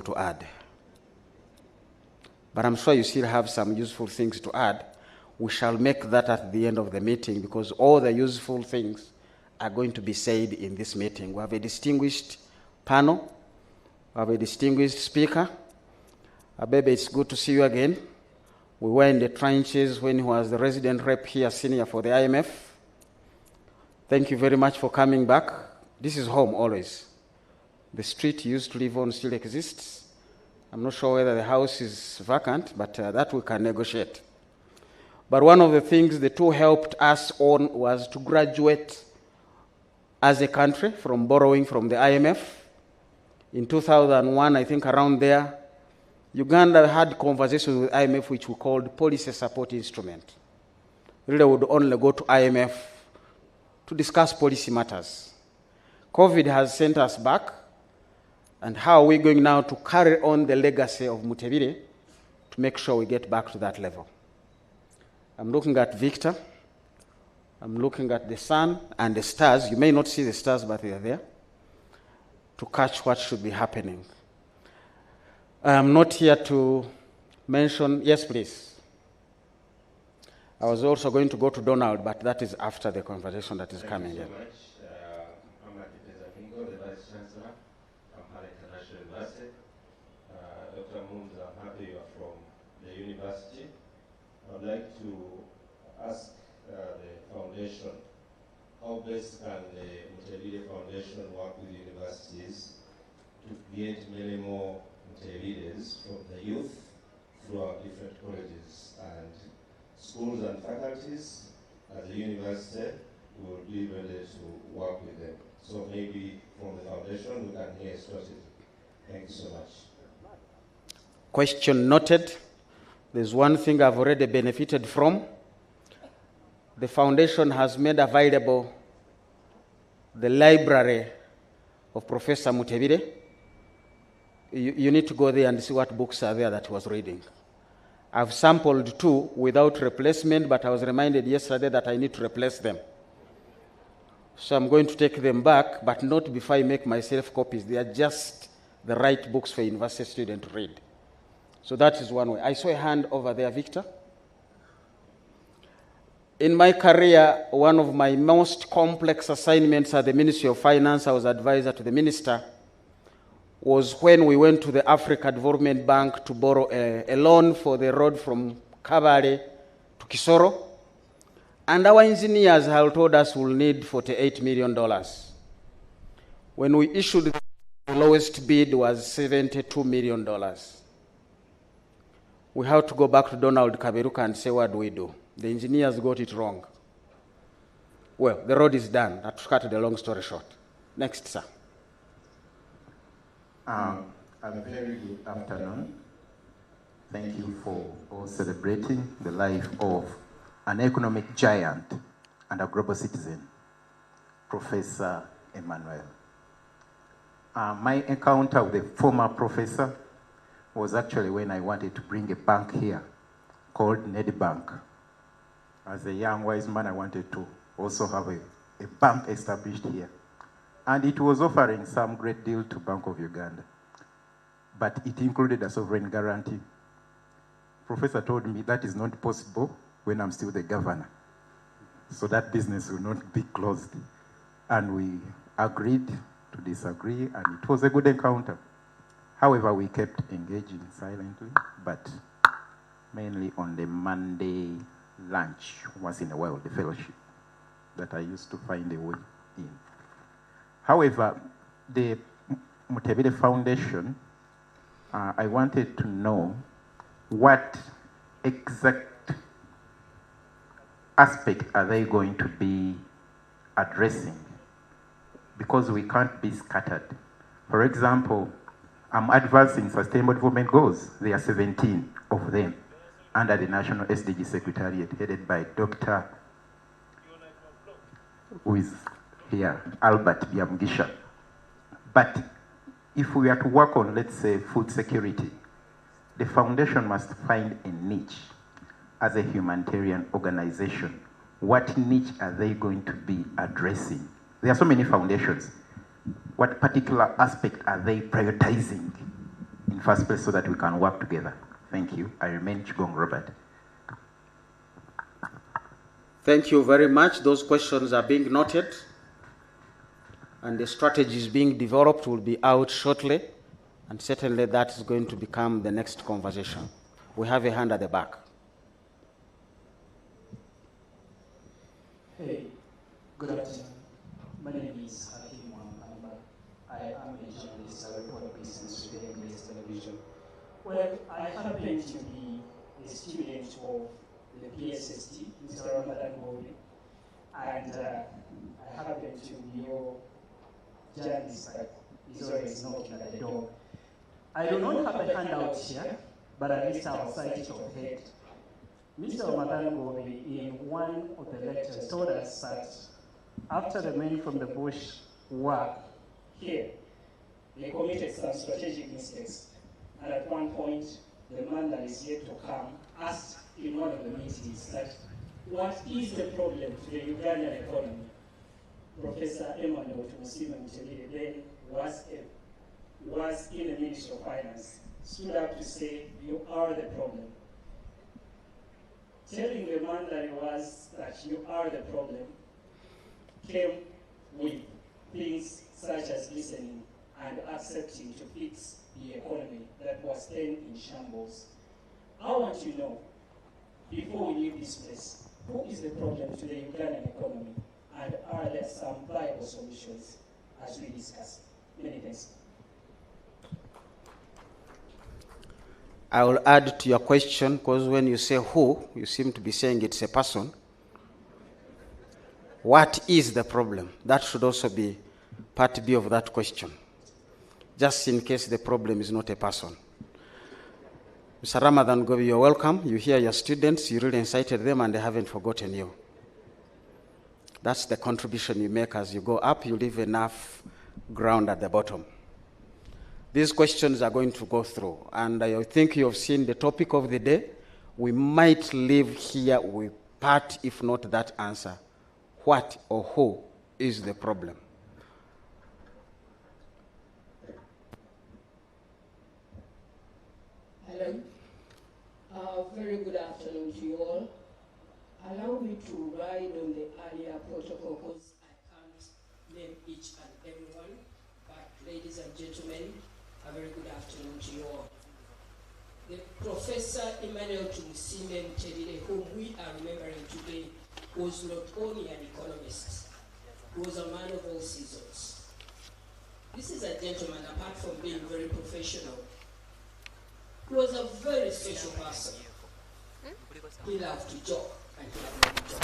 to add. But I'm sure you still have some useful things to add. We shall make that at the end of the meeting because all the useful things are going to be said in this meeting. We have a distinguished panel. We have a distinguished speaker. Abebe, it's good to see you again. We were in the trenches when he was the resident rep here, senior for the IMF. Thank you very much for coming back. This is home always. The street you used to live on still exists. I'm not sure whether the house is vacant, but that we can negotiate. But one of the things the two helped us on was to graduate as a country from borrowing from the IMF. In 2001, I think around there, Uganda had conversations with IMF which we called policy support instrument. Really would only go to IMF to discuss policy matters. COVID has sent us back. And how are we going now to carry on the legacy of Mutebire to make sure we get back to that level? I'm looking at Victor. I'm looking at the sun and the stars. You may not see the stars, but they are there to catch what should be happening. I'm not here to mention, yes, please. I was also going to go to Donald, but that is after the conversation that is coming in. Thank you so much. I'm Matiteza Mingo, the Vice Chancellor. International University. Dr. Moons, I'm happy you are from the university. I would like to ask the foundation, how best can the Mutebire Foundation work with universities to create many more Mutebires from the youth throughout different colleges and schools and faculties at the university will be ready to work with them. So maybe from the foundation we can hear a strategy. Thank you so much. Question noted. There's one thing I've already benefited from. The foundation has made available the library of Professor Mutebire. You need to go there and see what books are there that he was reading. I've sampled two without replacement, but I was reminded yesterday that I need to replace them. So I'm going to take them back, but not before I make myself copies. They are just the right books for a university student to read. So that is one way. I saw a hand over there, Victor. In my career, one of my most complex assignments at the Ministry of Finance, I was advisor to the minister, was when we went to the Africa Development Bank to borrow a loan for the road from Kabale to Kisoro. And our engineers had told us we'll need $48 million. When we issued the lowest bid was $72 million. We have to go back to Donald Kaberuka and say, what do we do? The engineers got it wrong. Well, the road is done. I have to cut the long story short. Next, sir. A very good afternoon. Thank you for all celebrating the life of an economic giant and a global citizen, Professor Emmanuel. My encounter with the former professor was actually when I wanted to bring a bank here called Nedbank. As a young wise man, I wanted to also have a bank established here. And it was offering some great deal to Bank of Uganda. But it included a sovereign guarantee. Professor told me that is not possible when I'm still the governor. So that business will not be closed. And we agreed to disagree, and it was a good encounter. However, we kept engaging silently, but mainly on the Monday lunch, once in a while, the fellowship that I used to find a way in. However, the Mutebire Foundation, I wanted to know what exact aspect are they going to be addressing, because we can't be scattered. For example, I'm advancing Sustainable Development Goals. There are 17 of them under the National SDG Secretariat headed by Dr. who is here, Albert Biamugisha. But if we are to work on, let's say, food security, the foundation must find a niche as a humanitarian organization. What niche are they going to be addressing? There are so many foundations. What particular aspect are they prioritizing in first place so that we can work together. Thank you. I remain Chigong Robert. Thank you very much. Those questions are being noted, and the strategies being developed will be out shortly, and certainly that is going to become the next conversation. We have a hand at the back. Hey, good afternoon. My name is Hakim Mwamba. I am a journalist. I report business with English television. Well, I happen to be a student of the PSST, Mr. Ramadan Gobi, and I happen to be your journalist, but he's always knocking at the door. I do not have a handout here, but at least I'll cite it off head. Mr. Ramadan Gobi, in one of the lectures, told us that after the men from the bush were here, they committed some strategic mistakes. And at one point, the man that is yet to come asked in one of the meetings that, what is the problem to the Ugandan economy? Professor Emmanuel Tumusiime Mutebile then was in the Ministry of Finance, stood up to say, you are the problem. Telling the man that you are the problem came with things such as listening and accepting to fix the economy that was then in shambles. I want to know, before we leave this place, who is the problem to the Ugandan economy, and are there some viable solutions as we discuss? Many thanks. I will add to your question, because when you say who, you seem to be saying it's a person. What is the problem? That should also be part B of that question, just in case the problem is not a person. Mr. Ramadan Gobi, you're welcome. You hear your students, you really incited them, and they haven't forgotten you. That's the contribution you make as you go up. You leave enough ground at the bottom. These questions are going to go through, and I think you have seen the topic of the day. We might leave here with part, if not that answer. What or who is the problem? Hello. Very good afternoon to you all. Allow me to ride on the earlier protocol because I can't name each and everyone. But ladies and gentlemen, a very good afternoon to you all. The Professor Emmanuel Tumusiime Mutebile, whom we are remembering today, was not only an economist, he was a man of all seasons. This is a gentleman, apart from being very professional, he was a very social person. He loved to joke, and he loved to joke.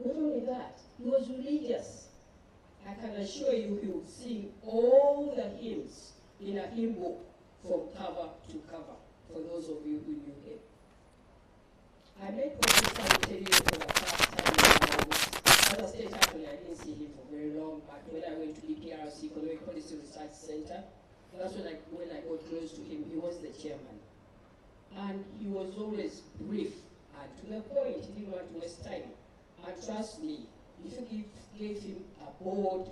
Not only that, he was religious. I can assure you he would sing all the hymns in a hymn book from cover to cover, for those of you who knew him. I met Professor Mutebile for the first time as a state attorney. I didn't see him for very long, but when I went to EPRC, Economic Policy Research Center, that's when I got close to him. He was the chairman. And he was always brief and to the point. He didn't want to waste time. And trust me, if you gave him a board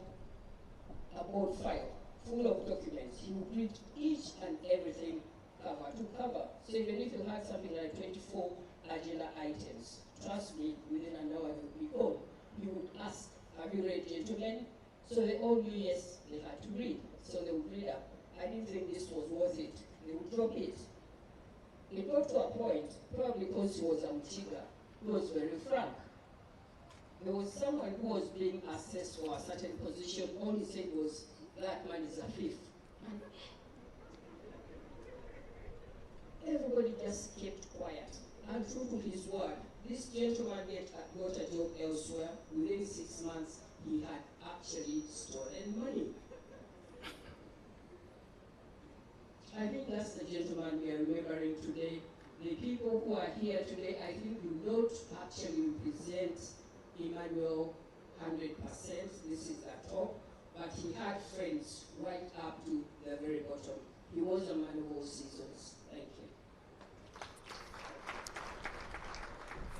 file full of documents, he would read each and everything cover to cover. So even if you had something like 24 agenda items, trust me, within an hour you would be gone. You would ask, have you read, gentlemen? So they all knew yes, they had to read. So they would read up. I didn't think this was worth it. They would drop it. It got to a point, probably because he was a Mchiga, he was very frank. There was someone who was being assessed for a certain position. All he said was, that man is a thief. And everybody just kept quiet. And true to his word, this gentleman got a job elsewhere. Within 6 months, he had actually stolen money. I think that's the gentleman we are remembering today. The people who are here today, I think do not actually represent Emmanuel 100%. This is the top. But he had friends right up to the very bottom. He was a man of all seasons. Thank you.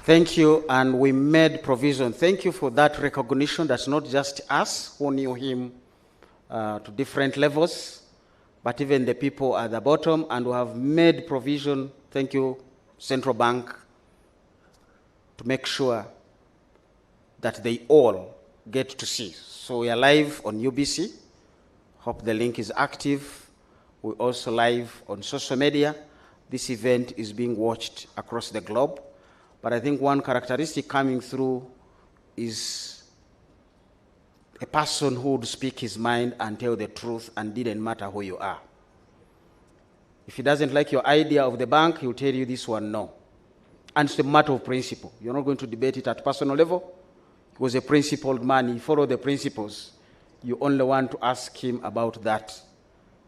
Thank you, and we made provision. Thank you for that recognition. That's not just us who knew him to different levels, but even the people at the bottom, and we have made provision, thank you, Central Bank, to make sure that they all get to see. So we are live on UBC. Hope the link is active. We're also live on social media. This event is being watched across the globe. But I think one characteristic coming through is a person who would speak his mind and tell the truth and didn't matter who you are. If he doesn't like your idea of the bank, he'll tell you this one, no. And it's a matter of principle. You're not going to debate it at personal level. He was a principled man. He followed the principles. You only want to ask him about that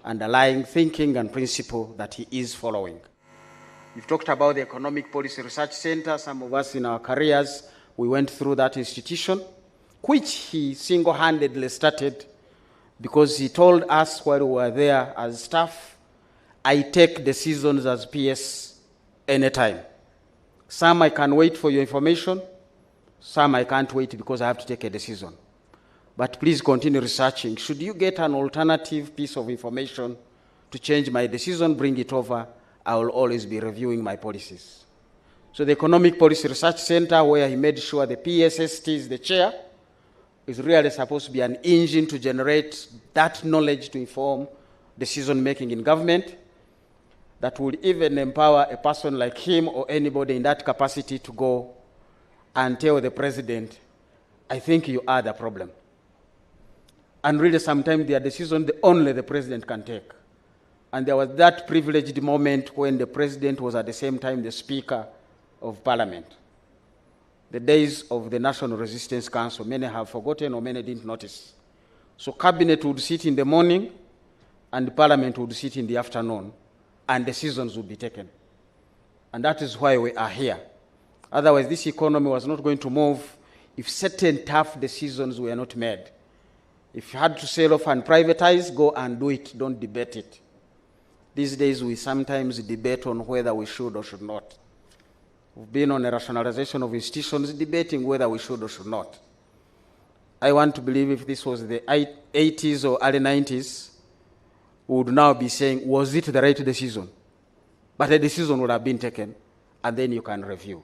underlying thinking and principle that he is following. You've talked about the Economic Policy Research Center. Some of us in our careers, we went through that institution, which he single-handedly started because he told us while we were there as staff, I take decisions as PS anytime. Some I can wait for your information, some I can't wait because I have to take a decision. But please continue researching. Should you get an alternative piece of information to change my decision, bring it over. I will always be reviewing my policies. So the Economic Policy Research Center, where he made sure the PSST is the chair, is really supposed to be an engine to generate that knowledge to inform decision-making in government that would even empower a person like him or anybody in that capacity to go and tell the president, I think you are the problem. And really sometimes their decision only the president can take. And there was that privileged moment when the president was at the same time the Speaker of Parliament. The days of the National Resistance Council, many have forgotten or many didn't notice. So Cabinet would sit in the morning and Parliament would sit in the afternoon and decisions would be taken. And that is why we are here. Otherwise, this economy was not going to move if certain tough decisions were not made. If you had to sell off and privatize, go and do it, don't debate it. These days, we sometimes debate on whether we should or should not. We've been on a rationalization of institutions debating whether we should or should not. I want to believe if this was the 80s or early 90s, we would now be saying, was it the right decision? But a decision would have been taken, and then you can review.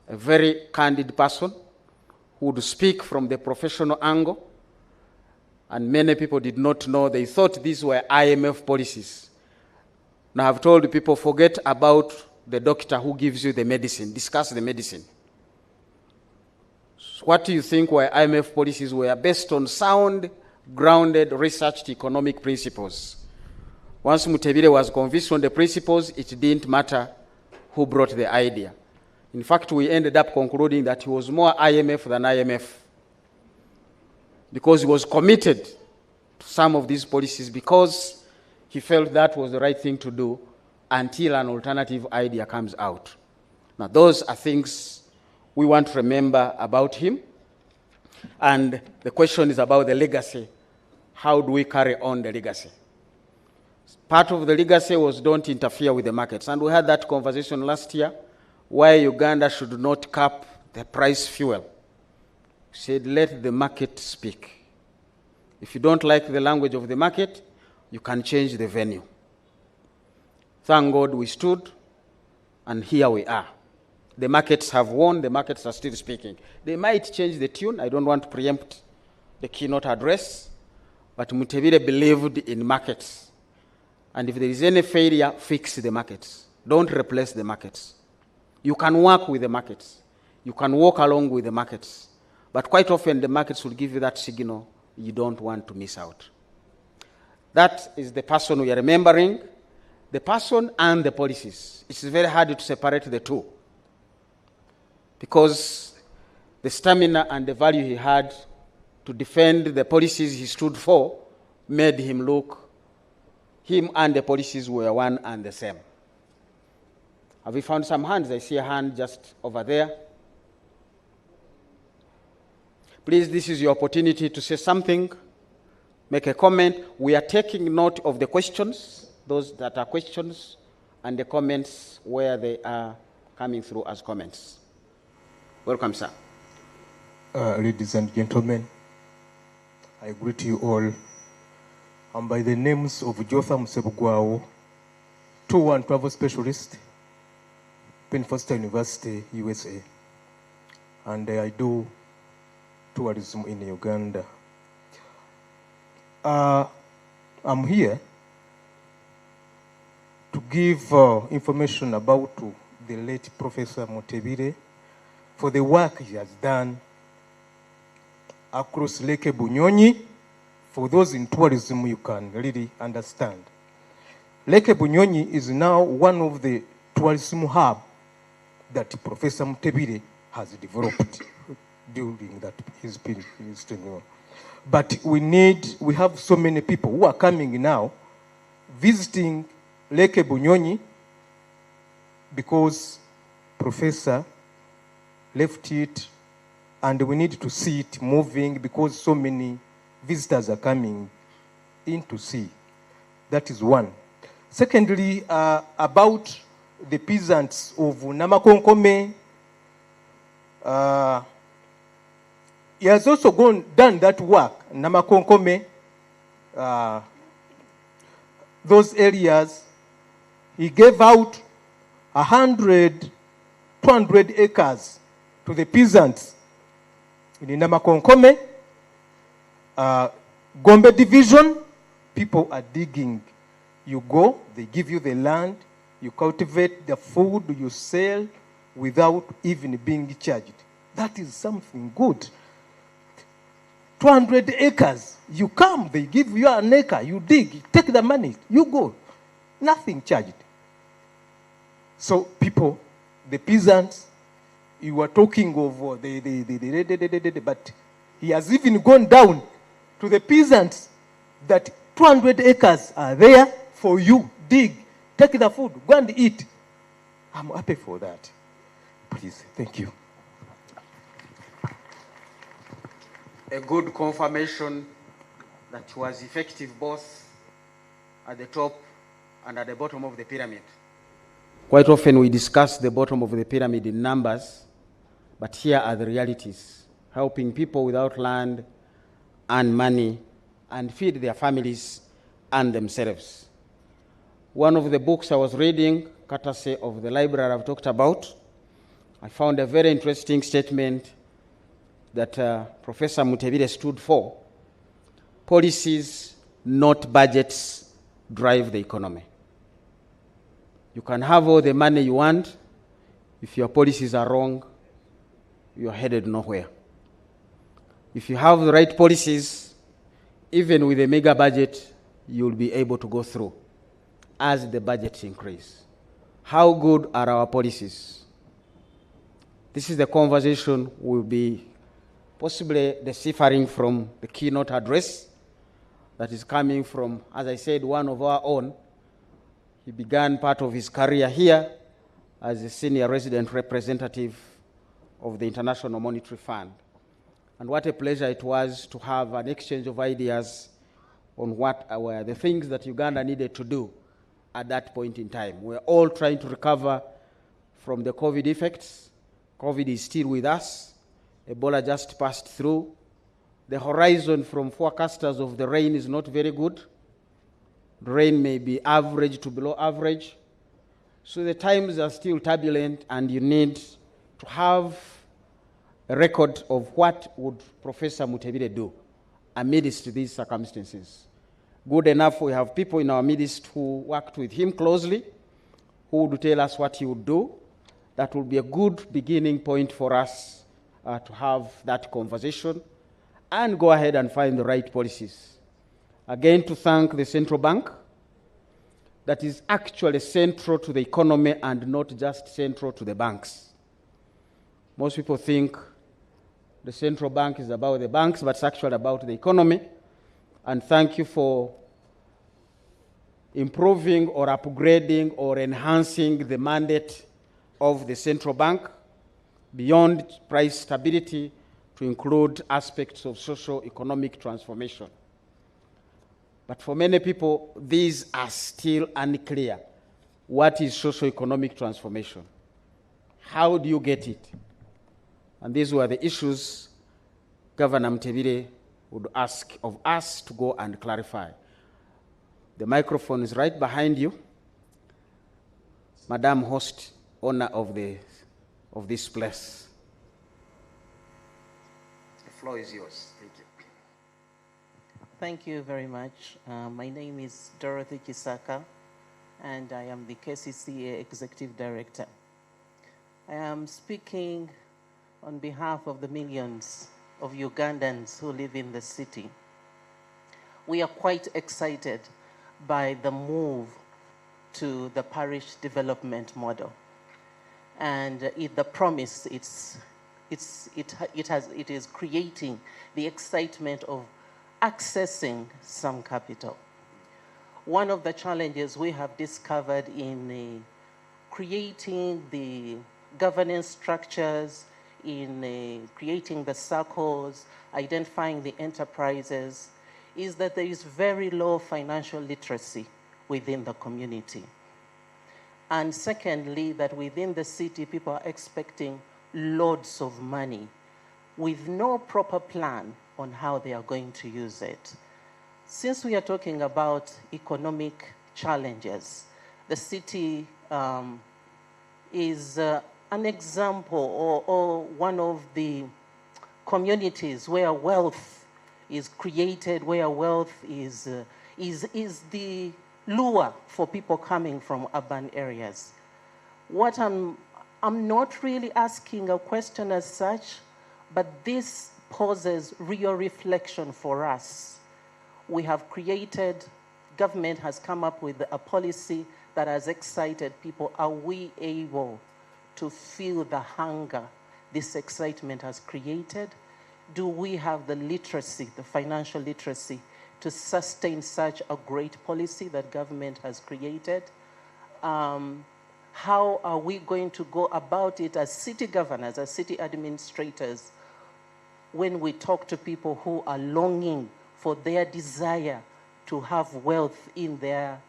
A very candid person who would speak from the professional angle, and many people did not know. They thought these were IMF policies. Now I've told people, forget about the doctor who gives you the medicine. Discuss the medicine. So what do you think were IMF policies were based on sound, grounded, researched economic principles. Once Mutebile was convinced on the principles, it didn't matter who brought the idea. In fact, we ended up concluding that he was more IMF than IMF, because he was committed to some of these policies because he felt that was the right thing to do until an alternative idea comes out. Now, those are things we want to remember about him. And the question is about the legacy. How do we carry on the legacy? Part of the legacy was don't interfere with the markets. And we had that conversation last year why Uganda should not cap the price fuel. He said, let the market speak. If you don't like the language of the market, you can change the venue. Thank God we stood, and here we are. The markets have won, the markets are still speaking. They might change the tune. I don't want to preempt the keynote address, but Mutebile believed in markets. And if there is any failure, fix the markets. Don't replace the markets. You can work with the markets. You can walk along with the markets. But quite often the markets will give you that signal you don't want to miss out. That is the person we are remembering, the person and the policies. It's very hard to separate the two, because the stamina and the value he had to defend the policies he stood for made him look, him and the policies were one and the same. Have we found some hands? I see a hand just over there. Please, this is your opportunity to say something, make a comment. We are taking note of the questions, those that are questions, and the comments where they are coming through as comments. Welcome, sir. Ladies and gentlemen, I greet you all I'm by the names of Jotham Sebugwao, 2-1 travel specialist, Penn Foster University, USA. And I do tourism in Uganda. I'm here to give information about the late Professor Mutebire for the work he has done across Lake Bunyonyi. For those in tourism, you can really understand. Lake Bunyonyi is now one of the tourism hub that Professor Mutebire has developed during his tenure. But we have so many people who are coming now, visiting Lake Bunyonyi, because Professor left it, and we need to see it moving because so many visitors are coming in to see. That is one. Secondly, about the peasants of Namakonkome, he has also done that work, Namakonkome, those areas. He gave out 100, 200 acres to the peasants in Namakonkome. Gombe division, people are digging. You go, they give you the land, you cultivate the food, you sell without even being charged. That is something good. 200 acres, you come, they give you an acre, you dig, take the money, you go. Nothing charged. So people, the peasants, you were talking of but he has even gone down to the peasants that 200 acres are there for you. Dig, take the food, go and eat. I'm happy for that. Please, thank you. A good confirmation that he was effective both at the top and at the bottom of the pyramid. Quite often we discuss the bottom of the pyramid in numbers, but here are the realities: helping people without land and money and feed their families and themselves. One of the books I was reading, courtesy of the library I've talked about, I found a very interesting statement that Professor Mutebire stood for. Policies, not budgets, drive the economy. You can have all the money you want. If your policies are wrong, you're headed nowhere. If you have the right policies, even with a mega budget, you'll be able to go through as the budgets increase. How good are our policies? This is the conversation we'll be possibly deciphering from the keynote address that is coming from, as I said, one of our own. He began part of his career here as a senior resident representative of the International Monetary Fund. And what a pleasure it was to have an exchange of ideas on what were the things that Uganda needed to do at that point in time. We're all trying to recover from the COVID effects. COVID is still with us. Ebola just passed through. The horizon from forecasters of the rain is not very good. The rain may be average to below average. So the times are still turbulent, and you need to have a record of what would Professor Mutebire do amidst these circumstances. Good enough, we have people in our midst who worked with him closely, who would tell us what he would do. That will be a good beginning point for us to have that conversation and go ahead and find the right policies. Again, to thank the central bank that is actually central to the economy and not just central to the banks. Most people think the central bank is about the banks, but it's actually about the economy. And thank you for improving or upgrading or enhancing the mandate of the central bank beyond price stability to include aspects of socio-economic transformation. But for many people, these are still unclear. What is socio-economic transformation? How do you get it? And these were the issues Governor Mutebire would ask of us to go and clarify. The microphone is right behind you. Madam Host, owner of this place. The floor is yours. Thank you. Thank you very much. My name is Dorothy Kisaka, and I am the KCCA Executive Director. I am speaking on behalf of the millions of Ugandans who live in the city. We are quite excited by the move to the parish development model. And the promise, it is creating the excitement of accessing some capital. One of the challenges we have discovered in creating the governance structures, in creating the circles, identifying the enterprises, is that there is very low financial literacy within the community. And secondly, that within the city, people are expecting loads of money with no proper plan on how they are going to use it. Since we are talking about economic challenges, the city is an example or one of the communities where wealth is created, where wealth is the lure for people coming from urban areas. What I'm not really asking a question as such, but this poses real reflection for us. We have created, government has come up with a policy that has excited people. Are we able to feel the hunger this excitement has created? Do we have the literacy, the financial literacy, to sustain such a great policy that government has created? How are we going to go about it as city governors, as city administrators, when we talk to people who are longing for their desire to have wealth in their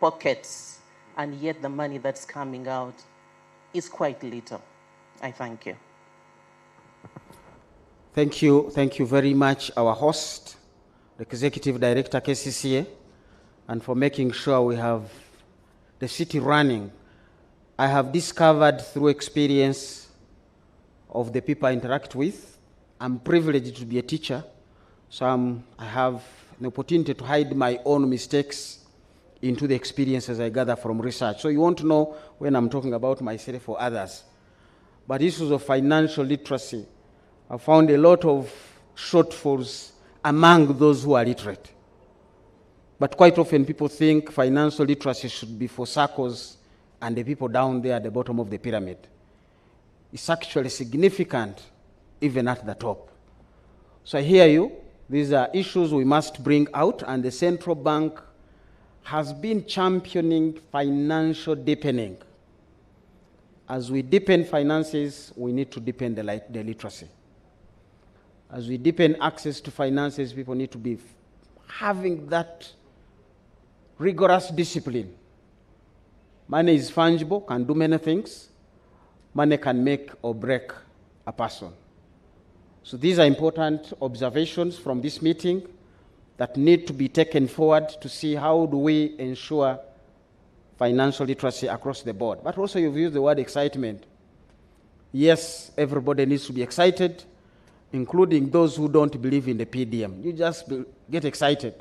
pockets, and yet the money that's coming out is quite little? I thank you. Thank you very much, our host, the Executive Director, KCCA, and for making sure we have the city running. I have discovered through experience of the people I interact with, I'm privileged to be a teacher, so I have an opportunity to hide my own mistakes into the experiences I gather from research. So you won't know when I'm talking about myself or others. But issues of financial literacy, I found a lot of shortfalls among those who are literate. But quite often people think financial literacy should be for circles and the people down there at the bottom of the pyramid. It's actually significant even at the top. So I hear you. These are issues we must bring out, and the central bank has been championing financial deepening. As we deepen finances, we need to deepen the literacy. As we deepen access to finances, people need to be having that rigorous discipline. Money is fungible, can do many things. Money can make or break a person. So these are important observations from this meeting that need to be taken forward to see how do we ensure financial literacy across the board. But also you've used the word excitement. Yes, everybody needs to be excited, including those who don't believe in the PDM. You just get excited.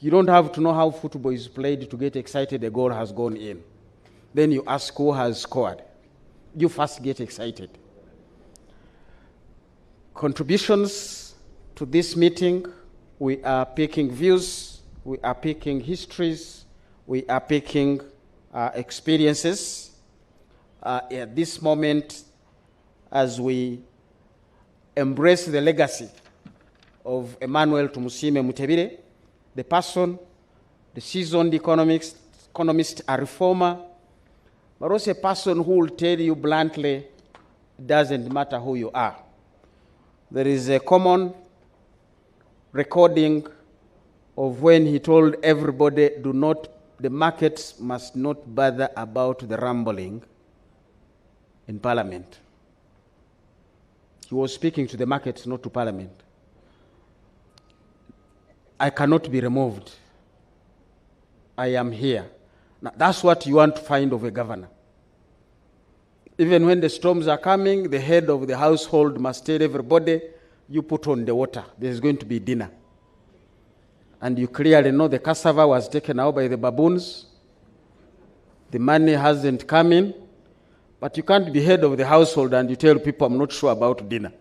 You don't have to know how football is played to get excited a goal has gone in. Then you ask who has scored. You first get excited. Contributions to this meeting, we are picking views, we are picking histories, we are picking experiences. At this moment, as we embrace the legacy of Emmanuel Tumusiime Mutebire, the person, the seasoned economist, a reformer, but also a person who will tell you bluntly, it doesn't matter who you are. There is a common recording of when he told everybody, the markets must not bother about the rumbling in Parliament. He was speaking to the markets, not to Parliament. I cannot be removed I am here. Now, that's what you want to find of a governor. Even when the storms are coming, the head of the household must tell everybody, you put on the water. There's going to be dinner. And you clearly know the cassava was taken out by the baboons. The money hasn't come in. But you can't be head of the household and you tell people, I'm not sure about dinner.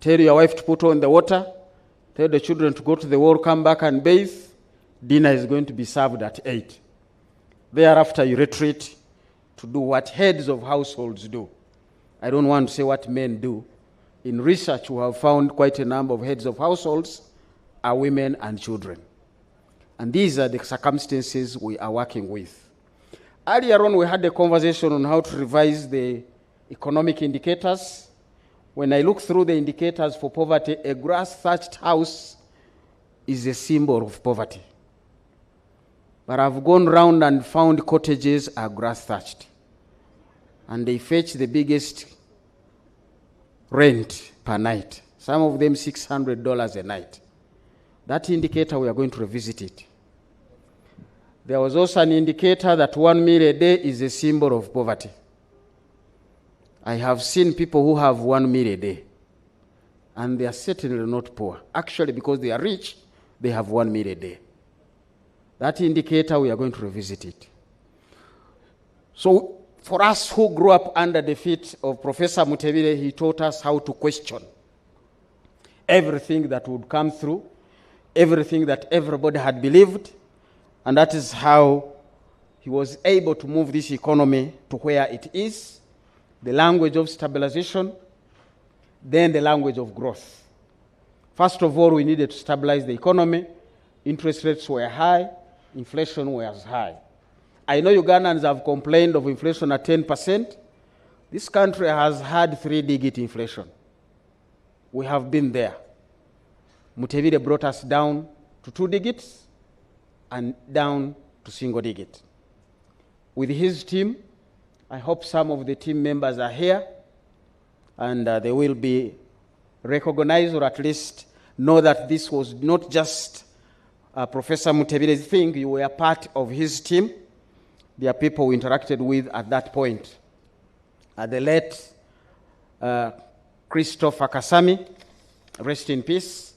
Tell your wife to put on the water. Tell the children to go to the well, come back and bathe. Dinner is going to be served at 8. Thereafter, you retreat to do what heads of households do. I don't want to say what men do. In research, we have found quite a number of heads of households are women and children. And these are the circumstances we are working with. Earlier on, we had a conversation on how to revise the economic indicators. When I look through the indicators for poverty, a grass-thatched house is a symbol of poverty. But I've gone round and found cottages are grass-thatched. And they fetch the biggest rent per night. Some of them $600 a night. That indicator, we are going to revisit it. There was also an indicator that 1 meal a day is a symbol of poverty. I have seen people who have 1 meal a day, and they are certainly not poor. Actually, because they are rich, they have 1 meal a day. That indicator, we are going to revisit it. So, for us who grew up under the feet of Professor Mutebile, he taught us how to question everything that would come through, everything that everybody had believed, and that is how he was able to move this economy to where it is, the language of stabilization, then the language of growth. First of all, we needed to stabilize the economy. Interest rates were high, inflation was high. I know Ugandans have complained of inflation at 10%. This country has had 3-digit inflation. We have been there. Mutebile brought us down to 2 digits and down to single digit. With his team, I hope some of the team members are here and they will be recognized, or at least know that this was not just Professor Mutebile's thing. You were part of his team. There are people we interacted with at that point. The late Christopher Kasami, rest in peace.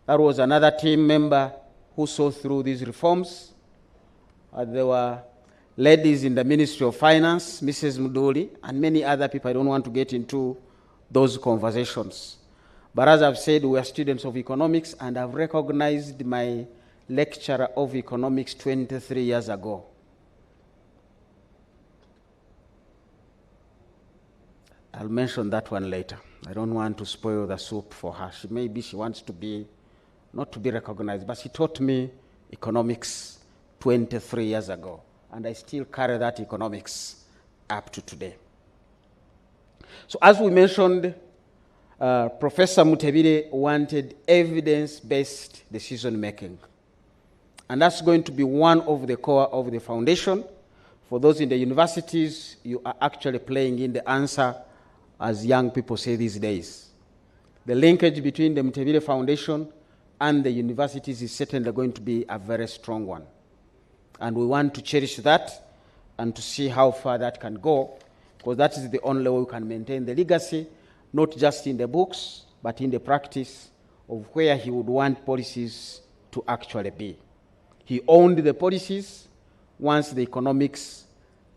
That was another team member who saw through these reforms. There were ladies in the Ministry of Finance, Mrs. Mudoli, and many other people. I don't want to get into those conversations. But as I've said, we are students of economics, and I've recognized my lecturer of economics 23 years ago. I'll mention that one later. I don't want to spoil the soup for her. Maybe she wants to be, not to be recognized, but she taught me economics 23 years ago. And I still carry that economics up to today. So as we mentioned, Professor Mutebile wanted evidence-based decision-making. And that's going to be one of the core of the foundation. For those in the universities, you are actually playing in the answer, as young people say these days. The linkage between the Mutebile Foundation and the universities is certainly going to be a very strong one. And we want to cherish that and to see how far that can go, because that is the only way we can maintain the legacy, not just in the books, but in the practice of where he would want policies to actually be. He owned the policies once the economics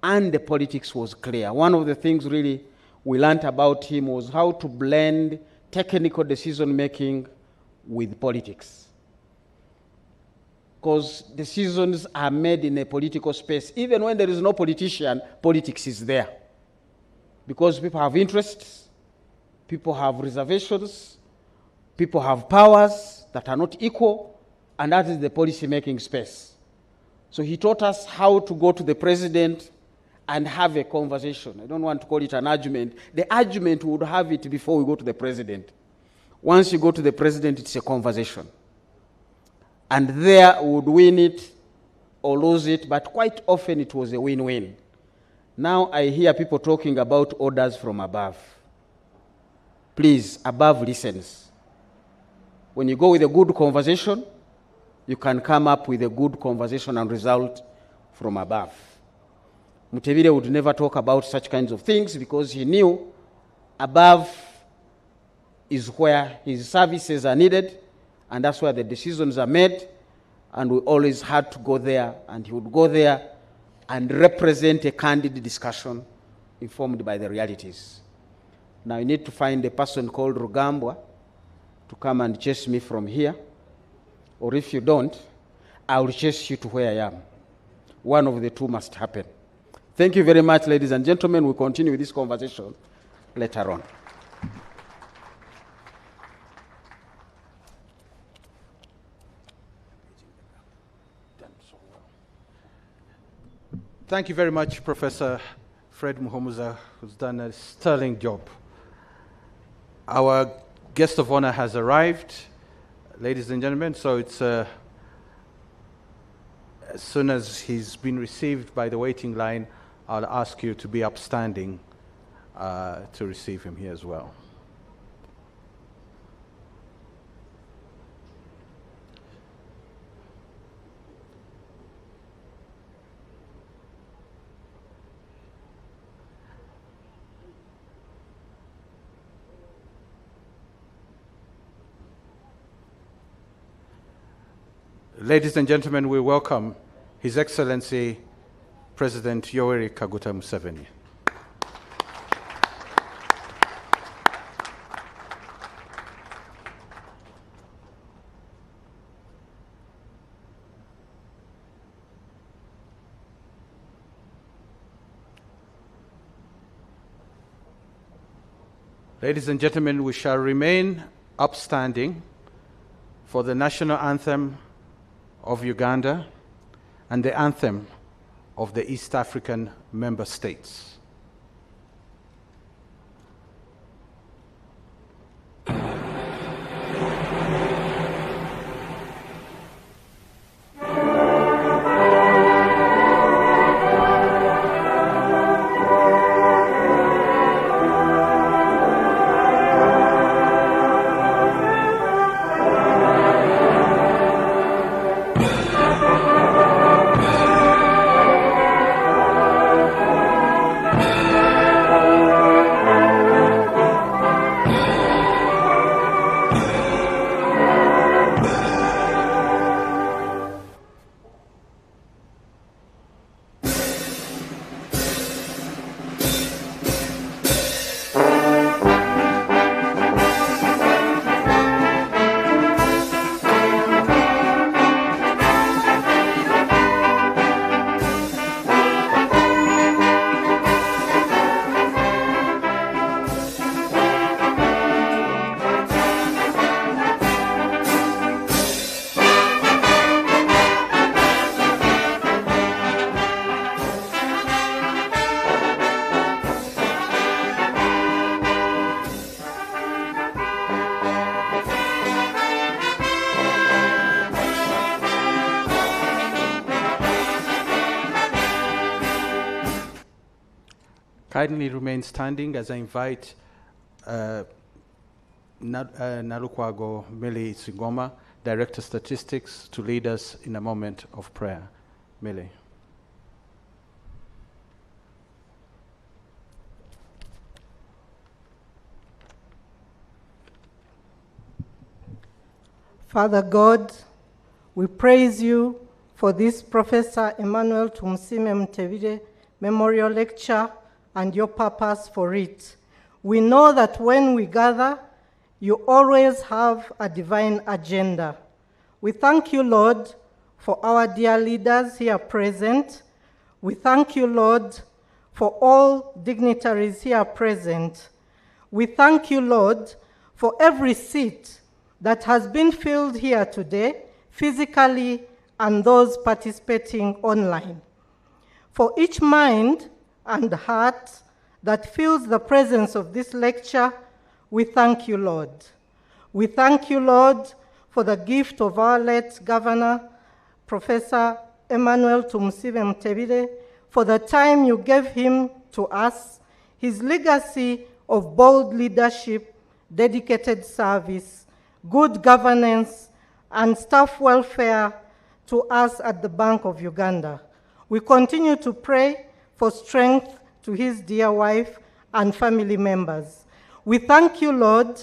and the politics was clear. One of the things really we learned about him was how to blend technical decision-making with politics. Because decisions are made in a political space. Even when there is no politician, politics is there. Because people have interests, people have reservations, people have powers that are not equal, and that is the policy-making space. So he taught us how to go to the president and have a conversation. I don't want to call it an argument. The argument we would have it before we go to the president. Once you go to the president, it's a conversation. And there we would win it or lose it, but quite often it was a win-win. Now I hear people talking about orders from above. Please, above listens. When you go with a good conversation, you can come up with a good conversation and result from above. Mutebile would never talk about such kinds of things because he knew above is where his services are needed, and that's where the decisions are made, and we always had to go there, and he would go there and represent a candid discussion informed by the realities. Now you need to find a person called Rugambwa to come and chase me from here, or if you don't, I will chase you to where I am. One of the two must happen. Thank you very much, ladies and gentlemen. We'll continue this conversation later on. Thank you very much, Professor Fred Muhomuza, who's done a sterling job. Our guest of honor has arrived, ladies and gentlemen, so it's as soon as he's been received by the waiting line, I'll ask you to be upstanding to receive him here as well. Ladies and gentlemen, we welcome His Excellency President Yoweri Kaguta Museveni. Ladies and gentlemen, we shall remain upstanding for the national anthem of Uganda and the anthem of the East African member states. Kindly remain standing as I invite Nalukwago Millie Sigoma, Director Statistics, to lead us in a moment of prayer. Millie. Father God, we praise you for this Professor Emmanuel Tumusiime Mutebi Memorial Lecture and your purpose for it. We know that when we gather, you always have a divine agenda. We thank you, Lord, for our dear leaders here present. We thank you, Lord, for all dignitaries here present. We thank you, Lord, for every seat that has been filled here today, physically, and those participating online. For each mind and heart that feels the presence of this lecture, we thank you, Lord. We thank you, Lord, for the gift of our late Governor, Professor Emmanuel Tumusiime Mutebi, for the time you gave him to us, his legacy of bold leadership, dedicated service, good governance, and staff welfare to us at the Bank of Uganda. We continue to pray for strength to his dear wife and family members. We thank you, Lord,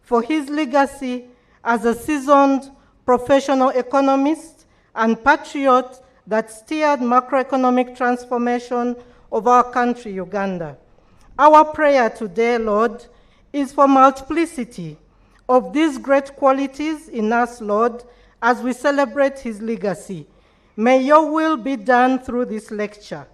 for his legacy as a seasoned professional economist and patriot that steered macroeconomic transformation of our country, Uganda. Our prayer today, Lord, is for multiplicity of these great qualities in us, Lord, as we celebrate his legacy. May your will be done through this lecture.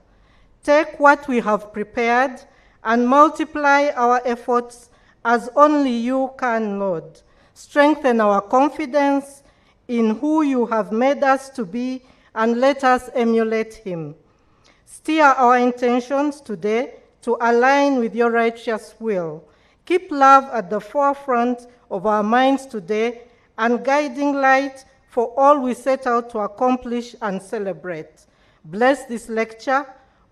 Take what we have prepared and multiply our efforts as only you can, Lord. Strengthen our confidence in who you have made us to be and let us emulate him. Steer our intentions today to align with your righteous will. Keep love at the forefront of our minds today and guiding light for all we set out to accomplish and celebrate. Bless this lecture,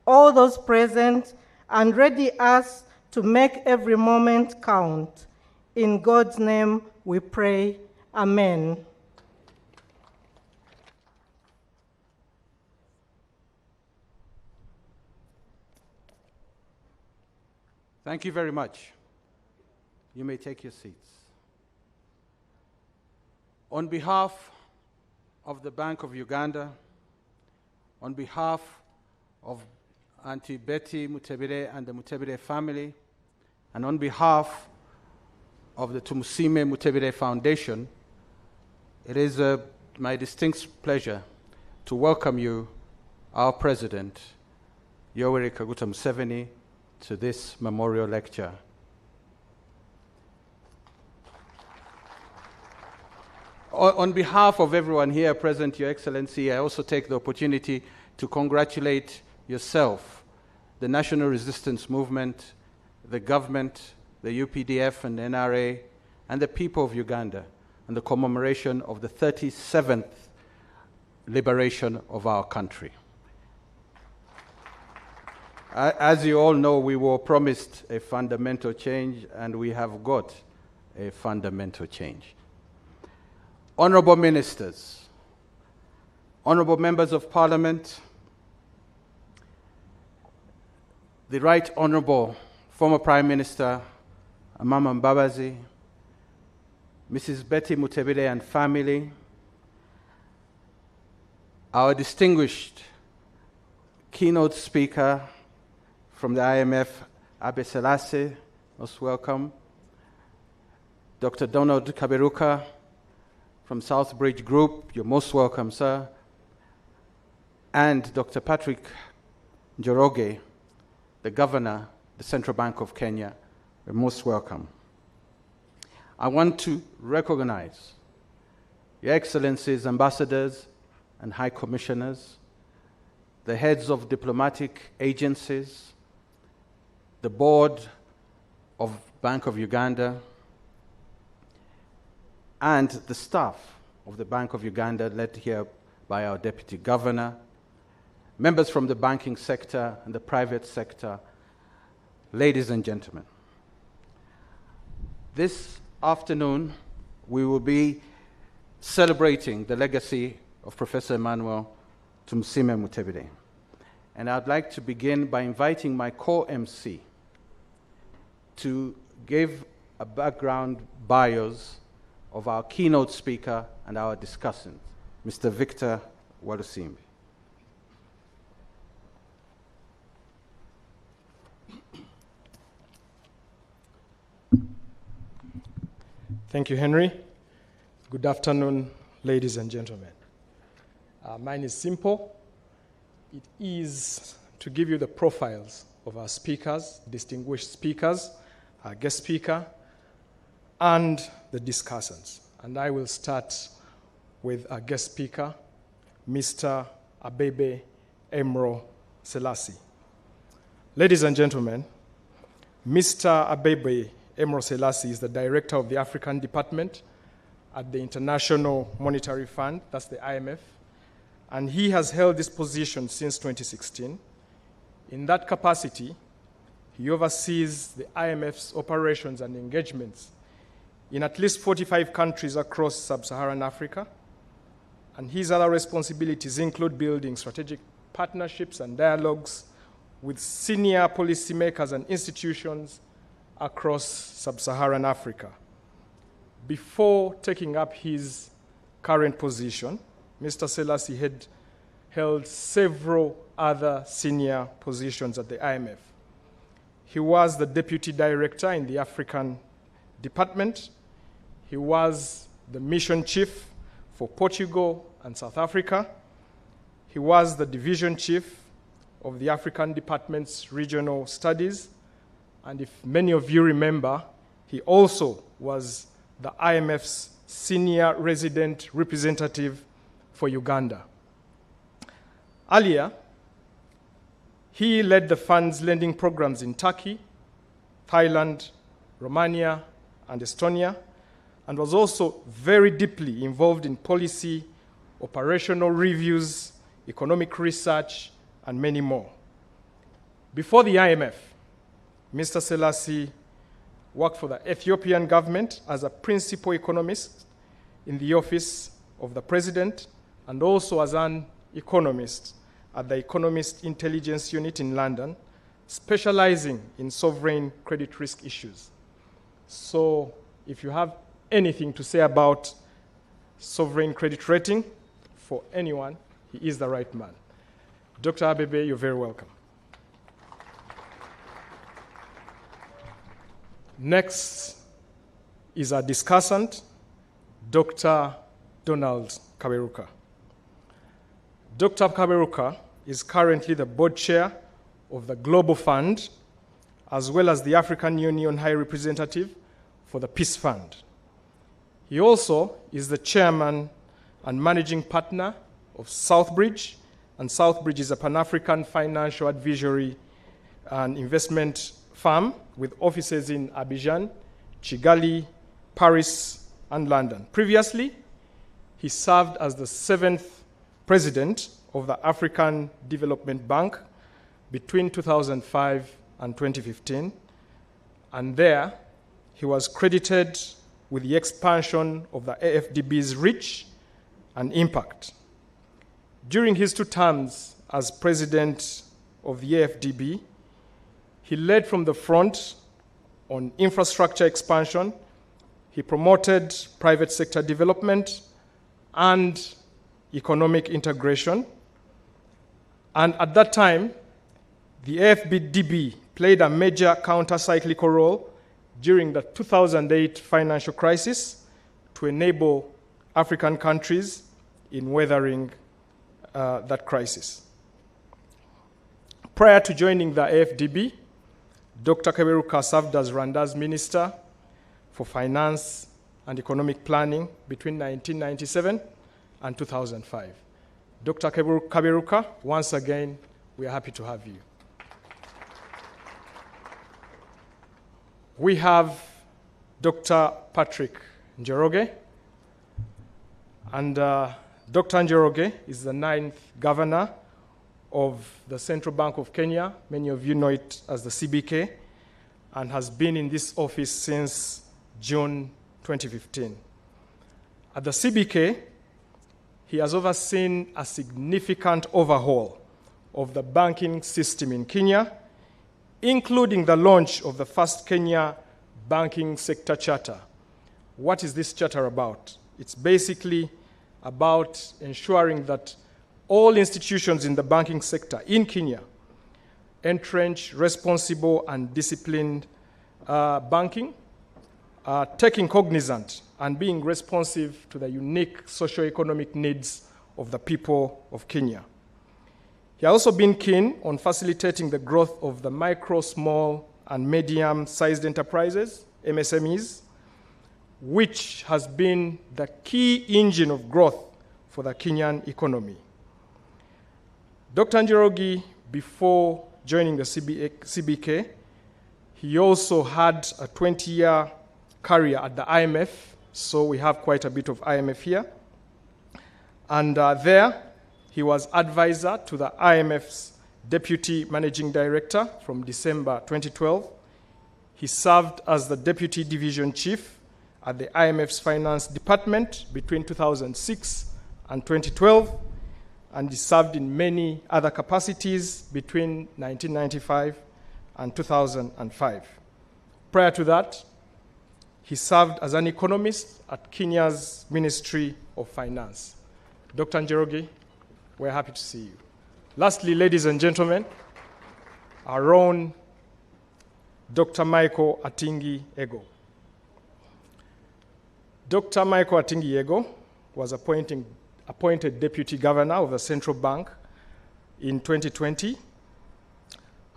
all those present, and ready us to make every moment count. In God's name we pray. Amen. Thank you very much. You may take your seats. On behalf of the Bank of Uganda, on behalf of Auntie Betty Mutebire and the Mutebire family, and on behalf of the Tumusiime Mutebire Foundation, it is my distinct pleasure to welcome you, our President, Yoweri Kaguta Museveni, to this memorial lecture. On behalf of everyone here present, Your Excellency, I also take the opportunity to congratulate yourself, the National Resistance Movement, the government, the UPDF and NRA, and the people of Uganda on the commemoration of the 37th liberation of our country. As you all know, we were promised a fundamental change, and we have got a fundamental change. Honorable ministers, honorable members of parliament, the Right Honorable former Prime Minister Amama Mbabazi, Mrs. Betty Mutebire and family, our distinguished keynote speaker from the IMF, Abe Selassie, most welcome, Dr. Donald Kaberuka from Southbridge Group, you're most welcome, sir, and Dr. Patrick Njoroge, the Governor, the Central Bank of Kenya, you're most welcome. I want to recognize Your Excellencies, ambassadors and high commissioners, the heads of diplomatic agencies, the board of Bank of Uganda, and the staff of the Bank of Uganda, led here by our Deputy Governor, members from the banking sector and the private sector, ladies and gentlemen. This afternoon, we will be celebrating the legacy of Professor Emmanuel Tumusiime Mutebire. And I'd like to begin by inviting my co-MC to give a background bios of our keynote speaker and our discussant, Mr. Victor Walusimbi. Thank you, Henry. Good afternoon, ladies and gentlemen. Mine is simple. It is to give you the profiles of our speakers, distinguished speakers, our guest speaker, and the discussants. And I will start with our guest speaker, Mr. Abebe Emro Selassie. Ladies and gentlemen, Mr. Abebe Emro Selassie is the director of the African Department at the International Monetary Fund, that's the IMF, and he has held this position since 2016. In that capacity, he oversees the IMF's operations and engagements in at least 45 countries across sub-Saharan Africa, and his other responsibilities include building strategic partnerships and dialogues with senior policymakers and institutions across sub-Saharan Africa. Before taking up his current position, Mr. Selassie had held several other senior positions at the IMF. He was the Deputy Director in the African Department. He was the Mission Chief for Portugal and South Africa. He was the Division Chief of the African Department's Regional Studies. And if many of you remember, he also was the IMF's Senior Resident Representative for Uganda. Earlier, he led the fund's lending programs in Turkey, Thailand, Romania, and Estonia, and was also very deeply involved in policy, operational reviews, economic research, and many more. Before the IMF, Mr. Selassie worked for the Ethiopian government as a principal economist in the office of the president and also as an economist at the Economist Intelligence Unit in London, specializing in sovereign credit risk issues. So if you have anything to say about sovereign credit rating for anyone, he is the right man. Dr. Abebe, you're very welcome. Next is our discussant, Dr. Donald Kaberuka. Dr. Kaberuka is currently the board chair of the Global Fund, as well as the African Union High Representative for the Peace Fund. He also is the chairman and managing partner of Southbridge, and Southbridge is a Pan-African financial advisory and investment firm with offices in Abidjan, Kigali, Paris, and London. Previously, he served as the 7th president of the African Development Bank between 2005 and 2015, and there he was credited with the expansion of the AFDB's reach and impact. During his 2 terms as president of the AFDB, he led from the front on infrastructure expansion. He promoted private sector development and economic integration. And at that time, the AFDB played a major counter-cyclical role during the 2008 financial crisis to enable African countries in weathering that crisis. Prior to joining the AFDB, Dr. Kaberuka served as Rwanda's Minister for Finance and Economic Planning between 1997 and 2005. Dr. Kaberuka, once again, we are happy to have you. We have Dr. Patrick Njoroge, and Dr. Njoroge is the 9th governor of the Central Bank of Kenya. Many of you know it as the CBK, and has been in this office since June 2015. At the CBK, he has overseen a significant overhaul of the banking system in Kenya, including the launch of the first Kenya Banking Sector Charter. What is this charter about? It's basically about ensuring that all institutions in the banking sector in Kenya entrench responsible and disciplined banking, taking cognizant and being responsive to the unique socio-economic needs of the people of Kenya. He has also been keen on facilitating the growth of the micro, small, and medium-sized enterprises, MSMEs, which has been the key engine of growth for the Kenyan economy. Dr. Njoroge, before joining the CBK, he also had a 20-year career at the IMF, so we have quite a bit of IMF here. And there, he was advisor to the IMF's Deputy Managing Director from December 2012. He served as the Deputy Division Chief at the IMF's Finance Department between 2006 and 2012, and he served in many other capacities between 1995 and 2005. Prior to that, he served as an economist at Kenya's Ministry of Finance. Dr. Njoroge, we're happy to see you. Lastly, ladies and gentlemen, our own Dr. Michael Atingi Ego. Dr. Michael Atingi Ego was appointed Deputy Governor of the Central Bank in 2020,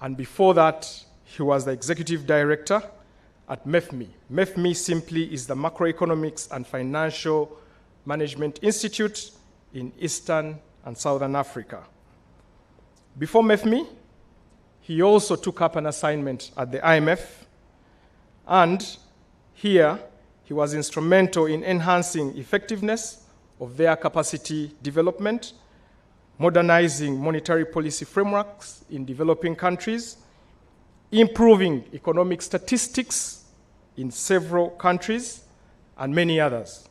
and before that, he was the Executive Director at MEFMI. MEFMI simply is the Macroeconomics and Financial Management Institute in Eastern and Southern Africa. Before MEFMI, he also took up an assignment at the IMF, and here he was instrumental in enhancing effectiveness of their capacity development, modernizing monetary policy frameworks in developing countries, improving economic statistics in several countries, and many others.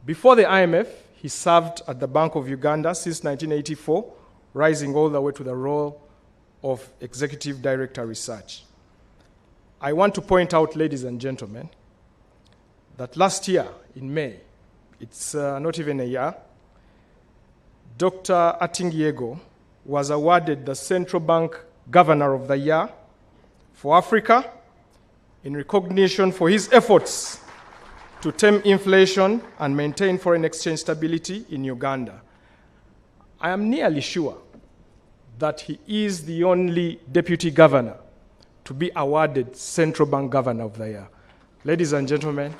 Before the IMF, he served at the Bank of Uganda since 1984, rising all the way to the role of Executive Director Research. I want to point out, ladies and gentlemen, that last year in May, it's not even a year, Dr. Atingi Ego was awarded the Central Bank Governor of the Year for Africa in recognition for his efforts to tame inflation and maintain foreign exchange stability in Uganda. I am nearly sure that he is the only deputy governor to be awarded Central Bank Governor of the Year. Ladies and gentlemen,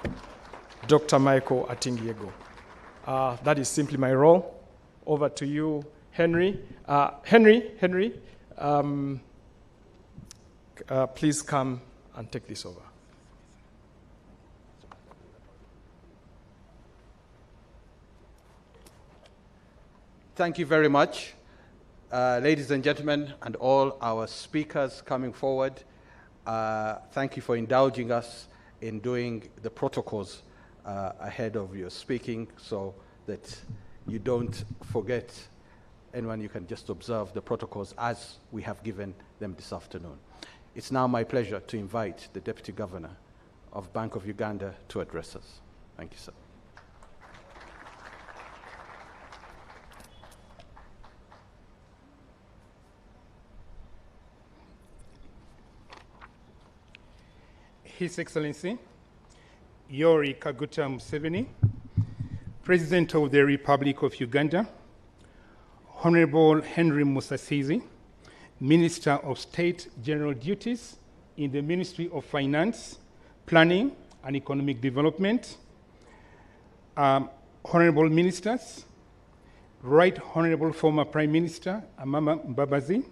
Dr. Michael Atingi Ego. That is simply my role. Over to you, Henry. Henry, please come and take this over. Thank you very much. Ladies and gentlemen, and all our speakers coming forward, thank you for indulging us in doing the protocols ahead of your speaking so that you don't forget anyone. You can just observe the protocols as we have given them this afternoon. It's now my pleasure to invite the Deputy Governor of Bank of Uganda to address us. Thank you, sir. His Excellency, Yoweri Kaguta Museveni, President of the Republic of Uganda, Honorable Henry Musasizi, Minister of State General Duties in the Ministry of Finance, Planning and Economic Development, Honorable Ministers, Right Honorable former Prime Minister Amama Mbabazi,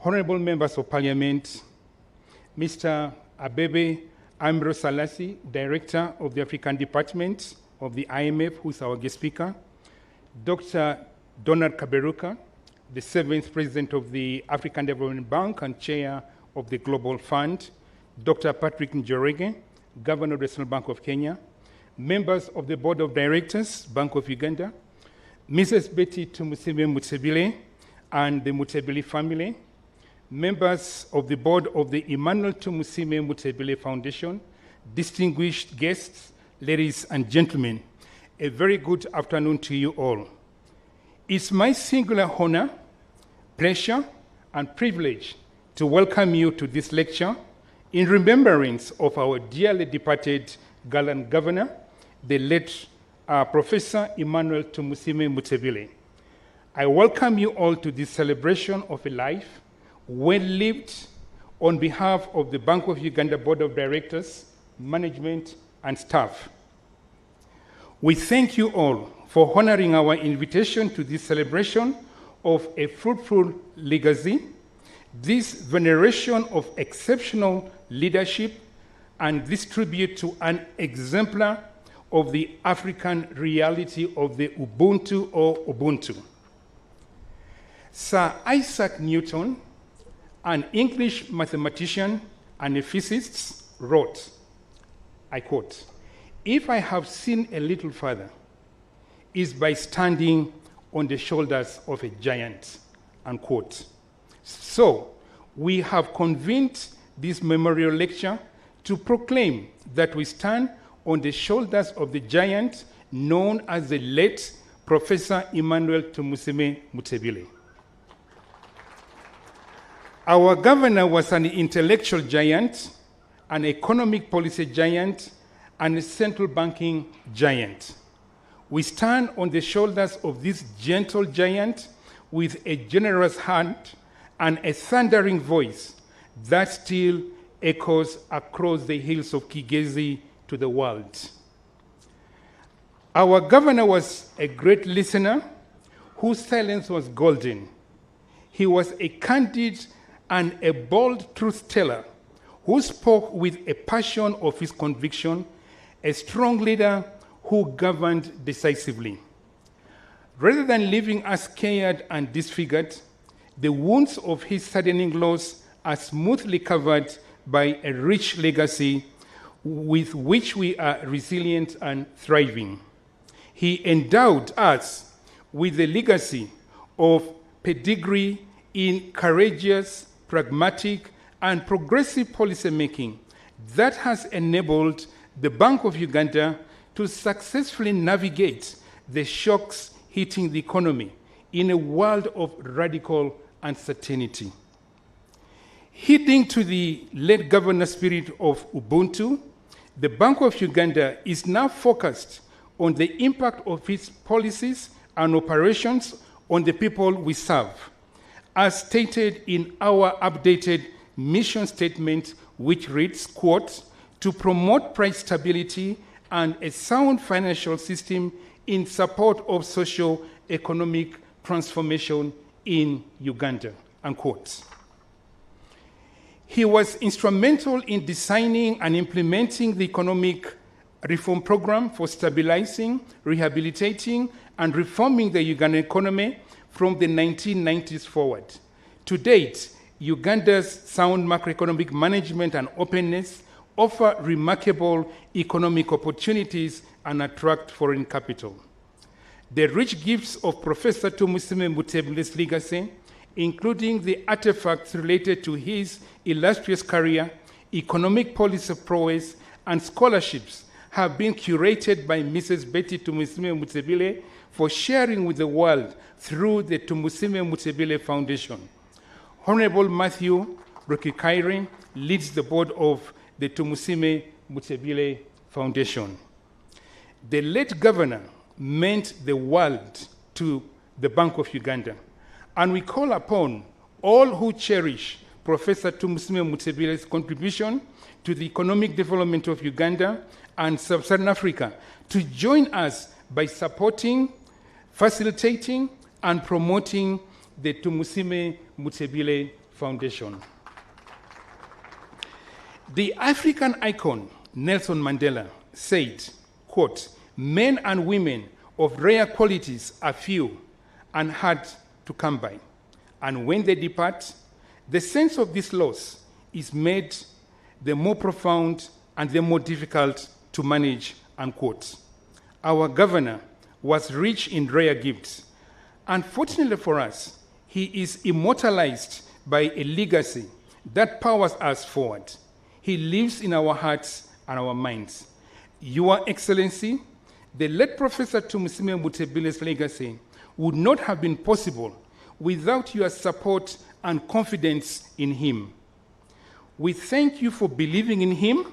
Honorable Members of Parliament, Mr. Abebe Ambrose Salasi, Director of the African Department of the IMF, who is our guest speaker, Dr. Donald Kaberuka, the 7th President of the African Development Bank and Chair of the Global Fund, Dr. Patrick Njoroge, Governor of the Central Bank of Kenya, members of the Board of Directors, Bank of Uganda, Mrs. Betty Tumusiime Mutebile and the Mutebile family, members of the board of the Emmanuel Tumusiime Mutebile Foundation, distinguished guests, ladies and gentlemen, a very good afternoon to you all. It's my singular honor, pleasure, and privilege to welcome you to this lecture in remembrance of our dearly departed gallant governor, the late Professor Emmanuel Tumusiime Mutebile. I welcome you all to this celebration of a life well lived on behalf of the Bank of Uganda Board of Directors, management, and staff. We thank you all for honoring our invitation to this celebration of a fruitful legacy, this veneration of exceptional leadership, and this tribute to an exemplar of the African reality of the Ubuntu or Ubuntu. Sir Isaac Newton, an English mathematician and a physicist, wrote, I quote, "If I have seen a little further, is by standing on the shoulders of a giant, unquote. So, we have convened this memorial lecture to proclaim that we stand on the shoulders of the giant known as the late Professor Emmanuel Tumusiime Mutebile. Our governor was an intellectual giant, an economic policy giant, and a central banking giant. We stand on the shoulders of this gentle giant with a generous heart and a thundering voice that still echoes across the hills of Kigezi to the world. Our governor was a great listener whose silence was golden. He was a candid and a bold truth teller who spoke with a passion of his conviction, a strong leader who governed decisively. Rather than leaving us scared and disfigured, the wounds of his saddening loss are smoothly covered by a rich legacy with which we are resilient and thriving. He endowed us with the legacy of pedigree in courageous, pragmatic, and progressive policymaking that has enabled the Bank of Uganda to successfully navigate the shocks hitting the economy in a world of radical uncertainty. Heeding to the late governor's spirit of Ubuntu, the Bank of Uganda is now focused on the impact of its policies and operations on the people we serve, as stated in our updated mission statement, which reads, quote, to promote price stability and a sound financial system in support of socio-economic transformation in Uganda, unquote. He was instrumental in designing and implementing the economic reform program for stabilizing, rehabilitating, and reforming the Ugandan economy from the 1990s forward. To date, Uganda's sound macroeconomic management and openness offer remarkable economic opportunities and attract foreign capital. The rich gifts of Professor Tumusiime Mutebile's legacy, including the artifacts related to his illustrious career, economic policy prowess, and scholarships, have been curated by Mrs. Betty Tumusiime Mutebile for sharing with the world through the Tumusiime Mutebile Foundation. Honorable Matthew Rukikairi leads the board of the Tumusiime Mutebile Foundation. The late governor meant the world to the Bank of Uganda, and we call upon all who cherish Professor Tumusiime Mutebile's contribution to the economic development of Uganda and Sub-Saharan Africa to join us by supporting, facilitating, and promoting the Tumusiime Mutebile Foundation. The African icon, Nelson Mandela, said, quote, men and women of rare qualities are few and hard to come by. And when they depart, the sense of this loss is made the more profound and the more difficult to manage, unquote. Our governor was rich in rare gifts. Unfortunately for us, he is immortalized by a legacy that powers us forward. He lives in our hearts and our minds. Your Excellency, the late Professor Tumusiime Mutebile's legacy would not have been possible without your support and confidence in him. We thank you for believing in him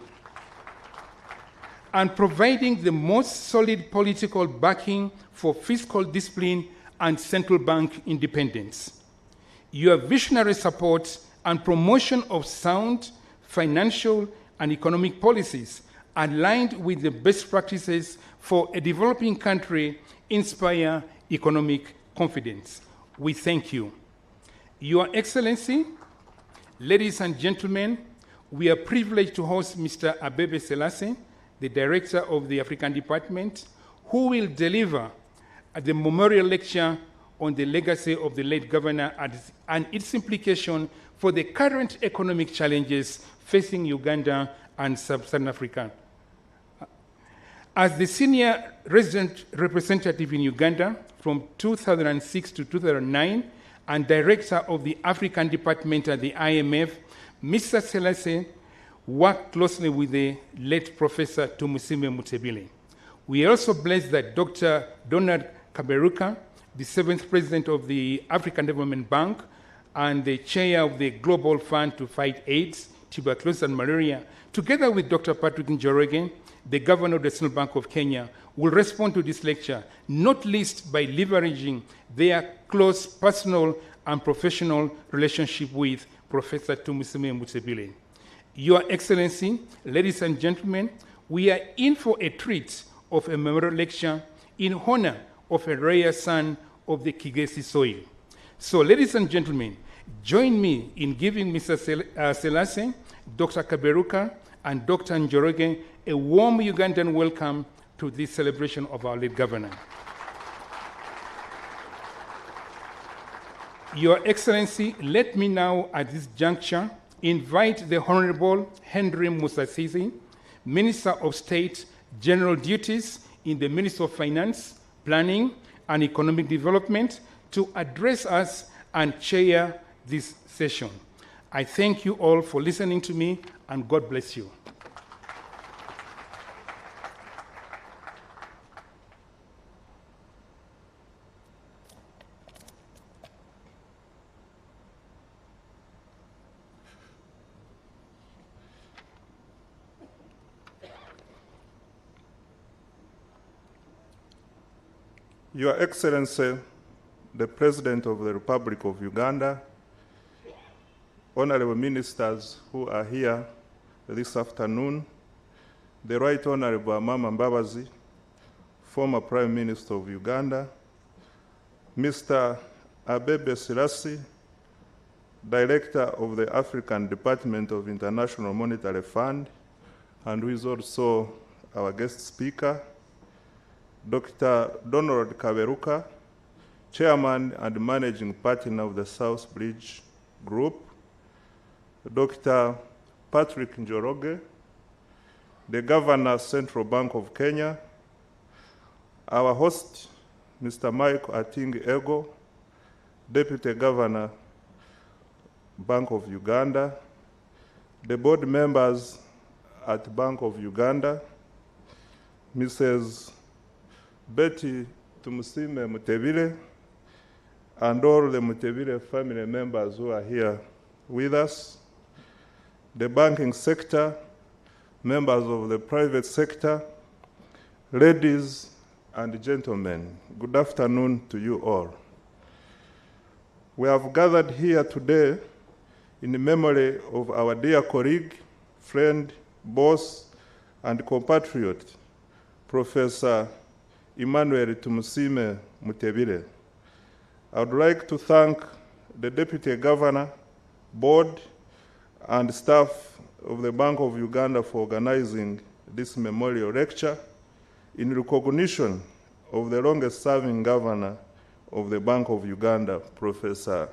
and providing the most solid political backing for fiscal discipline and central bank independence. Your visionary support and promotion of sound financial and economic policies aligned with the best practices for a developing country inspire economic confidence. We thank you. Your Excellency, ladies and gentlemen, we are privileged to host Mr. Abebe Selassie, the Director of the African Department, who will deliver the memorial lecture on the legacy of the late governor and its implication for the current economic challenges facing Uganda and Sub-Saharan Africa. As the senior resident representative in Uganda from 2006 to 2009 and director of the African department at the IMF, Mr. Selassie worked closely with the late Professor Tumusiime Mutebile. We are also blessed that Dr. Donald Kaberuka, the 7th president of the African Development Bank and the chair of the Global Fund to Fight AIDS, Tuberculosis and Malaria, together with Dr. Patrick Njoroge, the governor of the Central Bank of Kenya, will respond to this lecture, not least by leveraging their close personal and professional relationship with Professor Tumusiime Mutebile. Your Excellency, ladies and gentlemen, we are in for a treat of a memorial lecture in honor of a rare son of the Kigesi soil. So, ladies and gentlemen, join me in giving Mr. Selassie, Dr. Kaberuka, and Dr. Njoroge a warm Ugandan welcome to this celebration of our late governor. Your Excellency, let me now at this juncture invite the Honorable Henry Musasizi, Minister of State, General Duties in the Ministry of Finance, Planning and Economic Development to address us and chair this session. I thank you all for listening to me, and God bless you. Your Excellency, the President of the Republic of Uganda, honorable ministers who are here this afternoon, the Right Honorable Amama Mbabazi, former Prime Minister of Uganda, Mr. Abebe Selassie, Director of the African Department of International Monetary Fund, and who is also our guest speaker, Dr. Donald Kaberuka, Chairman and Managing Partner of the South Bridge Group, Dr. Patrick Njoroge, the Governor, Central Bank of Kenya, our host, Mr. Mike Ating Ego, Deputy Governor, Bank of Uganda, the board members at Bank of Uganda, Mrs. Betty Tumusiime Mutebile, and all the Mutebile family members who are here with us, the banking sector, members of the private sector, ladies and gentlemen, good afternoon to you all. We have gathered here today in memory of our dear colleague, friend, boss, and compatriot, Professor Emmanuel Tumusiime Mutebile. I would like to thank the Deputy Governor, Board, and staff of the Bank of Uganda for organizing this memorial lecture in recognition of the longest-serving governor of the Bank of Uganda, Professor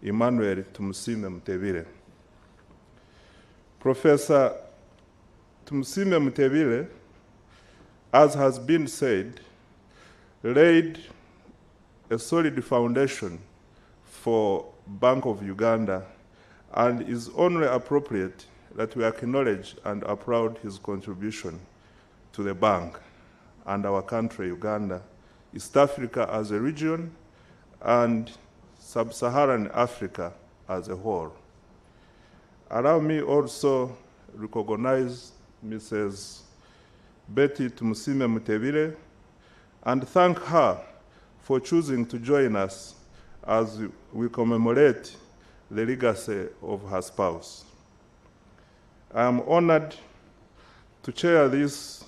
Emmanuel Tumusiime Mutebile. Professor Tumusiime Mutebile, as has been said, laid a solid foundation for Bank of Uganda, and is only appropriate that we acknowledge and applaud his contribution to the bank and our country, Uganda, East Africa as a region, and Sub-Saharan Africa as a whole. Allow me also recognize Mrs. Betty Tumusiime Mutebile and thank her for choosing to join us as we commemorate the legacy of her spouse. I am honored to chair this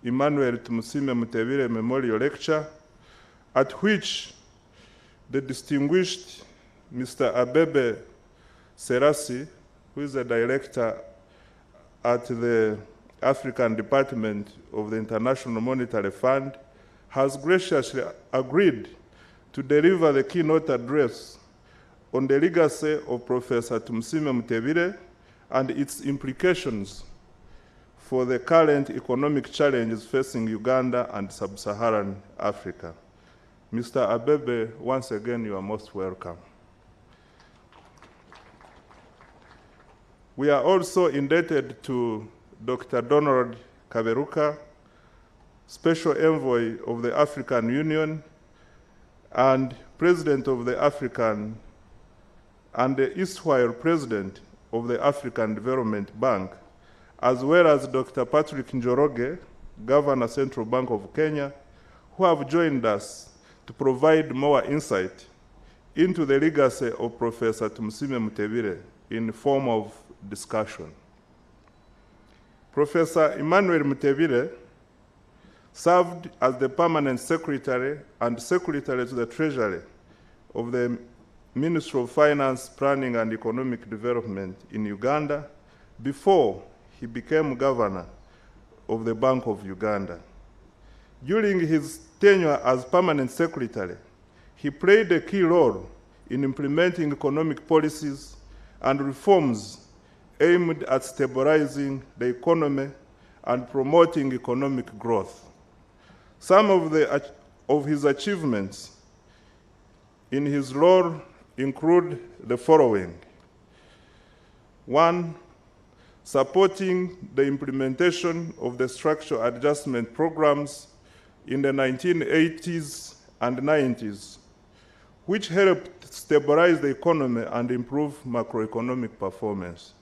Emmanuel Tumusiime Mutebile Memorial Lecture, at which the distinguished Mr. Abebe Selassie, who is a director at the African Department of the International Monetary Fund, has graciously agreed to deliver the keynote address on the legacy of Professor Tumusiime Mutebile and its implications for the current economic challenges facing Uganda and sub-Saharan Africa. Mr. Abebe, once again, you are most welcome. We are also indebted to Dr. Donald Kaberuka, Special Envoy of the African Union and President of the African and the erstwhile President of the African Development Bank, as well as Dr. Patrick Njoroge, Governor, Central Bank of Kenya, who have joined us to provide more insight into the legacy of Professor Tumsime Mutebile in the form of discussion. Professor Emmanuel Mutebile served as the Permanent Secretary and Secretary to the Treasury of the Ministry of Finance, Planning and Economic Development in Uganda before he became Governor of the Bank of Uganda. During his tenure as Permanent Secretary, he played a key role in implementing economic policies and reforms aimed at stabilizing the economy and promoting economic growth. Some of his achievements in his role include the following. 1, supporting the implementation of the structural adjustment programs in the 1980s and 90s, which helped stabilize the economy and improve macroeconomic performance.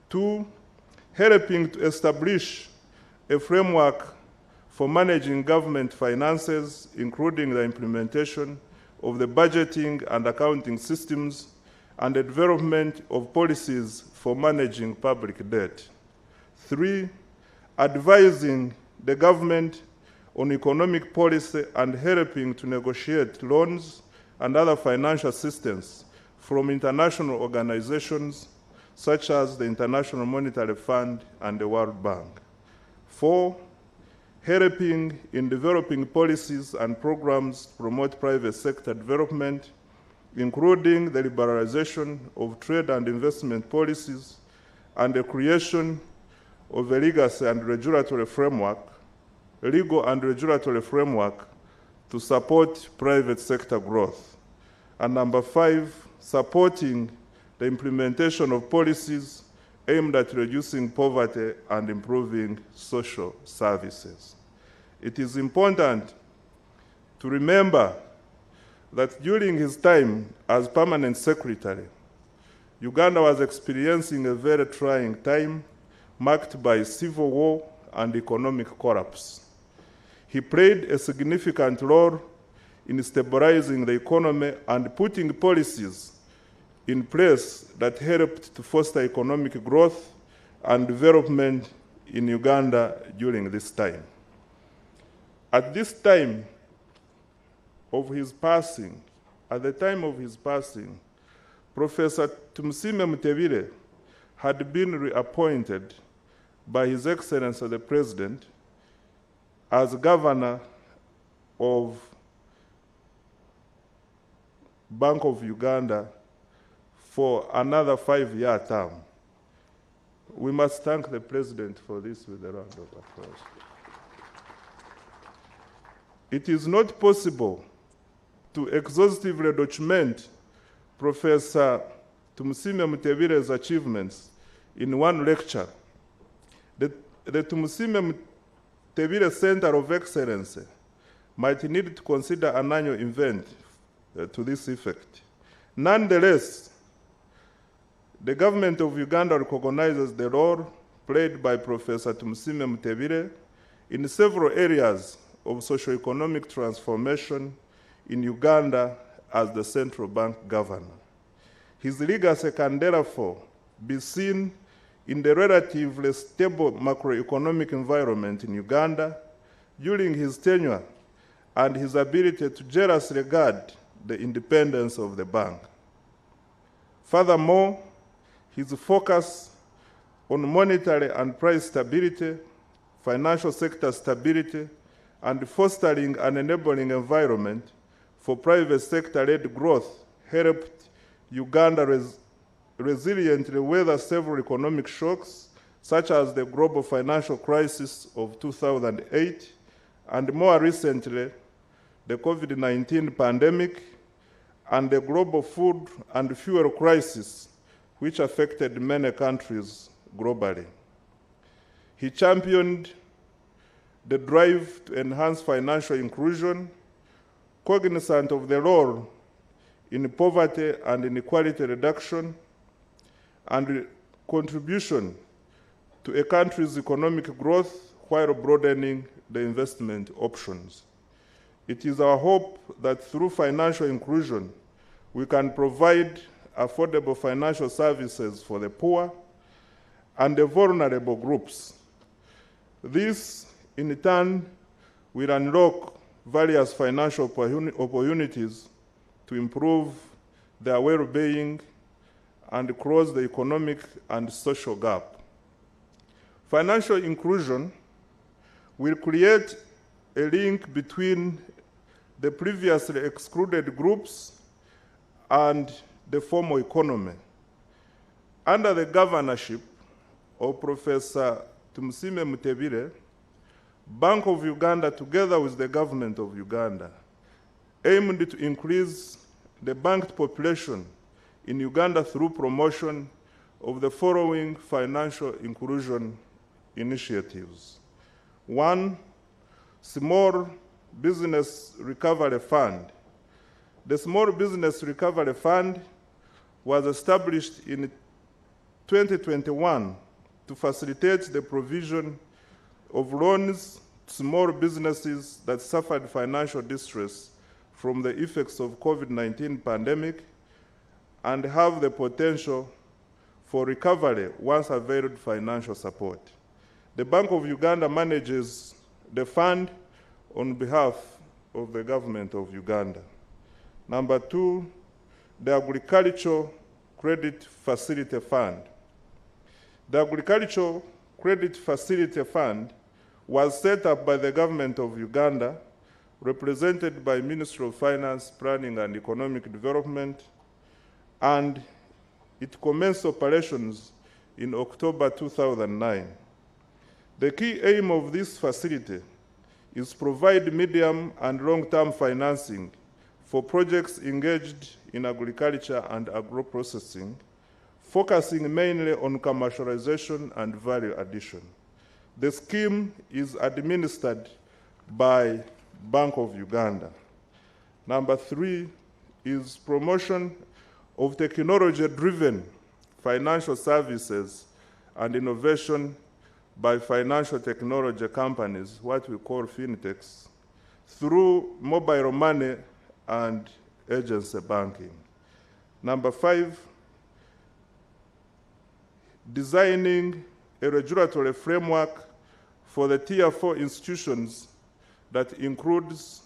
2, helping to establish a framework for managing government finances, including the implementation of the budgeting and accounting systems and the development of policies for managing public debt. 3, advising the government on economic policy and helping to negotiate loans and other financial assistance from international organizations such as the International Monetary Fund and the World Bank. 4, helping in developing policies and programs to promote private sector development, including the liberalization of trade and investment policies and the creation of a legal and regulatory framework to support private sector growth. And number 5, supporting the implementation of policies aimed at reducing poverty and improving social services. It is important to remember that during his time as Permanent Secretary, Uganda was experiencing a very trying time marked by civil war and economic collapse. He played a significant role in stabilizing the economy and putting policies in place that helped to foster economic growth and development in Uganda during this time. At the time of his passing, Professor Tumsime Mutebile had been reappointed by His Excellency the President as Governor of Bank of Uganda for another 5-year term. We must thank the President for this with a round of applause. It is not possible to exhaustively document Professor Tumsime Mutebile's achievements in one lecture. The Tumsime Mutebile Center of Excellence might need to consider an annual event to this effect. Nonetheless, the government of Uganda recognizes the role played by Professor Tumsime Mutebile in several areas of socio-economic transformation in Uganda as the central bank governor. His legacy can therefore be seen in the relatively stable macroeconomic environment in Uganda during his tenure and his ability to jealously guard the independence of the bank. Furthermore, his focus on monetary and price stability, financial sector stability, and fostering an enabling environment for private sector-led growth helped Uganda resiliently weather several economic shocks such as the global financial crisis of 2008, and more recently, the COVID-19 pandemic and the global food and fuel crisis, which affected many countries globally. He championed the drive to enhance financial inclusion, cognizant of the role in poverty and inequality reduction, and contribution to a country's economic growth while broadening the investment options. It is our hope that through financial inclusion, we can provide affordable financial services for the poor and the vulnerable groups. This, in turn, will unlock various financial opportunities to improve their well-being and close the economic and social gap. Financial inclusion will create a link between the previously excluded groups and the formal economy. Under the governorship of Professor Tumusiime Mutebi, Bank of Uganda, together with the government of Uganda, aimed to increase the banked population in Uganda through promotion of the following financial inclusion initiatives. 1, Small Business Recovery Fund. The Small Business Recovery Fund was established in 2021 to facilitate the provision of loans to small businesses that suffered financial distress from the effects of COVID-19 pandemic and have the potential for recovery once availed financial support. The Bank of Uganda manages the fund on behalf of the government of Uganda. Number 2, the Agricultural Credit Facility Fund. The Agricultural Credit Facility Fund was set up by the government of Uganda, represented by Ministry of Finance, Planning and Economic Development, and it commenced operations in October 2009. The key aim of this facility is to provide medium and long-term financing for projects engaged in agriculture and agro-processing, focusing mainly on commercialization and value addition. The scheme is administered by Bank of Uganda. Number 3 is promotion of technology-driven financial services and innovation by financial technology companies, what we call fintechs, through mobile money and agency banking. Number 5, designing a regulatory framework for the Tier 4 institutions that includes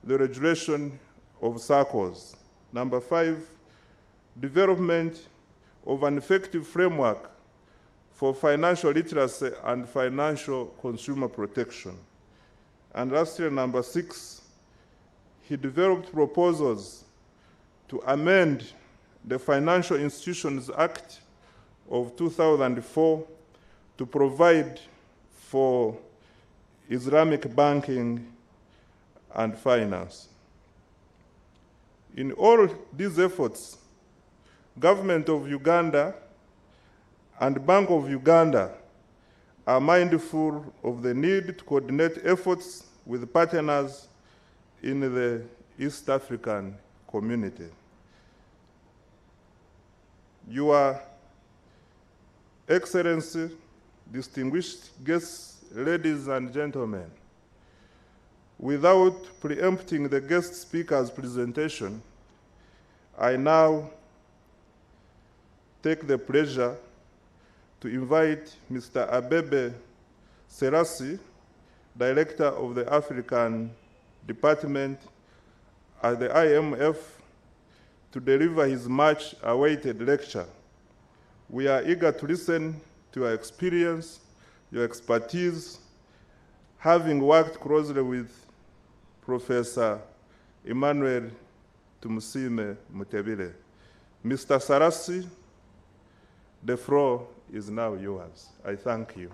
the regulation of SACCOs. Number 5, development of an effective framework for financial literacy and financial consumer protection. And lastly, number 6, he developed proposals to amend the Financial Institutions Act of 2004 to provide for Islamic banking and finance. In all these efforts, Government of Uganda and Bank of Uganda are mindful of the need to coordinate efforts with partners in the East African community. Your Excellency, distinguished guests, ladies and gentlemen, without preempting the guest speaker's presentation, I now take the pleasure to invite Mr. Abebe Selassie, Director of the African Department at the IMF, to deliver his much-awaited lecture. We are eager to listen to your experience, your expertise, having worked closely with Professor Emmanuel Tumusiime Mutebi. Mr. Selassie, The floor is now yours. I thank you.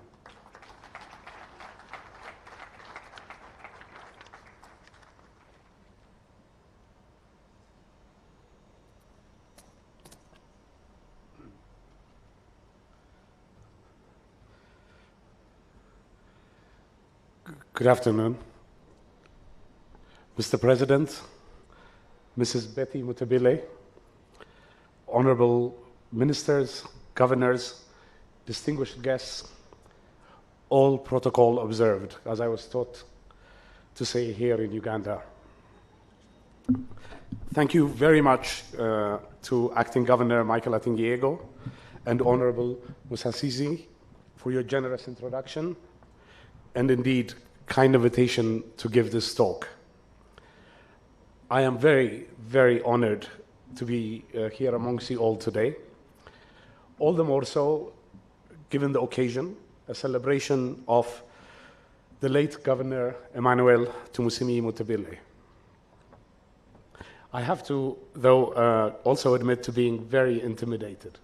Good afternoon. Mr. President, Mrs. Betty Mutabile, honorable ministers, governors, distinguished guests, all protocol observed, as I was taught to say here in Uganda. Thank you very much to Acting Governor Michael Atingiego and Honorable Musasizi for your generous introduction and indeed kind invitation to give this talk. I am very, very honored to be here amongst you all today. All the more so, given the occasion, a celebration of the late Governor Emmanuel Tumusiime Mutabile. I have to, though, also admit to being very intimidated.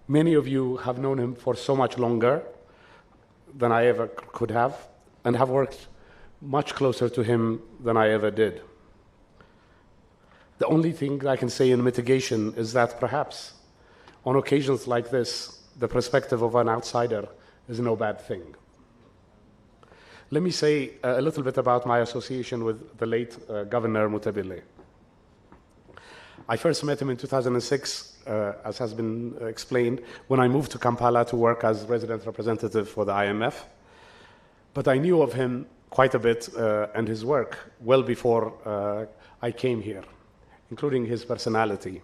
Many of you have known him for so much longer than I ever could have, and have worked much closer to him than I ever did. The only thing I can say in mitigation is that perhaps on occasions like this, the perspective of an outsider is no bad thing. Let me say a little bit about my association with the late Governor Mutabile. I first met him in 2006, as has been explained, when I moved to Kampala to work as resident representative for the IMF. But I knew of him quite a bit and his work well before I came here, including his personality.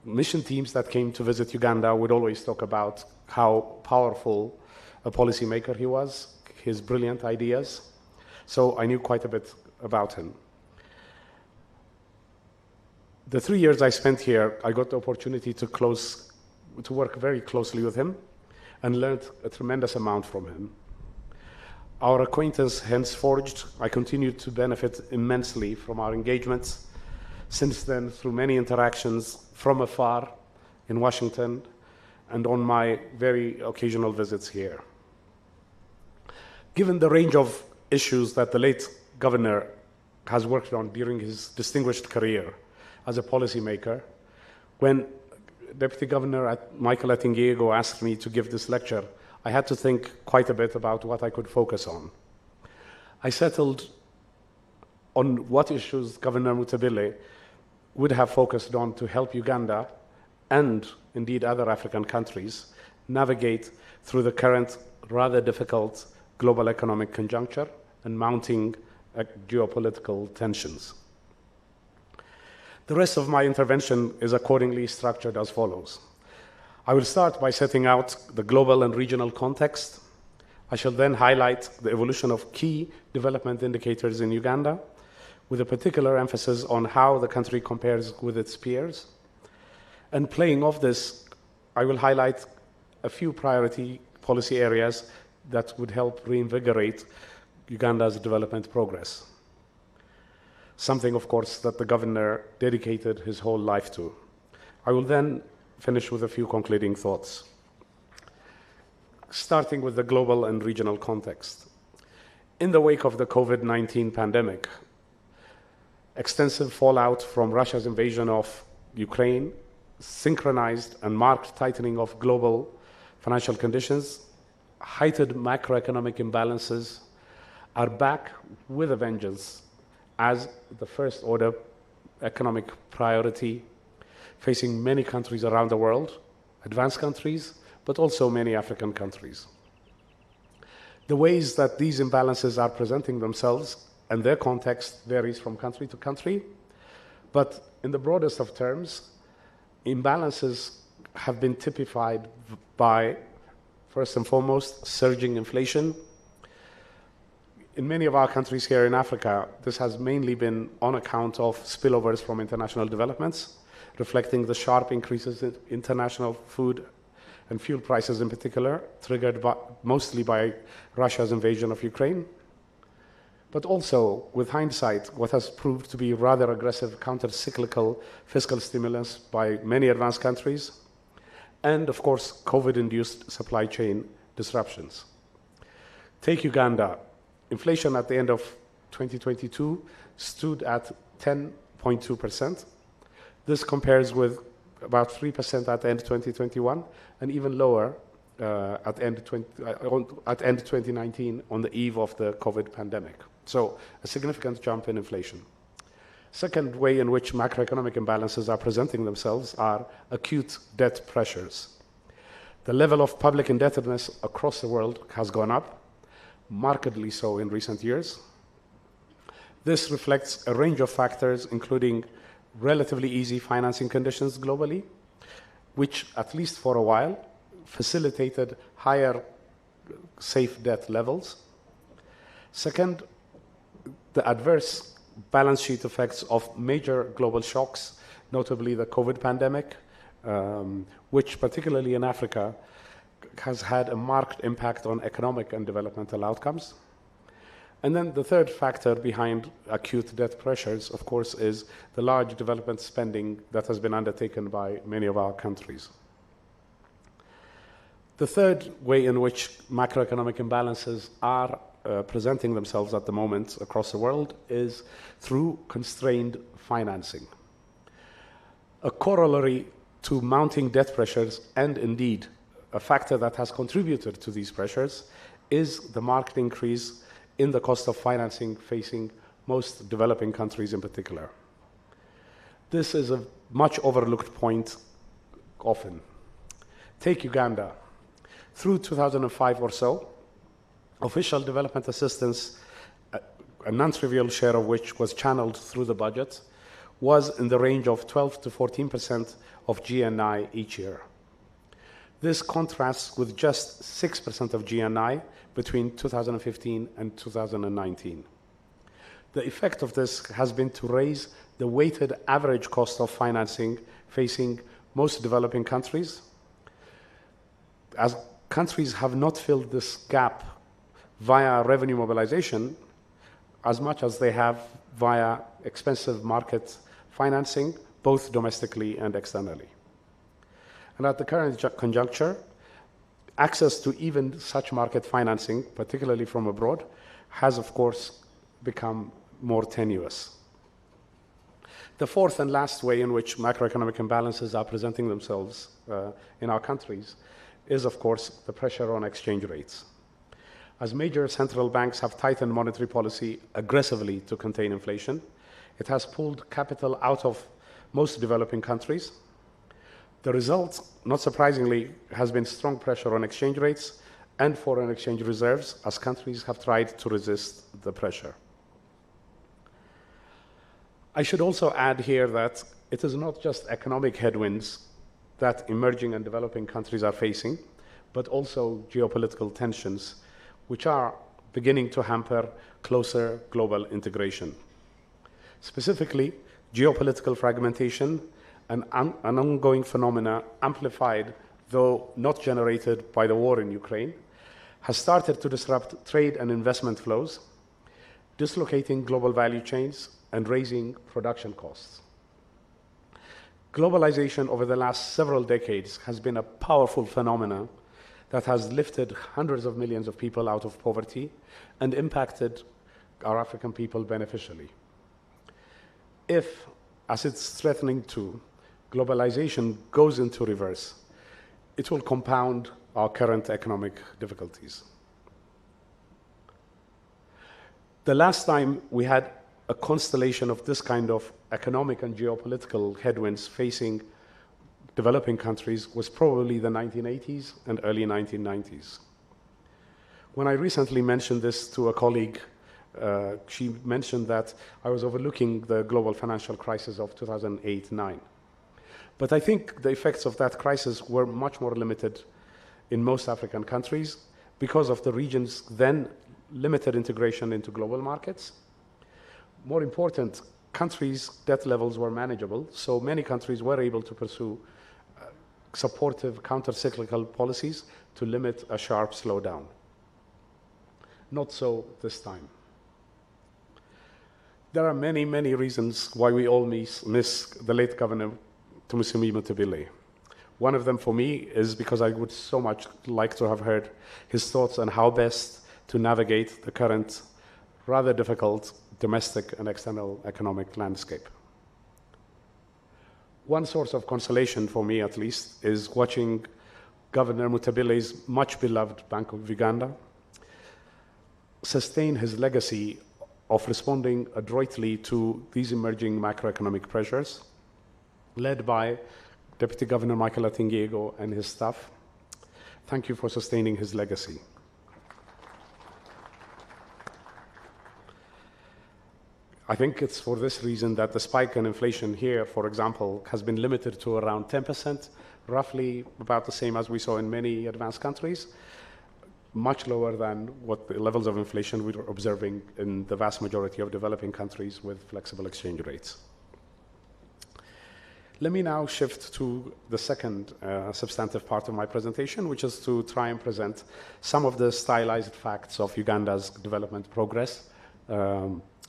Mission teams that came to visit Uganda would always talk about how powerful a policymaker he was, his brilliant ideas. So I knew quite a bit about him. The 3 years I spent here, I got the opportunity to work very closely with him and learned a tremendous amount from him. Our acquaintance hence forged. I continued to benefit immensely from our engagements since then through many interactions from afar in Washington and on my very occasional visits here. Given the range of issues that the late governor has worked on during his distinguished career as a policymaker, when Deputy Governor Michael Atingiego asked me to give this lecture, I had to think quite a bit about what I could focus on. I settled on what issues Governor Mutabile would have focused on to help Uganda and indeed other African countries navigate through the current rather difficult global economic conjuncture and mounting geopolitical tensions. The rest of my intervention is accordingly structured as follows. I will start by setting out the global and regional context. I shall then highlight the evolution of key development indicators in Uganda, with a particular emphasis on how the country compares with its peers. And playing off this, I will highlight a few priority policy areas that would help reinvigorate Uganda's development progress. Something, of course, that the governor dedicated his whole life to. I will then finish with a few concluding thoughts. Starting with the global and regional context. In the wake of the COVID-19 pandemic, extensive fallout from Russia's invasion of Ukraine, synchronized and marked tightening of global financial conditions, heightened macroeconomic imbalances are back with a vengeance as the first order economic priority facing many countries around the world, advanced countries, but also many African countries. The ways that these imbalances are presenting themselves and their context varies from country to country, but in the broadest of terms, imbalances have been typified by, first and foremost, surging inflation. In many of our countries here in Africa, this has mainly been on account of spillovers from international developments, reflecting the sharp increases in international food and fuel prices in particular, triggered mostly by Russia's invasion of Ukraine. But also, with hindsight, what has proved to be rather aggressive counter-cyclical fiscal stimulus by many advanced countries, and of course, COVID-induced supply chain disruptions. Take Uganda. Inflation at the end of 2022 stood at 10.2%. This compares with about 3% at the end of 2021, and even lower at end 2019 on the eve of the COVID pandemic. So a significant jump in inflation. Second way in which macroeconomic imbalances are presenting themselves are acute debt pressures. The level of public indebtedness across the world has gone up, markedly so in recent years. This reflects a range of factors, including relatively easy financing conditions globally, which, at least for a while, facilitated higher safe debt levels. Second, the adverse balance sheet effects of major global shocks, notably the COVID pandemic, which particularly in Africa has had a marked impact on economic and developmental outcomes. And then the third factor behind acute debt pressures, of course, is the large development spending that has been undertaken by many of our countries. The third way in which macroeconomic imbalances are presenting themselves at the moment across the world is through constrained financing. A corollary to mounting debt pressures, and indeed a factor that has contributed to these pressures, is the marked increase in the cost of financing facing most developing countries in particular. This is a much overlooked point often. Take Uganda. Through 2005 or so, official development assistance, a non-trivial share of which was channeled through the budget, was in the range of 12 to 14% of GNI each year. This contrasts with just 6% of GNI between 2015 and 2019. The effect of this has been to raise the weighted average cost of financing facing most developing countries. As countries have not filled this gap via revenue mobilization as much as they have via expensive market financing, both domestically and externally. And at the current conjuncture, access to even such market financing, particularly from abroad, has of course become more tenuous. The fourth and last way in which macroeconomic imbalances are presenting themselves in our countries is, of course, the pressure on exchange rates. As major central banks have tightened monetary policy aggressively to contain inflation, it has pulled capital out of most developing countries. The result, not surprisingly, has been strong pressure on exchange rates and foreign exchange reserves as countries have tried to resist the pressure. I should also add here that it is not just economic headwinds that emerging and developing countries are facing, but also geopolitical tensions, which are beginning to hamper closer global integration. Specifically, geopolitical fragmentation, an ongoing phenomena amplified, though not generated by the war in Ukraine, has started to disrupt trade and investment flows, dislocating global value chains and raising production costs. Globalization over the last several decades has been a powerful phenomenon that has lifted hundreds of millions of people out of poverty and impacted our African people beneficially. If, as it's threatening to, globalization goes into reverse, it will compound our current economic difficulties. The last time we had a constellation of this kind of economic and geopolitical headwinds facing developing countries was probably the 1980s and early 1990s. When I recently mentioned this to a colleague, she mentioned that I was overlooking the global financial crisis of 2008-9. But I think the effects of that crisis were much more limited in most African countries because of the region's then limited integration into global markets. More important, countries' debt levels were manageable, so many countries were able to pursue supportive counter-cyclical policies to limit a sharp slowdown. Not so this time. There are many, many reasons why we all miss the late Governor Tumusiime Mutebile. One of them for me is because I would so much like to have heard his thoughts on how best to navigate the current rather difficult domestic and external economic landscape. One source of consolation for me, at least, is watching Governor Mutabile's much beloved Bank of Uganda sustain his legacy of responding adroitly to these emerging macroeconomic pressures, led by Deputy Governor Michael Atingiego and his staff. Thank you for sustaining his legacy. I think it's for this reason that the spike in inflation here, for example, has been limited to around 10%, roughly about the same as we saw in many advanced countries, much lower than what the levels of inflation we were observing in the vast majority of developing countries with flexible exchange rates. Let me now shift to the second substantive part of my presentation, which is to try and present some of the stylized facts of Uganda's development progress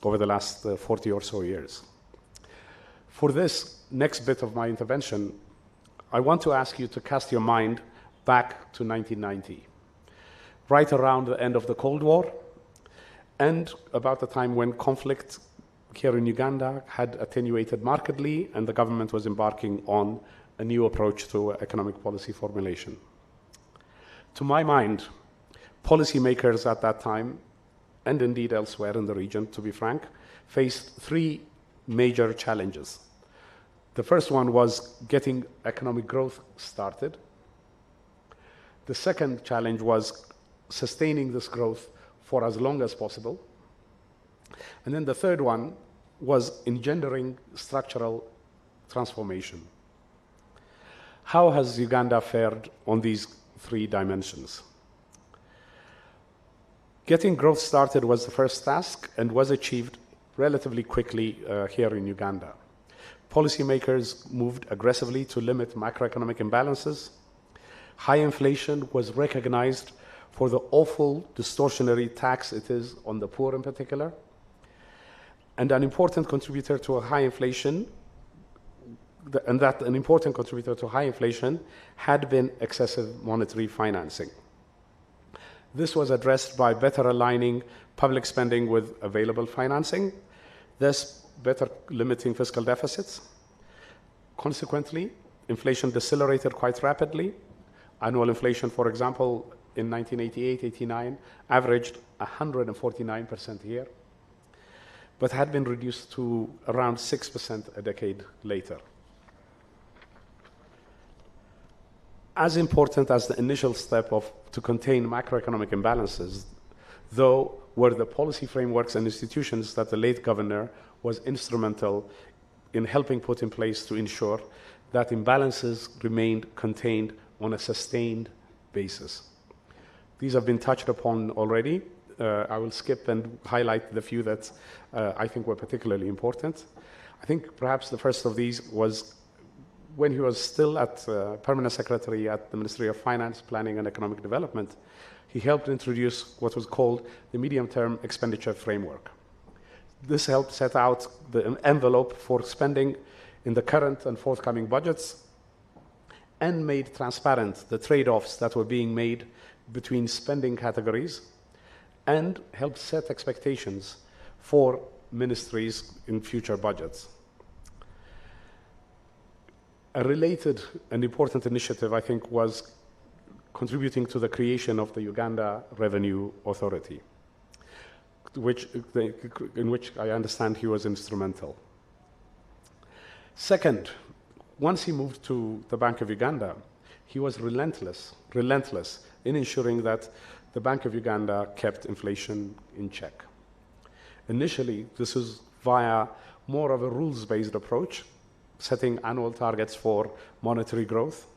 over the last 40 or so years. For this next bit of my intervention, I want to ask you to cast your mind back to 1990, right around the end of the Cold War, and about the time when conflict here in Uganda had attenuated markedly and the government was embarking on a new approach to economic policy formulation. To my mind, policymakers at that time, and indeed elsewhere in the region, to be frank, faced three major challenges. The first one was getting economic growth started. The second challenge was sustaining this growth for as long as possible. And then the third one was engendering structural transformation. How has Uganda fared on these three dimensions? Getting growth started was the first task and was achieved relatively quickly here in Uganda. Policymakers moved aggressively to limit macroeconomic imbalances. High inflation was recognized for the awful distortionary tax it is on the poor in particular. And an important contributor to high inflation had been excessive monetary financing. This was addressed by better aligning public spending with available financing, thus better limiting fiscal deficits. Consequently, inflation decelerated quite rapidly. Annual inflation, for example, in 1988-89 averaged 149% a year, but had been reduced to around 6% a decade later. As important as the initial step to contain macroeconomic imbalances, though, were the policy frameworks and institutions that the late governor was instrumental in helping put in place to ensure that imbalances remained contained on a sustained basis. These have been touched upon already. I will skip and highlight the few that I think were particularly important. I think perhaps the first of these was when he was still at Permanent Secretary at the Ministry of Finance, Planning and Economic Development. He helped introduce what was called the Medium-Term Expenditure Framework. This helped set out the envelope for spending in the current and forthcoming budgets and made transparent the trade-offs that were being made between spending categories and helped set expectations for ministries in future budgets. A related and important initiative, I think, was contributing to the creation of the Uganda Revenue Authority, in which I understand he was instrumental. Second, once he moved to the Bank of Uganda, he was relentless in ensuring that the Bank of Uganda kept inflation in check. Initially, this was via more of a rules-based approach, setting annual targets for monetary growth.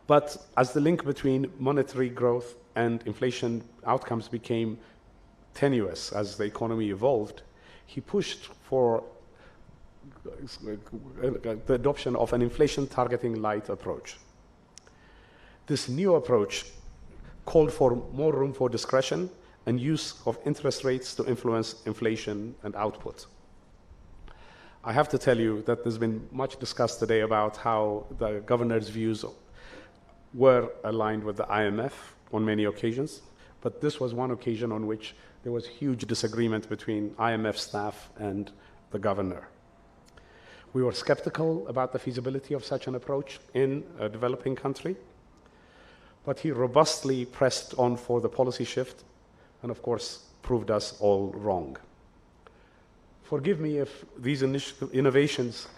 But as the link between monetary growth and inflation outcomes became tenuous as the economy evolved, he pushed for the adoption of an inflation targeting light approach. This new approach called for more room for discretion and use of interest rates to influence inflation and output. I have to tell you that there's been much discussed today about how the governor's views were aligned with the IMF on many occasions, but this was one occasion on which there was huge disagreement between IMF staff and the governor. We were skeptical about the feasibility of such an approach in a developing country, but he robustly pressed on for the policy shift and, of course, proved us all wrong. Forgive me if these innovations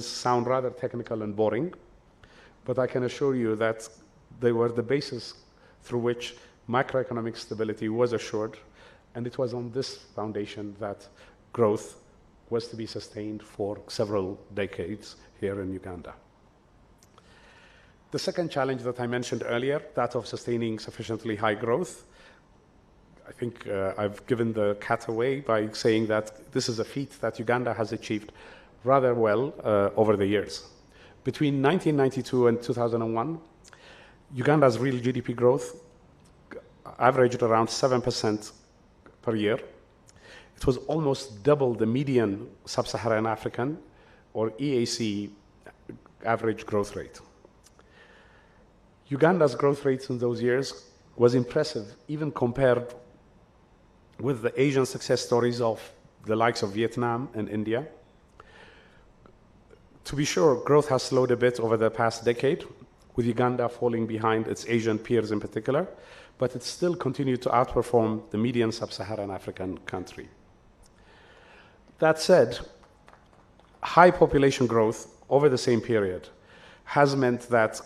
sound rather technical and boring, but I can assure you that they were the basis through which macroeconomic stability was assured, and it was on this foundation that growth was to be sustained for several decades here in Uganda. The second challenge that I mentioned earlier, that of sustaining sufficiently high growth, I think I've given the cat away by saying that this is a feat that Uganda has achieved rather well over the years. Between 1992 and 2001, Uganda's real GDP growth averaged around 7% per year. It was almost double the median sub-Saharan African or EAC average growth rate. Uganda's growth rates in those years was impressive, even compared with the Asian success stories of the likes of Vietnam and India. To be sure, growth has slowed a bit over the past decade, with Uganda falling behind its Asian peers in particular, but it still continued to outperform the median sub-Saharan African country. That said, high population growth over the same period has meant that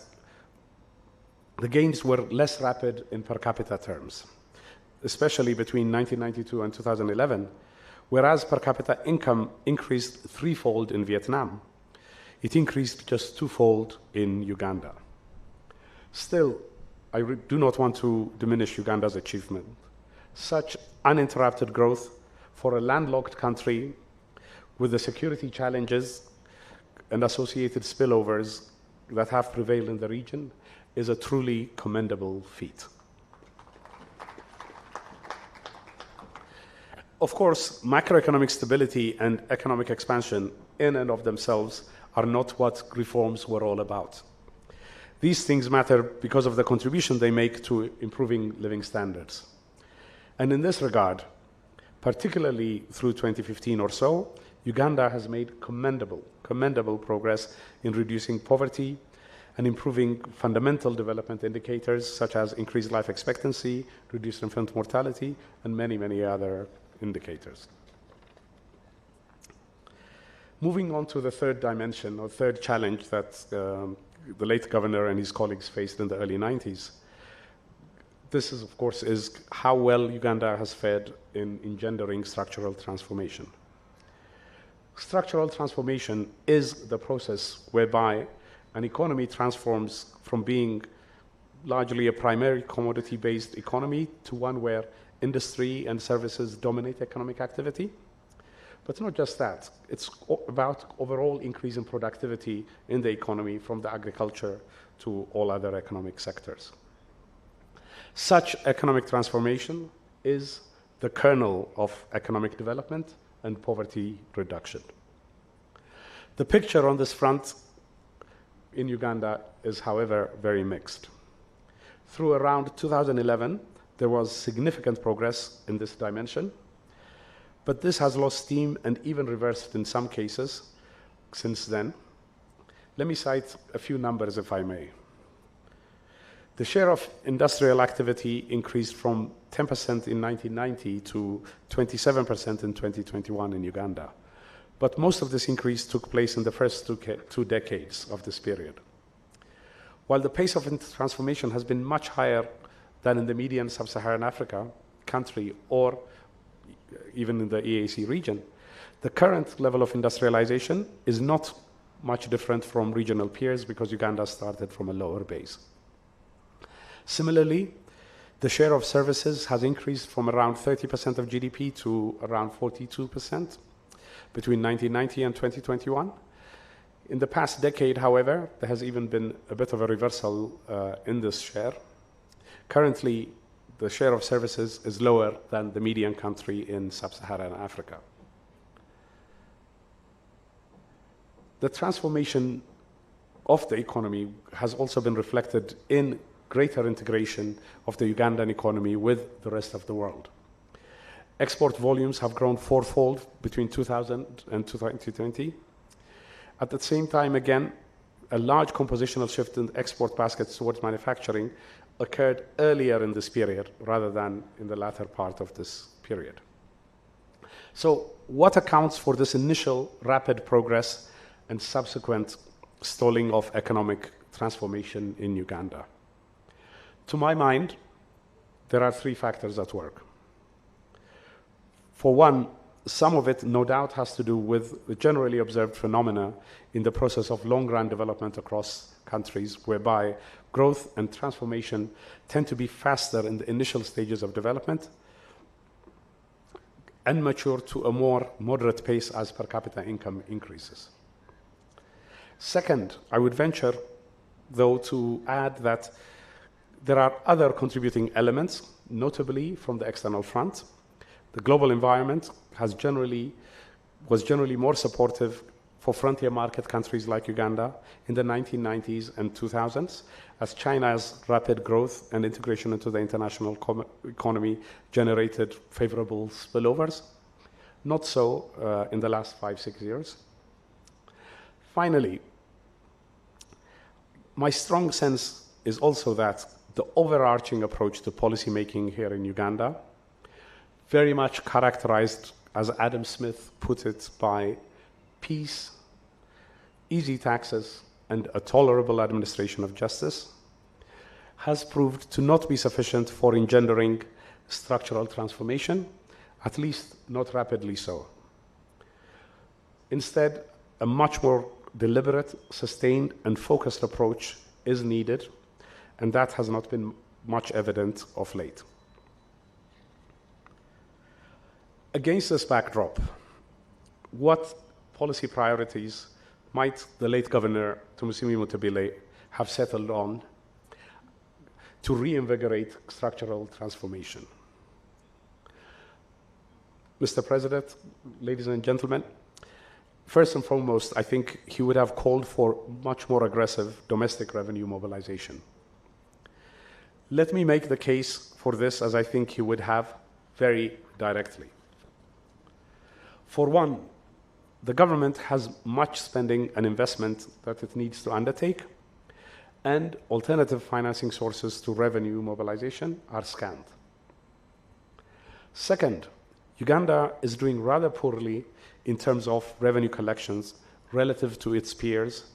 the gains were less rapid in per capita terms, especially between 1992 and 2011, whereas per capita income increased threefold in Vietnam, it increased just twofold in Uganda. Still, I do not want to diminish Uganda's achievement. Such uninterrupted growth for a landlocked country with the security challenges and associated spillovers that have prevailed in the region is a truly commendable feat. Of course, macroeconomic stability and economic expansion in and of themselves are not what reforms were all about. These things matter because of the contribution they make to improving living standards. And in this regard, particularly through 2015 or so, Uganda has made commendable progress in reducing poverty and improving fundamental development indicators such as increased life expectancy, reduced infant mortality, and many, many other indicators. Moving on to the third dimension, or third challenge that the late governor and his colleagues faced in the early 90s. This is, of course, is how well Uganda has fared in engendering structural transformation. Structural transformation is the process whereby an economy transforms from being largely a primary commodity-based economy to one where industry and services dominate economic activity. But not just that, it's about overall increase in productivity in the economy from the agriculture to all other economic sectors. Such economic transformation is the kernel of economic development and poverty reduction. The picture on this front in Uganda is, however, very mixed. Through around 2011, there was significant progress in this dimension, but this has lost steam and even reversed in some cases since then. Let me cite a few numbers, if I may. The share of industrial activity increased from 10% in 1990 to 27% in 2021 in Uganda. But most of this increase took place in the first two decades of this period. While the pace of transformation has been much higher than in the median sub-Saharan Africa country or even in the EAC region, the current level of industrialization is not much different from regional peers because Uganda started from a lower base. Similarly, the share of services has increased from around 30% of GDP to around 42% between 1990 and 2021. In the past decade, however, there has even been a bit of a reversal in this share. Currently, the share of services is lower than the median country in sub-Saharan Africa. The transformation of the economy has also been reflected in greater integration of the Ugandan economy with the rest of the world. Export volumes have grown fourfold between 2000 and 2020. At the same time, again, a large compositional shift in export baskets towards manufacturing occurred earlier in this period rather than in the latter part of this period. So what accounts for this initial rapid progress and subsequent stalling of economic transformation in Uganda? To my mind, there are three factors at work. For one, some of it no doubt has to do with the generally observed phenomena in the process of long-run development across countries, whereby growth and transformation tend to be faster in the initial stages of development and mature to a more moderate pace as per capita income increases. Second, I would venture, though, to add that there are other contributing elements, notably from the external front. The global environment was generally more supportive for frontier market countries like Uganda in the 1990s and 2000s, as China's rapid growth and integration into the international economy generated favorable spillovers. Not so in the last 5-6 years. Finally, my strong sense is also that the overarching approach to policymaking here in Uganda, very much characterized, as Adam Smith put it, by peace, easy taxes, and a tolerable administration of justice, has proved to not be sufficient for engendering structural transformation, at least not rapidly so. Instead, a much more deliberate, sustained, and focused approach is needed, and that has not been much evident of late. Against this backdrop, what policy priorities might the late Governor Tumusiime Mutebile have settled on to reinvigorate structural transformation? Mr. President, ladies and gentlemen, first and foremost, I think he would have called for much more aggressive domestic revenue mobilization. Let me make the case for this as I think he would have very directly. For one, the government has much spending and investment that it needs to undertake, and alternative financing sources to revenue mobilization are scant. Second, Uganda is doing rather poorly in terms of revenue collections relative to its peers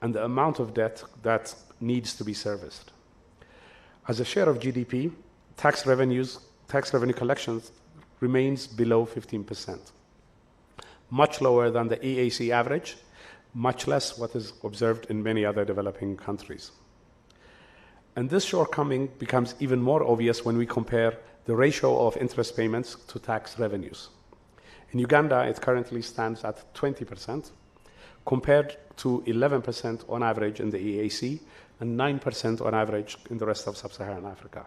and the amount of debt that needs to be serviced. As a share of GDP, tax revenue collections remains below 15%, much lower than the EAC average, much less what is observed in many other developing countries. And this shortcoming becomes even more obvious when we compare the ratio of interest payments to tax revenues. In Uganda, it currently stands at 20%, compared to 11% on average in the EAC and 9% on average in the rest of sub-Saharan Africa.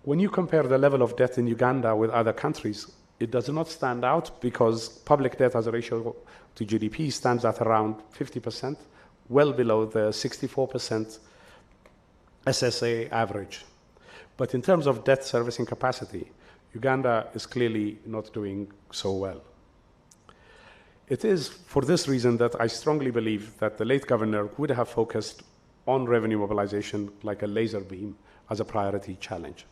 When you compare the level of debt in Uganda with other countries, it does not stand out because public debt as a ratio to GDP stands at around 50%, well below the 64% SSA average. But in terms of debt servicing capacity, Uganda is clearly not doing so well. It is for this reason that I strongly believe that the late governor would have focused on revenue mobilization like a laser beam as a priority challenge.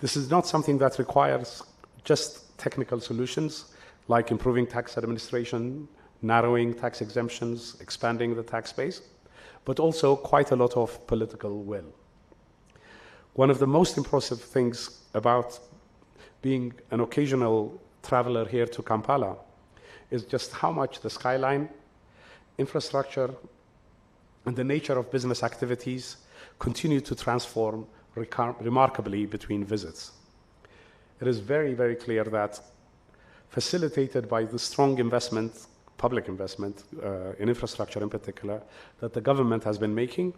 This is not something that requires just technical solutions like improving tax administration, narrowing tax exemptions, expanding the tax base, but also quite a lot of political will. One of the most impressive things about being an occasional traveler here to Kampala is just how much the skyline, infrastructure, and the nature of business activities continue to transform remarkably between visits. It is very, very clear that, facilitated by the strong investment, public investment in infrastructure in particular, that the government has been making,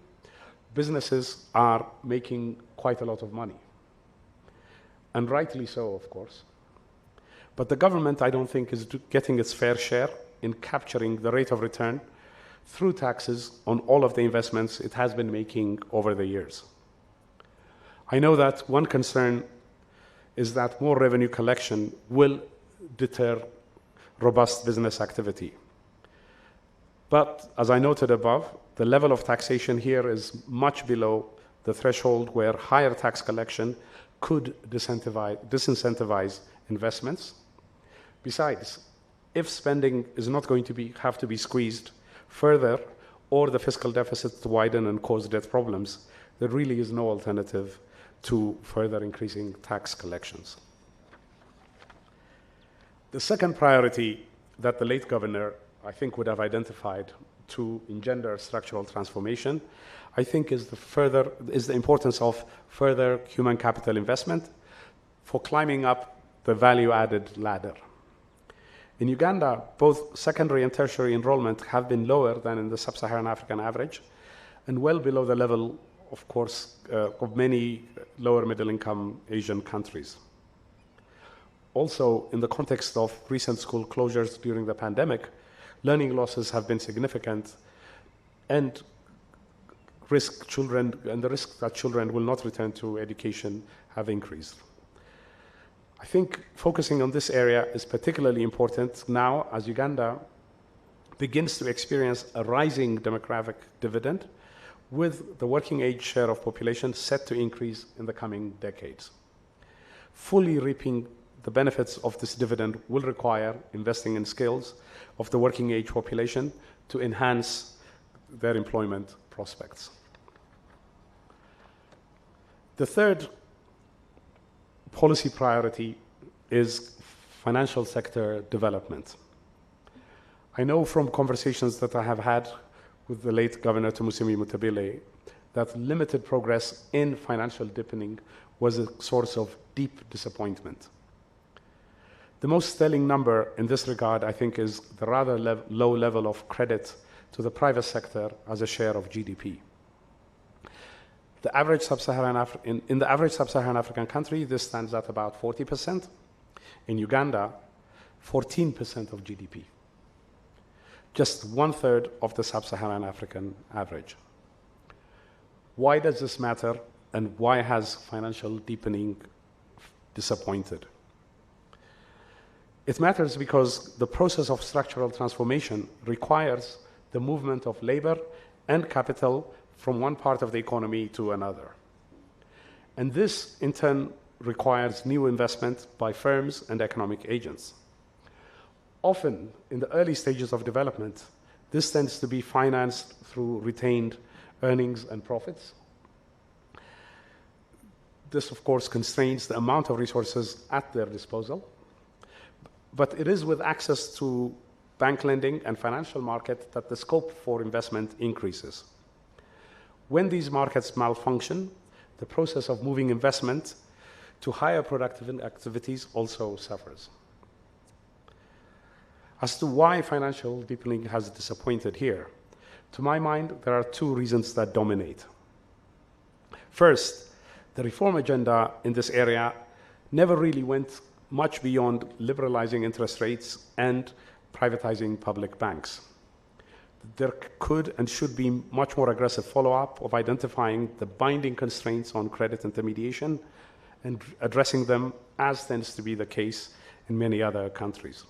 businesses are making quite a lot of money. And rightly so, of course. But the government, I don't think, is getting its fair share in capturing the rate of return through taxes on all of the investments it has been making over the years. I know that one concern is that more revenue collection will deter robust business activity. But as I noted above, the level of taxation here is much below the threshold where higher tax collection could disincentivize investments. Besides, if spending is not going to have to be squeezed further or the fiscal deficit to widen and cause debt problems, there really is no alternative to further increasing tax collections. The second priority that the late governor, I think, would have identified to engender structural transformation, I think is the importance of further human capital investment for climbing up the value-added ladder. In Uganda, both secondary and tertiary enrollment have been lower than in the sub-Saharan African average and well below the level, of course, of many lower middle-income Asian countries. Also, in the context of recent school closures during the pandemic, learning losses have been significant and the risk that children will not return to education have increased. I think focusing on this area is particularly important now as Uganda begins to experience a rising demographic dividend with the working age share of population set to increase in the coming decades. Fully reaping the benefits of this dividend will require investing in skills of the working age population to enhance their employment prospects. The third policy priority is financial sector development. I know from conversations that I have had with the late Governor Tumusiime Mutabile that limited progress in financial deepening was a source of deep disappointment. The most telling number in this regard, I think, is the rather low level of credit to the private sector as a share of GDP. The average in the average sub-Saharan African country, this stands at about 40%. In Uganda, 14% of GDP. Just 1/3 of the sub-Saharan African average. Why does this matter, and why has financial deepening disappointed? It matters because the process of structural transformation requires the movement of labor and capital from one part of the economy to another. And this, in turn, requires new investment by firms and economic agents. Often, in the early stages of development, this tends to be financed through retained earnings and profits. This, of course, constrains the amount of resources at their disposal. But it is with access to bank lending and financial market that the scope for investment increases. When these markets malfunction, the process of moving investment to higher productive activities also suffers. As to why financial deepening has disappointed here, to my mind, there are two reasons that dominate. First, the reform agenda in this area never really went much beyond liberalizing interest rates and privatizing public banks. There could and should be much more aggressive follow-up of identifying the binding constraints on credit intermediation and addressing them, as tends to be the case in many other countries.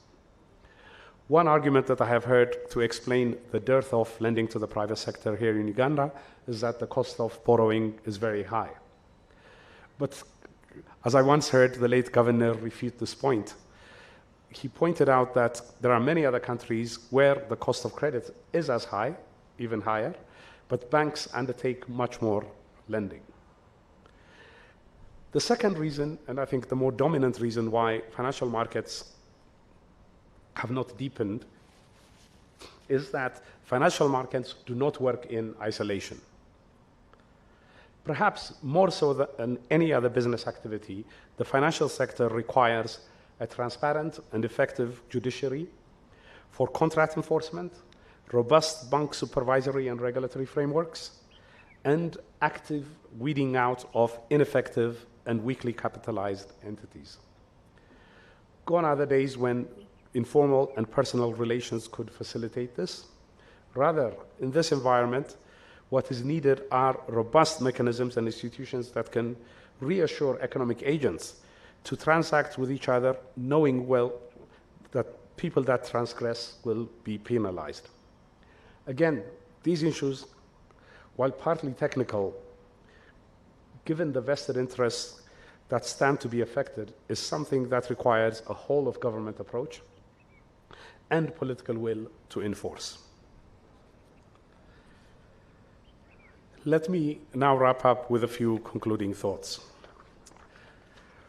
One argument that I have heard to explain the dearth of lending to the private sector here in Uganda is that the cost of borrowing is very high. But as I once heard the late governor refute this point, he pointed out that there are many other countries where the cost of credit is as high, even higher, but banks undertake much more lending. The second reason, and I think the more dominant reason why financial markets have not deepened, is that financial markets do not work in isolation. Perhaps more so than any other business activity, the financial sector requires a transparent and effective judiciary for contract enforcement, robust bank supervisory and regulatory frameworks, and active weeding out of ineffective and weakly capitalized entities. Gone are the days when informal and personal relations could facilitate this. Rather, in this environment, what is needed are robust mechanisms and institutions that can reassure economic agents to transact with each other, knowing well that people that transgress will be penalized. Again, these issues, while partly technical, given the vested interests that stand to be affected, is something that requires a whole of government approach and political will to enforce. Let me now wrap up with a few concluding thoughts.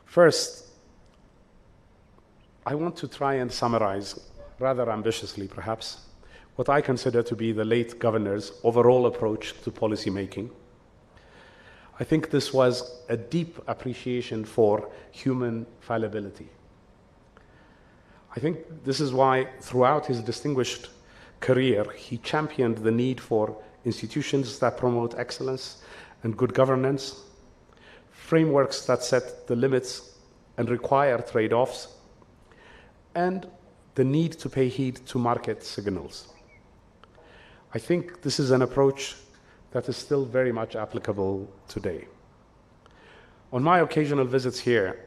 First, I want to try and summarize, rather ambitiously perhaps, what I consider to be the late governor's overall approach to policy making. I think this was a deep appreciation for human fallibility. I think this is why, throughout his distinguished career, he championed the need for institutions that promote excellence and good governance, frameworks that set the limits and require trade-offs, and the need to pay heed to market signals. I think this is an approach that is still very much applicable today. On my occasional visits here,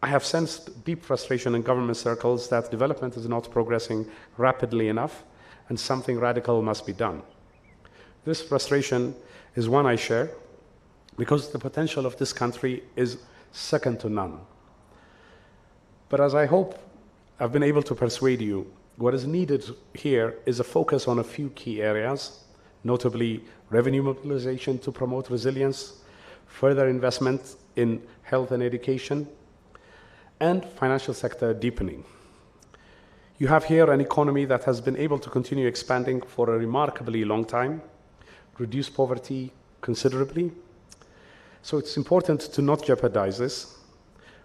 I have sensed deep frustration in government circles that development is not progressing rapidly enough and something radical must be done. This frustration is one I share because the potential of this country is second to none. But as I hope I've been able to persuade you, what is needed here is a focus on a few key areas, notably revenue mobilization to promote resilience, further investment in health and education, and financial sector deepening. You have here an economy that has been able to continue expanding for a remarkably long time, reduce poverty considerably. So it's important to not jeopardize this.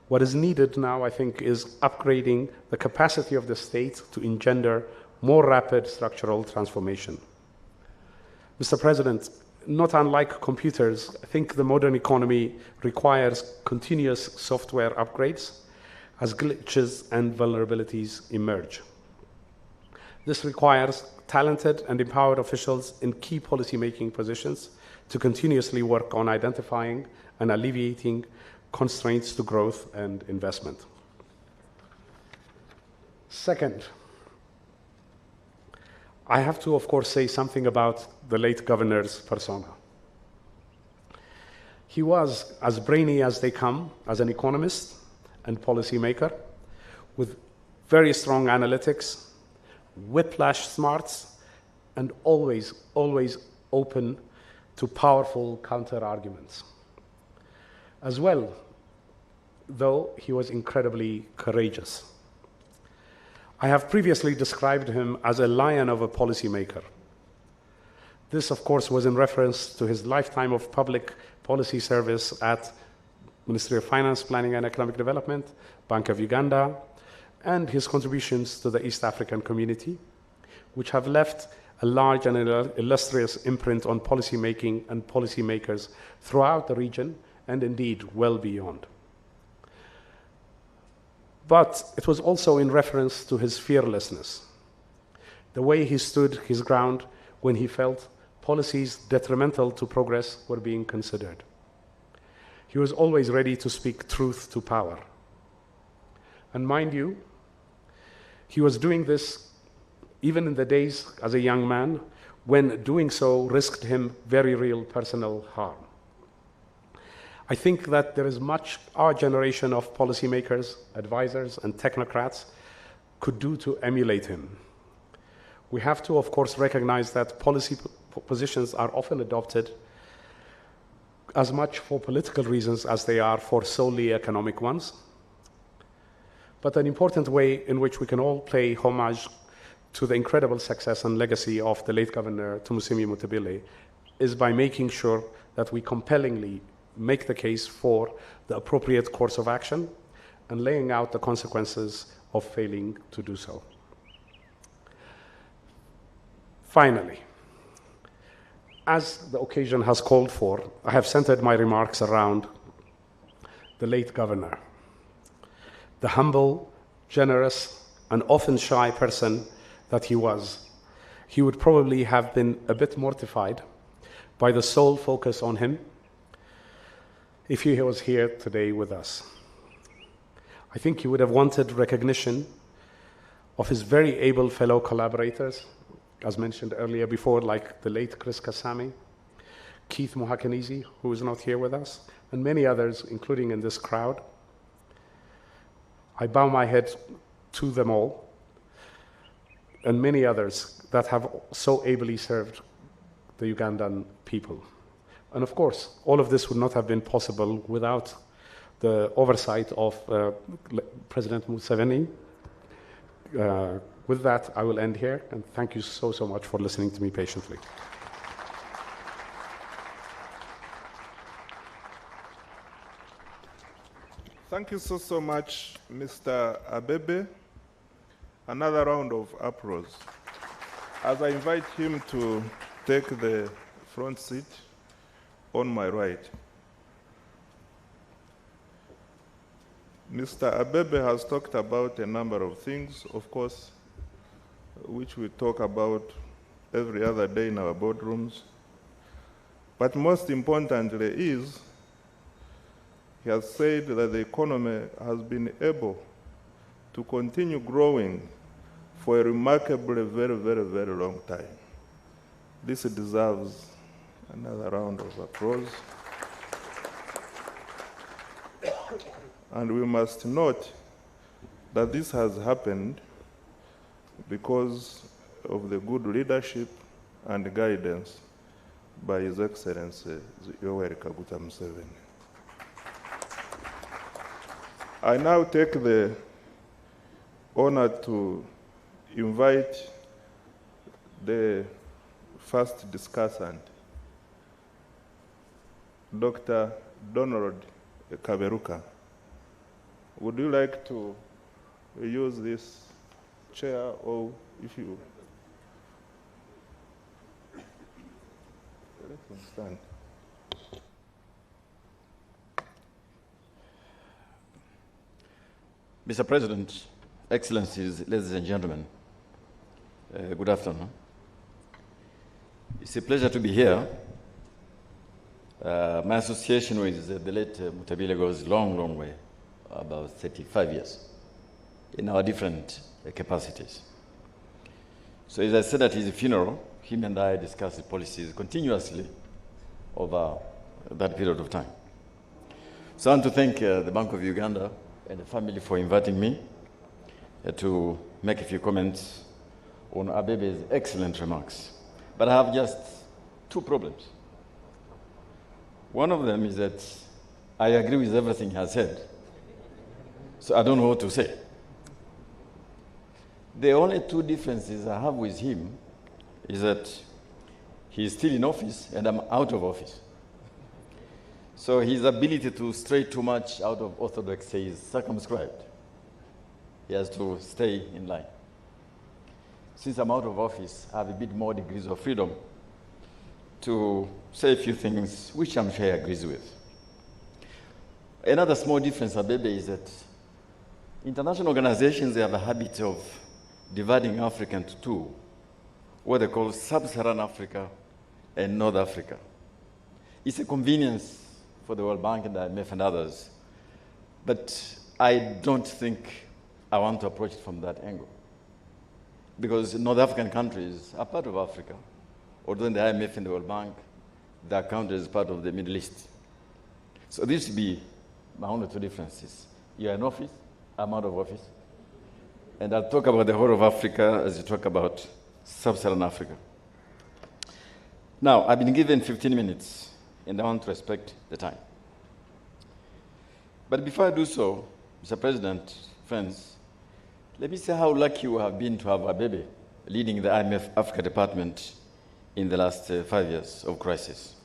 What is needed now, I think, is upgrading the capacity of the state to engender more rapid structural transformation. Mr. President, not unlike computers, I think the modern economy requires continuous software upgrades as glitches and vulnerabilities emerge. This requires talented and empowered officials in key policy-making positions to continuously work on identifying and alleviating constraints to growth and investment. Second, I have to, of course, say something about the late governor's persona. He was as brainy as they come as an economist and policymaker, with very strong analytics, whiplash smarts, and always open to powerful counter-arguments. As well, though, he was incredibly courageous. I have previously described him as a lion of a policymaker. This, of course, was in reference to his lifetime of public policy service at Ministry of Finance, Planning and Economic Development, Bank of Uganda, and his contributions to the East African community, which have left a large and illustrious imprint on policymaking and policymakers throughout the region, and indeed well beyond. But it was also in reference to his fearlessness, the way he stood his ground when he felt policies detrimental to progress were being considered. He was always ready to speak truth to power. And mind you, he was doing this even in the days as a young man when doing so risked him very real personal harm. I think that there is much our generation of policymakers, advisors, and technocrats could do to emulate him. We have to, of course, recognize that policy positions are often adopted as much for political reasons as they are for solely economic ones. But an important way in which we can all pay homage to the incredible success and legacy of the late Governor Tumusiime Mutebile is by making sure that we compellingly make the case for the appropriate course of action and laying out the consequences of failing to do so. as the occasion has called for, I have centered my remarks around the late governor, the humble, generous, and often shy person that he was. He would probably have been a bit mortified by the sole focus on him if he was here today with us. I think he would have wanted recognition of his very able fellow collaborators, as mentioned earlier before, like the late Chris Kasami, Keith Muhakanisi, who is not here with us, and many others, including in this crowd. I bow my head to them all, and many others that have so ably served the Ugandan people. And of course, all of this would not have been possible without the oversight of President Museveni. With that, I will end here, and thank you so much for listening to me patiently. Thank you so much, Mr. Abebe. Another round of applause. As I invite him to take the front seat on my right. Mr. Abebe has talked about a number of things, of course, which we talk about every other day in our boardrooms. But most importantly is, he has said that the economy has been able to continue growing for a remarkably very long time. This deserves another round of applause. And we must note that this has happened because of the good leadership and guidance by His Excellency Yoweri Kaguta Museveni. I now take the honor to invite the first discussant, Dr. Donald Kaberuka. Would you like to use this chair, or if you let him stand? Mr. President, Excellencies, ladies and gentlemen, good afternoon. It's a pleasure to be here. My association with the late Mutabile goes long way, about 35 years, in our different capacities. So as I said at his funeral, him and I discussed the policies continuously over that period of time. So I want to thank the Bank of Uganda and the family for inviting me to make a few comments on Abebe's excellent remarks. But I have just two problems. One of them is that I agree with everything he has said, so I don't know what to say. The only two differences I have with him is that he's still in office and I'm out of office. So his ability to stray too much out of orthodoxy is circumscribed. He has to stay in line. Since I'm out of office, I have a bit more degrees of freedom to say a few things which I'm sure he agrees with. Another small difference, Abebe, is that international organizations, they have a habit of dividing Africa into two, what they call Sub-Saharan Africa and North Africa. It's a convenience for the World Bank and the IMF and others, but I don't think I want to approach it from that angle. Because North African countries are part of Africa, although in the IMF and the World Bank, they are counted as part of the Middle East. So this would be my only two differences. You're in office, I'm out of office. And I'll talk about the whole of Africa as you talk about Sub-Saharan Africa. Now, I've been given 15 minutes, and I want to respect the time. But before I do so, Mr. President, friends, let me say how lucky we have been to have Abebe leading the IMF Africa Department in the last 5 years of crisis.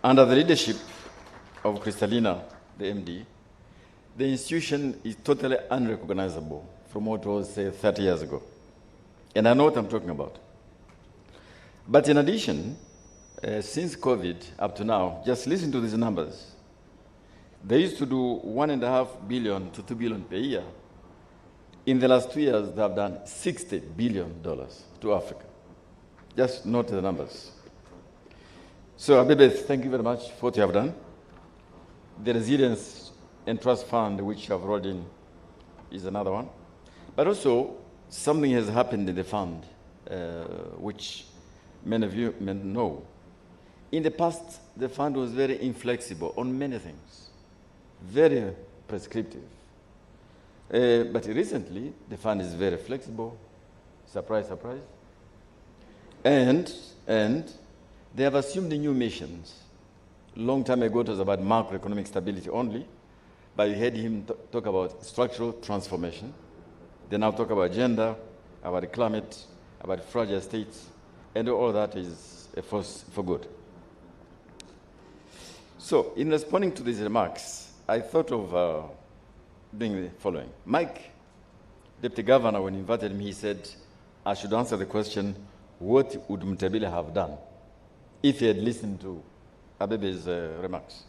Under the leadership of Kristalina, the MD, the institution is totally unrecognizable from what was, say, 30 years ago. And I know what I'm talking about. But in addition, since COVID up to now, just listen to these numbers. They used to do $1.5 billion to $2 billion per year. In the last 2 years, they have done $60 billion to Africa. Just note the numbers. So, Abebe, thank you very much for what you have done. The Resilience and Trust Fund, which you have rolled in, is another one. But also, something has happened in the fund, which many of you may know. In the past, the fund was very inflexible on many things, very prescriptive. But recently, the fund is very flexible. Surprise, surprise. And they have assumed new missions. Long time ago, it was about macroeconomic stability only, but you heard him talk about structural transformation. They now talk about gender, about climate, about fragile states, and all that is a force for good. So, in responding to these remarks, I thought of doing the following. Mike, Deputy Governor, when he invited me, he said I should answer the question, what would Mutebile have done if he had listened to Abebe's remarks?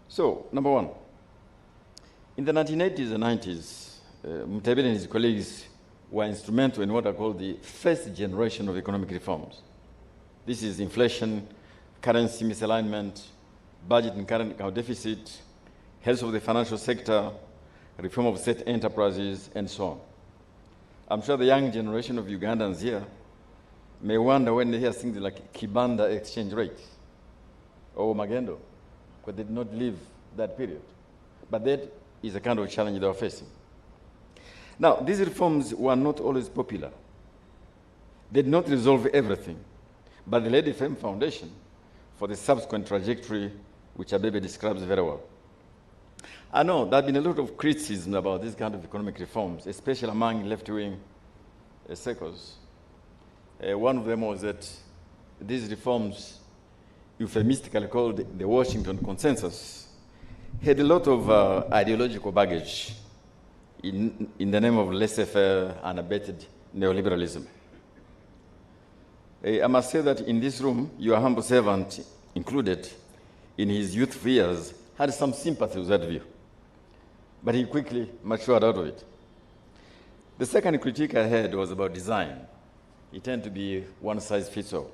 So, number one, in the 1980s and 90s, Mutebile and his colleagues were instrumental in what are called the first generation of economic reforms. This is inflation, currency misalignment, budget and current account deficit, health of the financial sector, reform of state enterprises, and so on. I'm sure the young generation of Ugandans here may wonder when they hear things like Kibanda exchange rate or Magendo, because they did not live that period. But that is a kind of challenge they are facing. Now, these reforms were not always popular. They did not resolve everything, but they laid a firm foundation for the subsequent trajectory which Abebe describes very well. I know there have been a lot of criticism about this kind of economic reforms, especially among left-wing circles. One of them was that these reforms, euphemistically called the Washington Consensus, had a lot of ideological baggage in the name of laissez-faire and abetted neoliberalism. I must say that in this room, your humble servant included, in his youthful years, had some sympathy with that view. But he quickly matured out of it. The second critique I had was about design. It tended to be one size fits all.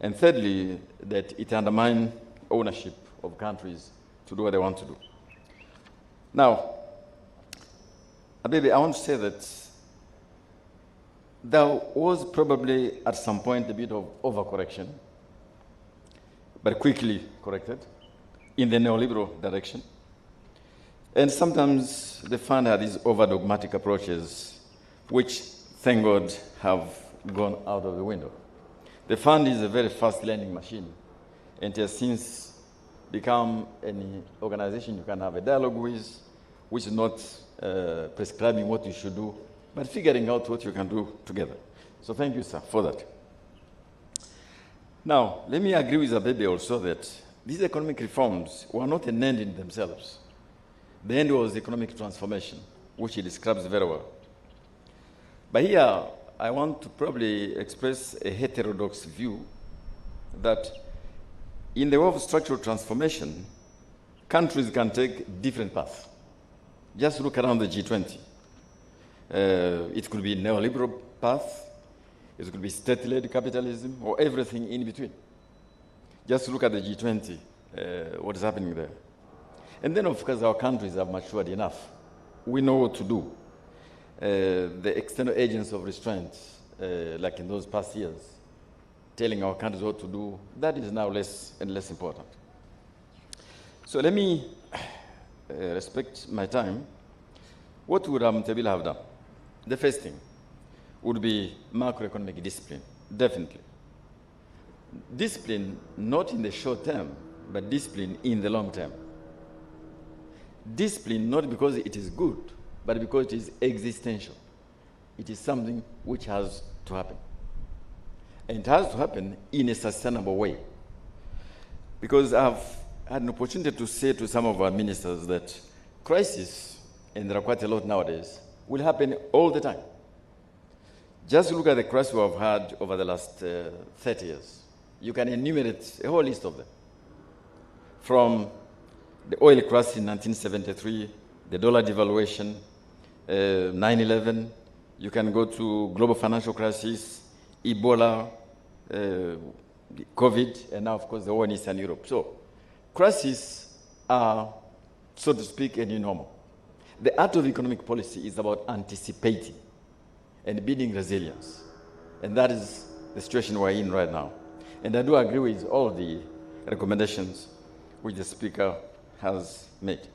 And thirdly, that it undermined ownership of countries to do what they want to do. Now, Abebe, I want to say that there was probably at some point a bit of overcorrection, but quickly corrected in the neoliberal direction. And sometimes the fund had these over-dogmatic approaches, which, thank God, have gone out of the window. The fund is a very fast learning machine, and it has since become an organization you can have a dialogue with, which is not prescribing what you should do, but figuring out what you can do together. So thank you, sir, for that. Now, let me agree with Abebe also that these economic reforms were not an end in themselves. The end was economic transformation, which he describes very well. But here, I want to probably express a heterodox view that in the way of structural transformation, countries can take different paths. Just look around the G20. It could be a neoliberal path, it could be state-led capitalism, or everything in between. Just look at the G20, what is happening there. And then, of course, our countries have matured enough. We know what to do. The external agents of restraint, like in those past years, telling our countries what to do, that is now less and less important. So let me respect my time. What would Mutebile have done? The first thing would be macroeconomic discipline, definitely. Discipline, not in the short term, but discipline in the long term. Discipline not because it is good, but because it is existential. It is something which has to happen. And it has to happen in a sustainable way. Because I've had an opportunity to say to some of our ministers that crisis, and there are quite a lot nowadays, will happen all the time. Just look at the crisis we have had over the last 30 years. You can enumerate a whole list of them. From the oil crisis in 1973, the dollar devaluation, 9/11, you can go to global financial crisis, Ebola, COVID, and now, of course, the war in Eastern Europe. So, crises are, so to speak, a new normal. The art of economic policy is about anticipating and building resilience. And that is the situation we're in right now. And I do agree with all the recommendations which the Speaker has made.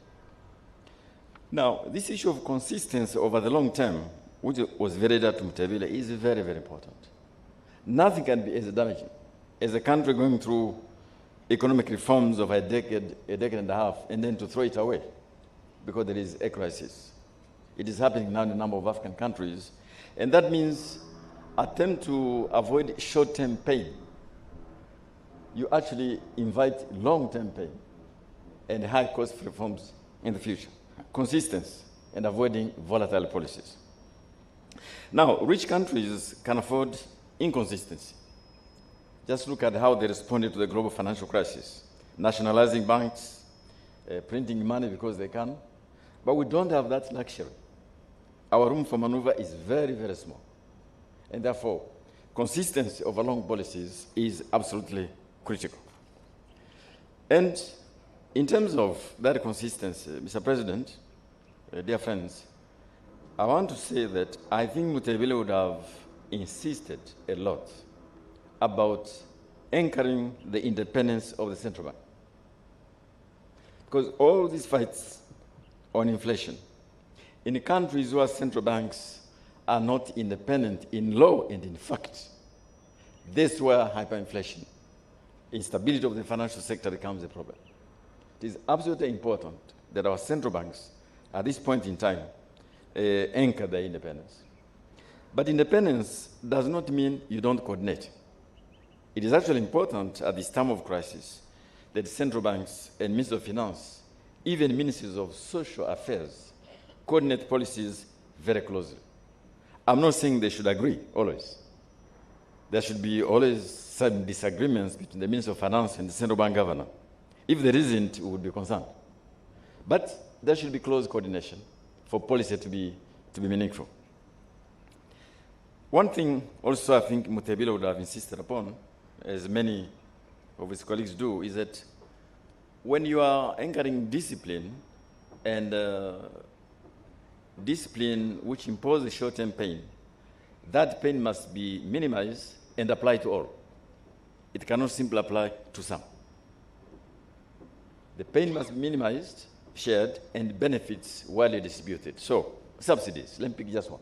Now, this issue of consistency over the long term, which was very dear to Mutebile, is very, very important. Nothing can be as damaging as a country going through economic reforms of a decade and a half, and then to throw it away because there is a crisis. It is happening now in a number of African countries, and that means attempt to avoid short-term pain. You actually invite long-term pain and high-cost reforms in the future. Consistency and avoiding volatile policies. Now, rich countries can afford inconsistency. Just look at how they responded to the global financial crisis. Nationalizing banks, printing money because they can. But we don't have that luxury. Our room for maneuver is very, very small. And therefore, consistency over long policies is absolutely critical. And in terms of that consistency, Mr. President, dear friends, I want to say that I think Mutebile would have insisted a lot about anchoring the independence of the central bank. Because all these fights on inflation, in countries where central banks are not independent in law and in fact, this is where hyperinflation, instability of the financial sector becomes a problem. It is absolutely important that our central banks, at this point in time, anchor their independence. But independence does not mean you don't coordinate. It is actually important at this time of crisis that central banks and ministers of finance, even ministries of social affairs, coordinate policies very closely. I'm not saying they should agree always. There should be always some disagreements between the Minister of Finance and the central bank governor. If there isn't, we would be concerned. But there should be close coordination for policy to be meaningful. One thing also I think Mutebile would have insisted upon, as many of his colleagues do, is that when you are anchoring discipline and discipline which imposes short-term pain, that pain must be minimized and applied to all. It cannot simply apply to some. The pain must be minimized, shared, and benefits widely distributed. So, subsidies, let me pick just one.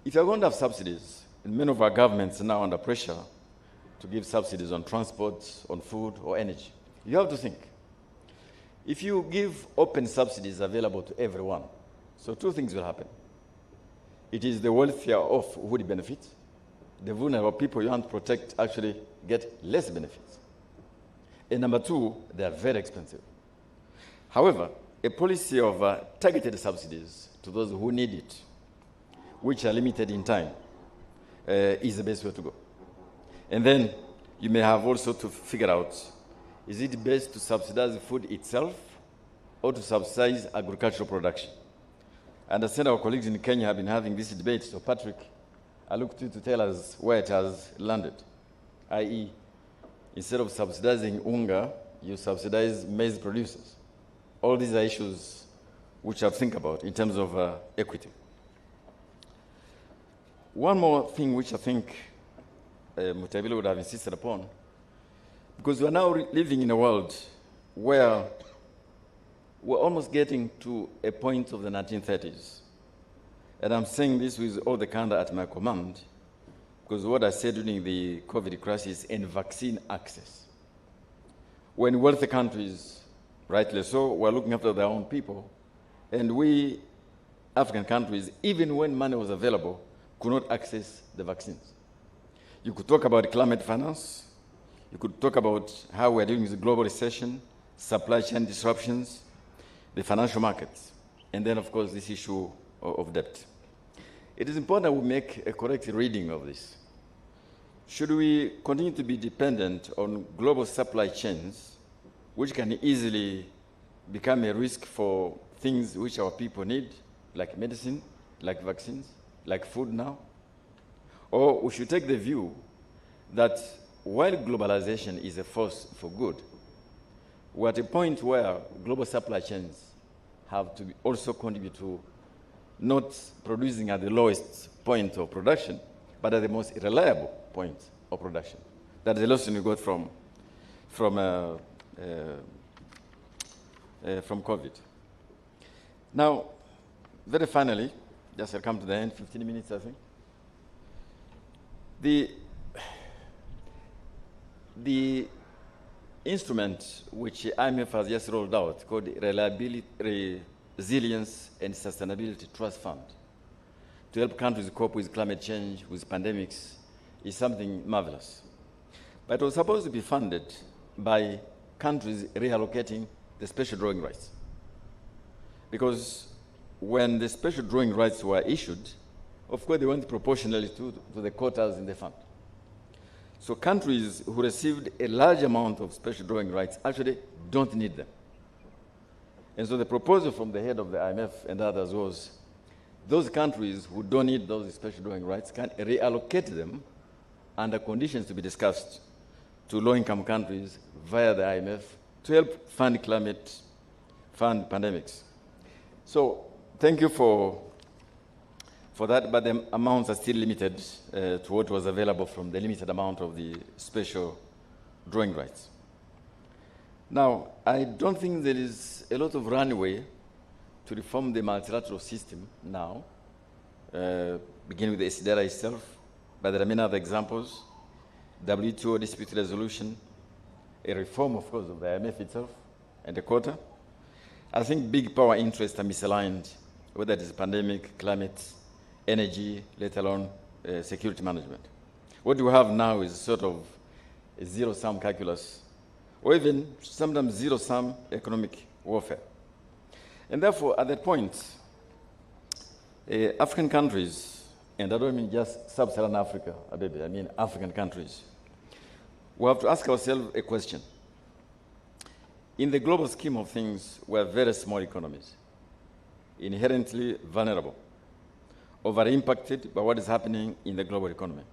If you're going to have subsidies, and many of our governments are now under pressure to give subsidies on transport, on food, or energy, you have to think. If you give open subsidies available to everyone, so two things will happen. It is the wealthier off who would benefit. The vulnerable people you want to protect actually get less benefits. And number two, they are very expensive. However, a policy of targeted subsidies to those who need it, which are limited in time, is the best way to go. And then you may have also to figure out, is it best to subsidize food itself or to subsidize agricultural production? I understand our colleagues in Kenya have been having this debate, so Patrick, I look to you to tell us where it has landed, i.e., instead of subsidizing unga, you subsidize maize producers. All these are issues which I think about in terms of equity. One more thing which I think Mutebile would have insisted upon, because we're now living in a world where we're almost getting to a point of the 1930s. And I'm saying this with all the candor at my command, because what I said during the COVID crisis and vaccine access. When wealthy countries, rightly so, were looking after their own people, and we, African countries, even when money was available, could not access the vaccines. You could talk about climate finance, you could talk about how we're dealing with the global recession, supply chain disruptions, the financial markets, and then, of course, this issue of debt. it is important we make a correct reading of this. Should we continue to be dependent on global supply chains, which can easily become a risk for things which our people need, like medicine, like vaccines, like food now? Or we should take the view that while globalization is a force for good, we're at a point where global supply chains have to also contribute to not producing at the lowest point of production, but at the most reliable point of production. That's the lesson we got from COVID. Now, very finally, just I'll come to the end, 15 minutes, I think. The instrument which IMF has just rolled out, called the Reliability, Resilience and Sustainability Trust Fund, to help countries cope with climate change, with pandemics, is something marvelous. But it was supposed to be funded by countries reallocating the special drawing rights. Because when the special drawing rights were issued, of course, they went proportionally to the quotas in the fund. So countries who received a large amount of special drawing rights actually don't need them. And so the proposal from the head of the IMF and others was those countries who don't need those special drawing rights can reallocate them under conditions to be discussed to low-income countries via the IMF to help fund pandemics. So thank you for that, but the amounts are still limited to what was available from the limited amount of the special drawing rights. Now, I don't think there is a lot of runway to reform the multilateral system now, beginning with the SDR itself, but there are many other examples. WTO dispute resolution, a reform, of course, of the IMF itself, and the Quota. I think big power interests are misaligned, whether it is pandemic, climate, energy, let alone security management. What we have now is sort of a zero-sum calculus, or even sometimes zero-sum economic warfare. And therefore, at that point, African countries, and I don't mean just sub-Saharan Africa, I mean African countries, we have to ask ourselves a question. In the global scheme of things, we're very small economies, inherently vulnerable, over-impacted by what is happening in the global economy,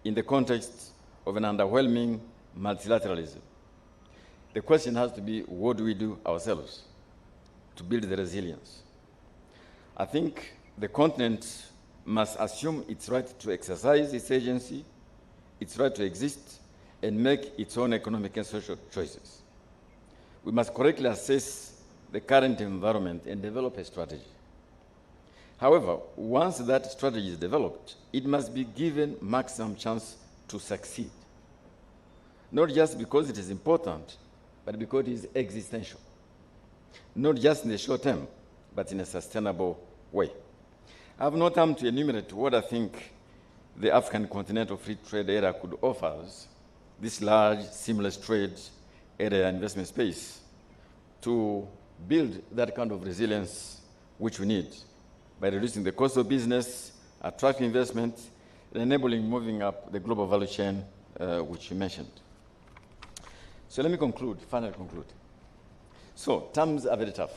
in the context of an underwhelming multilateralism. The question has to be, what do we do ourselves to build the resilience? I think the continent must assume its right to exercise its agency, its right to exist, and make its own economic and social choices. We must correctly assess the current environment and develop a strategy. However, once that strategy is developed, it must be given maximum chance to succeed. Not just because it is important, but because it is existential. Not just in the short term, but in a sustainable way. I have no time to enumerate what I think the African Continental Free Trade Area could offer us, this large, seamless trade area investment space, to build that kind of resilience which we need by reducing the cost of business, attracting investment, and enabling moving up the global value chain, which you mentioned. So let me finally conclude. So terms are very tough.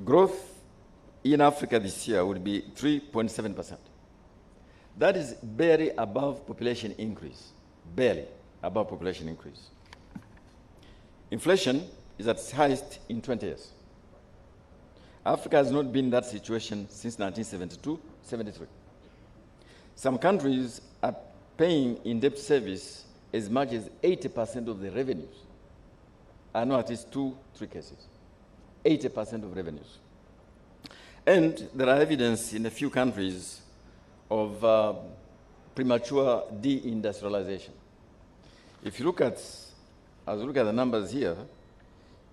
Growth in Africa this year would be 3.7%. That is barely above population increase, barely above population increase. Inflation is at its highest in 20 years. Africa has not been in that situation since 1972-73. Some countries are paying in debt service as much as 80% of the revenues. I know at least 2-3 cases, 80% of revenues. And there are evidence in a few countries of premature deindustrialization. If you look at, as we look at the numbers here,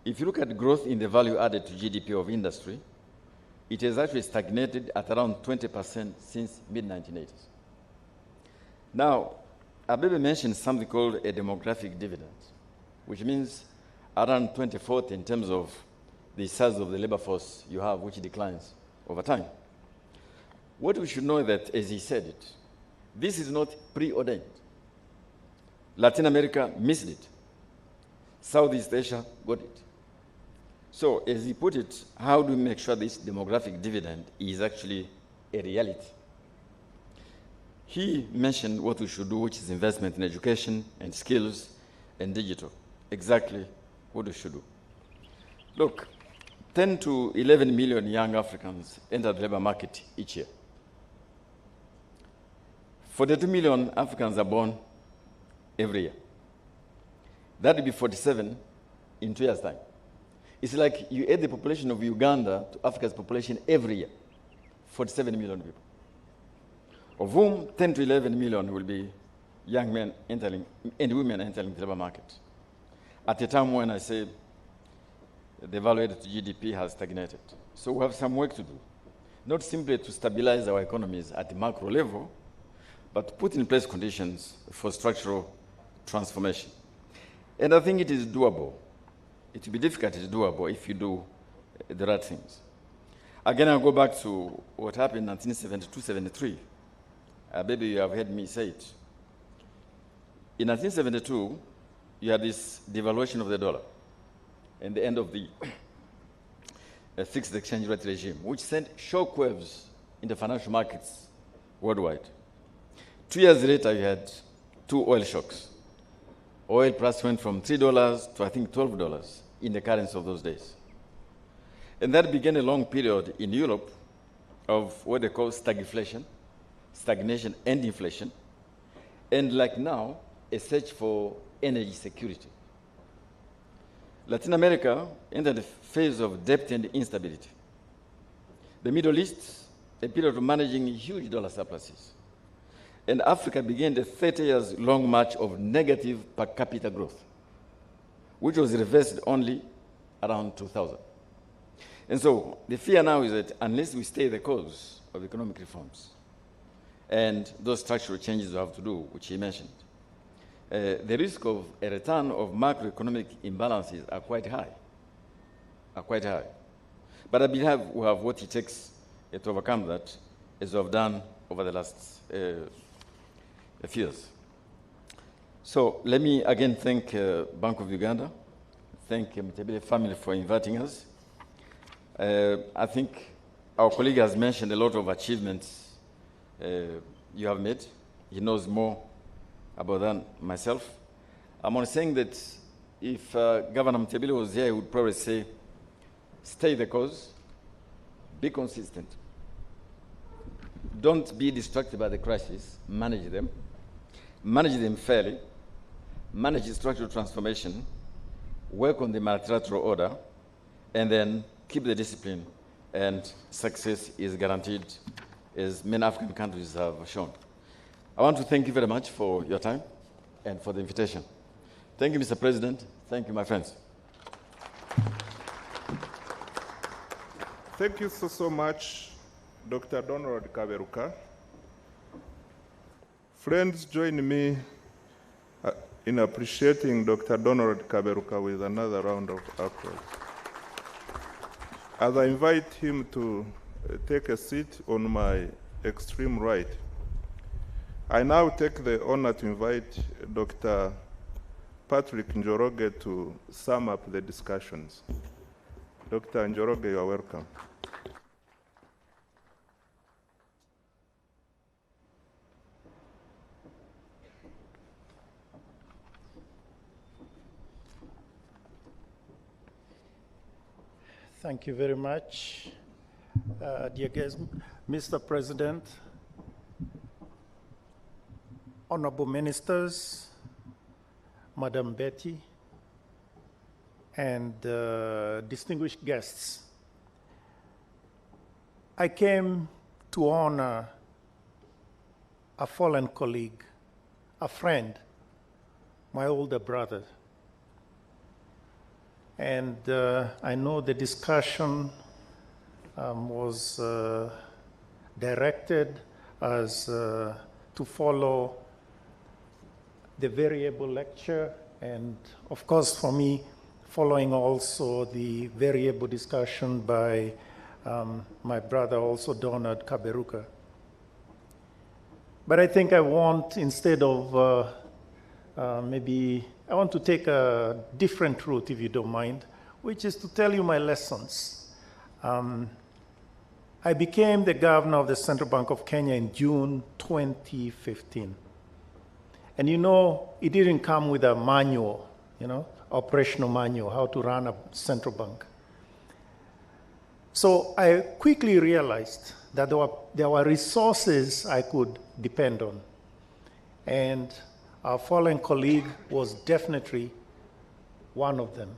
if you look at growth in the value added to GDP of industry, it has actually stagnated at around 20% since mid-1980s. Now, Abebe mentioned something called a demographic dividend, which means around 2040 in terms of the size of the labor force you have, which declines over time. What we should know is that, as he said it, this is not preordained. Latin America missed it. Southeast Asia got it. So, as he put it, how do we make sure this demographic dividend is actually a reality? He mentioned what we should do, which is investment in education and skills and digital. Exactly what we should do. Look, 10 to 11 million young Africans enter the labor market each year. 42 million Africans are born every year. That will be 47 in 2 years' time. It's like you add the population of Uganda to Africa's population every year, 47 million people, of whom 10 to 11 million will be young men entering and women entering the labor market. At a time when I say the value added to GDP has stagnated. So we have some work to do, not simply to stabilize our economies at the macro level, but to put in place conditions for structural transformation. And I think it is doable. It will be difficult, it's doable if you do the right things. Again, I'll go back to what happened in 1972-73. Maybe you have heard me say it. In 1972, you had this devaluation of the dollar and the end of the fixed exchange rate regime, which sent shockwaves in the financial markets worldwide. 2 years later, you had 2 oil shocks. Oil price went from $3 to, I think, $12 in the currency of those days. And that began a long period in Europe of what they call stagflation, stagnation and inflation, and like now, a search for energy security. Latin America entered a phase of debt and instability. The Middle East, a period of managing huge dollar surpluses. And Africa began the 30 years long march of negative per capita growth, which was reversed only around 2000. And so the fear now is that unless we stay the course of economic reforms and those structural changes we have to do, which he mentioned, the risk of a return of macroeconomic imbalances are quite high, But I believe we have what it takes to overcome that, as we have done over the last few years. So let me again thank Bank of Uganda, thank Mtebile family for inviting us. I think our colleague has mentioned a lot of achievements you have made. He knows more about than myself. I'm only saying that if Governor Mtebile was here, he would probably say, stay the course, be consistent. Don't be distracted by the crisis, manage them fairly, manage structural transformation, work on the multilateral order, and then keep the discipline, and success is guaranteed, as many African countries have shown. I want to thank you very much for your time and for the invitation. Thank you, Mr. President. Thank you, my friends. Thank you so much, Dr. Donald Kaberuka. Friends, join me in appreciating Dr. Donald Kaberuka with another round of applause. As I invite him to take a seat on my extreme right, I now take the honor to invite Dr. Patrick Njoroge to sum up the discussions. Dr. Njoroge, you are welcome. Thank you very much. Dear guests, Mr. President, honorable ministers, Madam Betty, and distinguished guests. I came to honor a fallen colleague, a friend, my older brother. And I know the discussion was directed as to follow the variable lecture, and of course for me, following also the variable discussion by my brother, also Donald Kaberuka. But I think I want, instead of maybe, I want to take a different route, if you don't mind, which is to tell you my lessons. I became the governor of the Central Bank of Kenya in June 2015. And you know, it didn't come with a manual, you know, operational manual, how to run a central bank. So I quickly realized that there were resources I could depend on. And our fallen colleague was definitely one of them.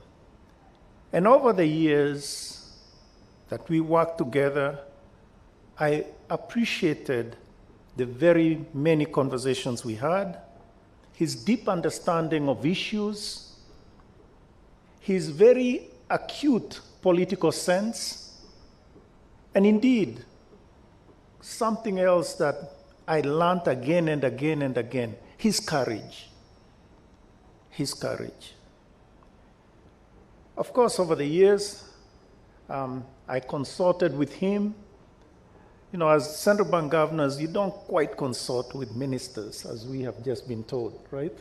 And over the years that we worked together, I appreciated the very many conversations we had, his deep understanding of issues, his very acute political sense, and indeed, something else that I learned again and again and again, his courage. His courage. Of course, over the years, I consulted with him. You know, as central bank governors, you don't quite consult with ministers, as we have just been told, right?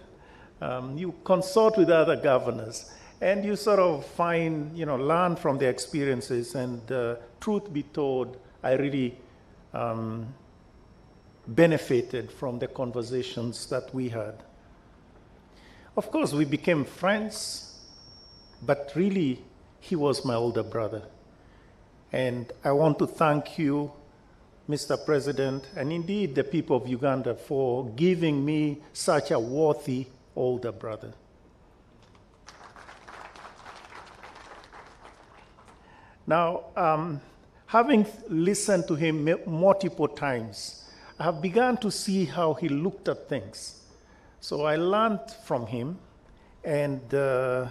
You consult with other governors, and you sort of find, you know, learn from their experiences. And truth be told, I really benefited from the conversations that we had. Of course, we became friends, but really, he was my older brother. And I want to thank you, Mr. President, and indeed the people of Uganda, for giving me such a worthy older brother. Now, having listened to him multiple times, I have begun to see how he looked at things. So I learned from him, and I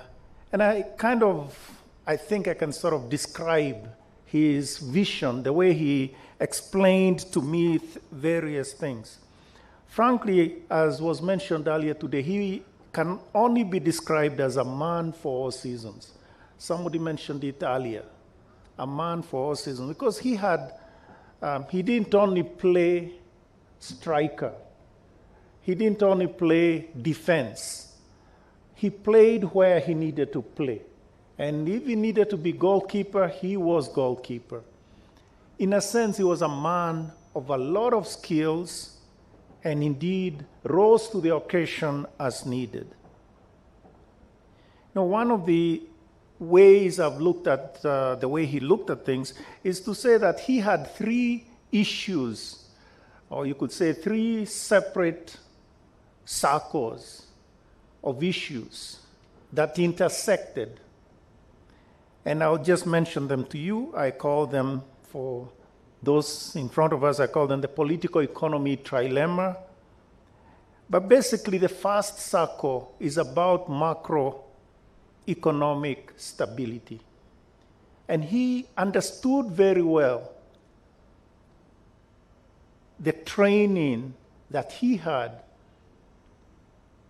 think I can sort of describe his vision, the way he explained to me various things. Frankly, as was mentioned earlier today, he can only be described as a man for all seasons. Somebody mentioned it earlier, a man for all seasons, because he didn't only play striker, he didn't only play defense, he played where he needed to play. And if he needed to be goalkeeper, he was goalkeeper. In a sense, he was a man of a lot of skills and indeed rose to the occasion as needed. Now, one of the ways I've looked at the way he looked at things is to say that he had three issues, or you could say three separate circles of issues that intersected. And I'll just mention them to you. I call them, for those in front of us, I call them the political economy trilemma. But basically, the first circle is about macroeconomic stability. And he understood very well the training that he had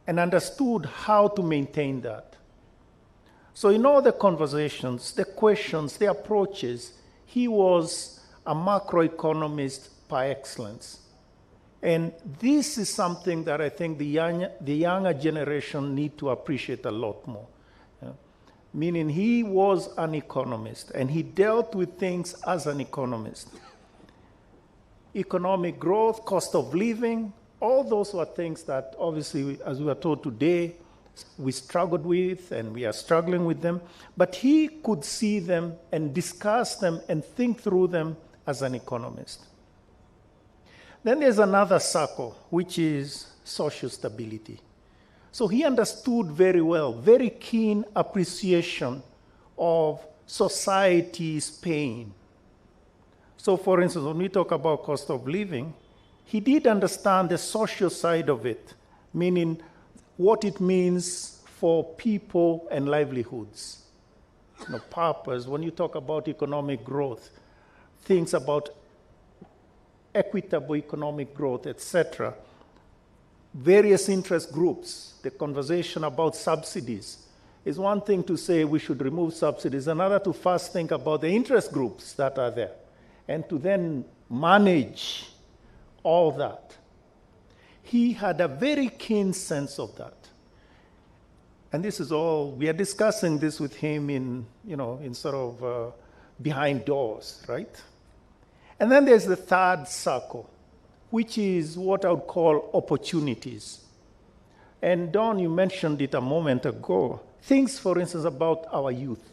and understood how to maintain that. So in all the conversations, the questions, the approaches, he was a macroeconomist par excellence. And this is something that I think the younger generation need to appreciate a lot more. Meaning he was an economist, and he dealt with things as an economist. Economic growth, cost of living, all those were things that obviously, as we are told today, we struggled with, and we are struggling with them, but he could see them and discuss them and think through them as an economist. Then there's another circle, which is social stability. So he understood very well, very keen appreciation of society's pain. So for instance, when we talk about cost of living, he did understand the social side of it, meaning what it means for people and livelihoods. You know, purpose, when you talk about economic growth, things about equitable economic growth, etc. Various interest groups, the conversation about subsidies. Is one thing to say we should remove subsidies, another to first think about the interest groups that are there, and to then manage all that. he had a very keen sense of that. And this is all, we are discussing this with him in, in sort of behind doors, right? And then there's the third circle, which is what I would call opportunities. And Don, you mentioned it a moment ago. Things, for instance, about our youth.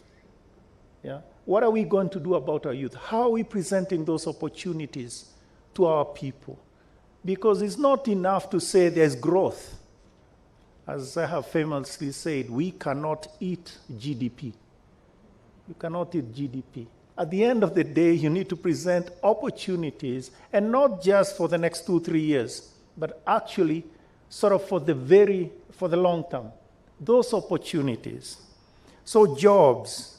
Yeah? What are we going to do about our youth? How are we presenting those opportunities to our people? Because it's not enough to say there's growth. As I have famously said, we cannot eat GDP. You cannot eat GDP. At the end of the day, you need to present opportunities, and not just for the next 2-3 years, but actually sort of for the long term. Those opportunities. So jobs,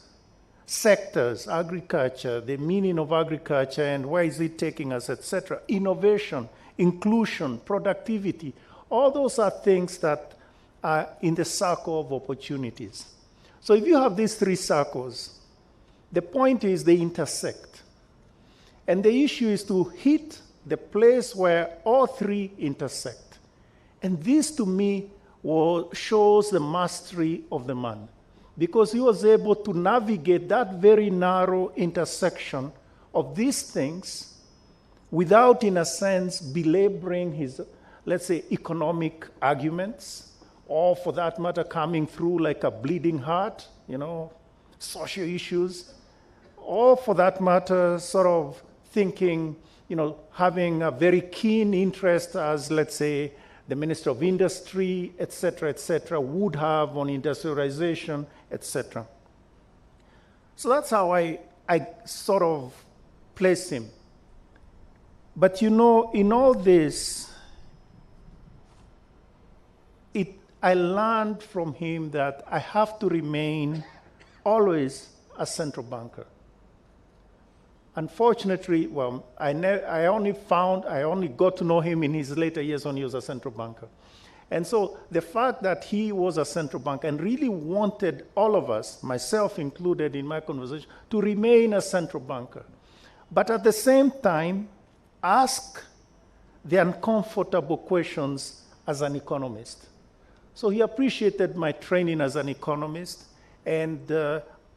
sectors, agriculture, the meaning of agriculture and where is it taking us, etc. Innovation, inclusion, productivity, all those are things that are in the circle of opportunities. So if you have these 3 circles, the point is they intersect. And the issue is to hit the place where all 3 intersect. And this, to me, shows the mastery of the man, because he was able to navigate that very narrow intersection of these things without, in a sense, belaboring his, let's say, economic arguments, or for that matter, coming through like a bleeding heart, social issues, or for that matter, sort of thinking, having a very keen interest as, let's say, the Minister of Industry, et cetera, would have on industrialization, etc. So that's how I sort of place him. But in all this, I learned from him that I have to remain always a central banker. Unfortunately, I only got to know him in his later years when he was a central banker. And so the fact that he was a central banker and really wanted all of us, myself included in my conversation, to remain a central banker, but at the same time, ask the uncomfortable questions as an economist. So he appreciated my training as an economist, and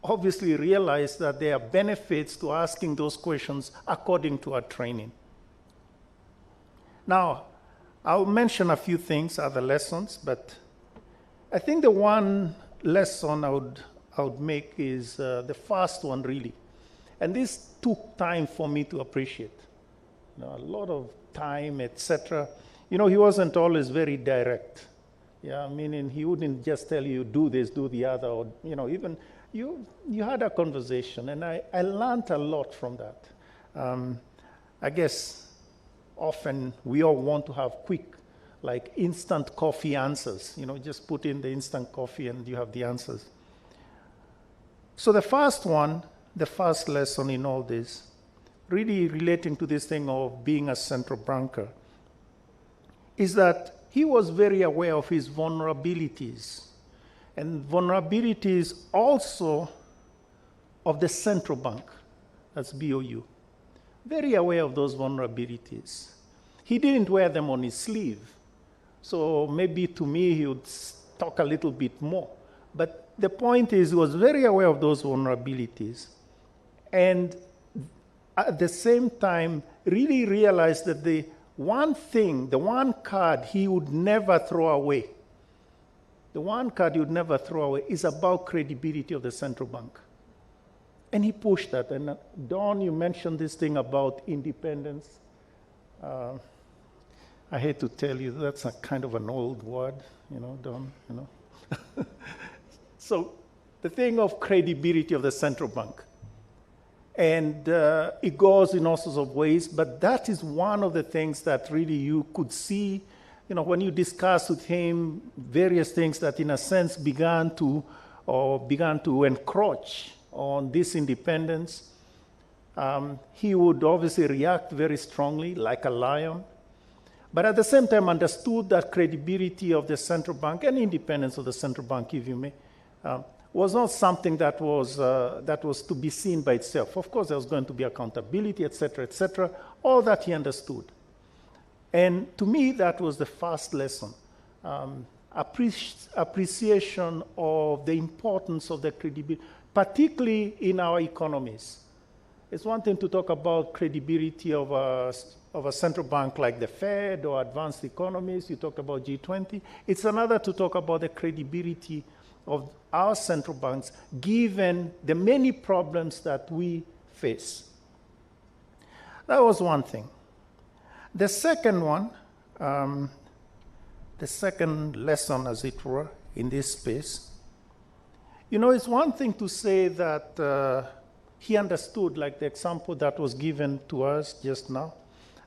obviously realized that there are benefits to asking those questions according to our training. Now, I'll mention a few things, other lessons, but I think the one lesson I would make is the first one, really. And this took time for me to appreciate. A lot of time, etc. He wasn't always very direct. Yeah, meaning he wouldn't just tell you, do this, do the other, or, even you had a conversation, and I learned a lot from that. I guess often we all want to have quick, like instant coffee answers. Just put in the instant coffee and you have the answers. So the first lesson in all this, really relating to this thing of being a central banker, is that he was very aware of his vulnerabilities, and vulnerabilities also of the central bank, that's BOU. Very aware of those vulnerabilities. He didn't wear them on his sleeve, so maybe to me he would talk a little bit more. But the point is, he was very aware of those vulnerabilities, and at the same time really realized that the one card he would never throw away, is about credibility of the central bank. And he pushed that. And Don, you mentioned this thing about independence. I hate to tell you, that's a kind of an old word, Don, So the thing of credibility of the central bank. And it goes in all sorts of ways, but that is one of the things that really you could see, when you discuss with him various things that in a sense began to encroach on this independence. He would obviously react very strongly, like a lion, but at the same time understood that credibility of the central bank and independence of the central bank, if you may, was not something that was to be seen by itself. Of course, there was going to be accountability, etc., all that he understood. And to me, that was the first lesson. Appreciation of the importance of the credibility, particularly in our economies. It's one thing to talk about credibility of a central bank like the Fed or advanced economies. You talked about G20. It's another to talk about the credibility of our central banks, given the many problems that we face. That was one thing. The second one, the second lesson, as it were, in this space, it's one thing to say that he understood, like the example that was given to us just now,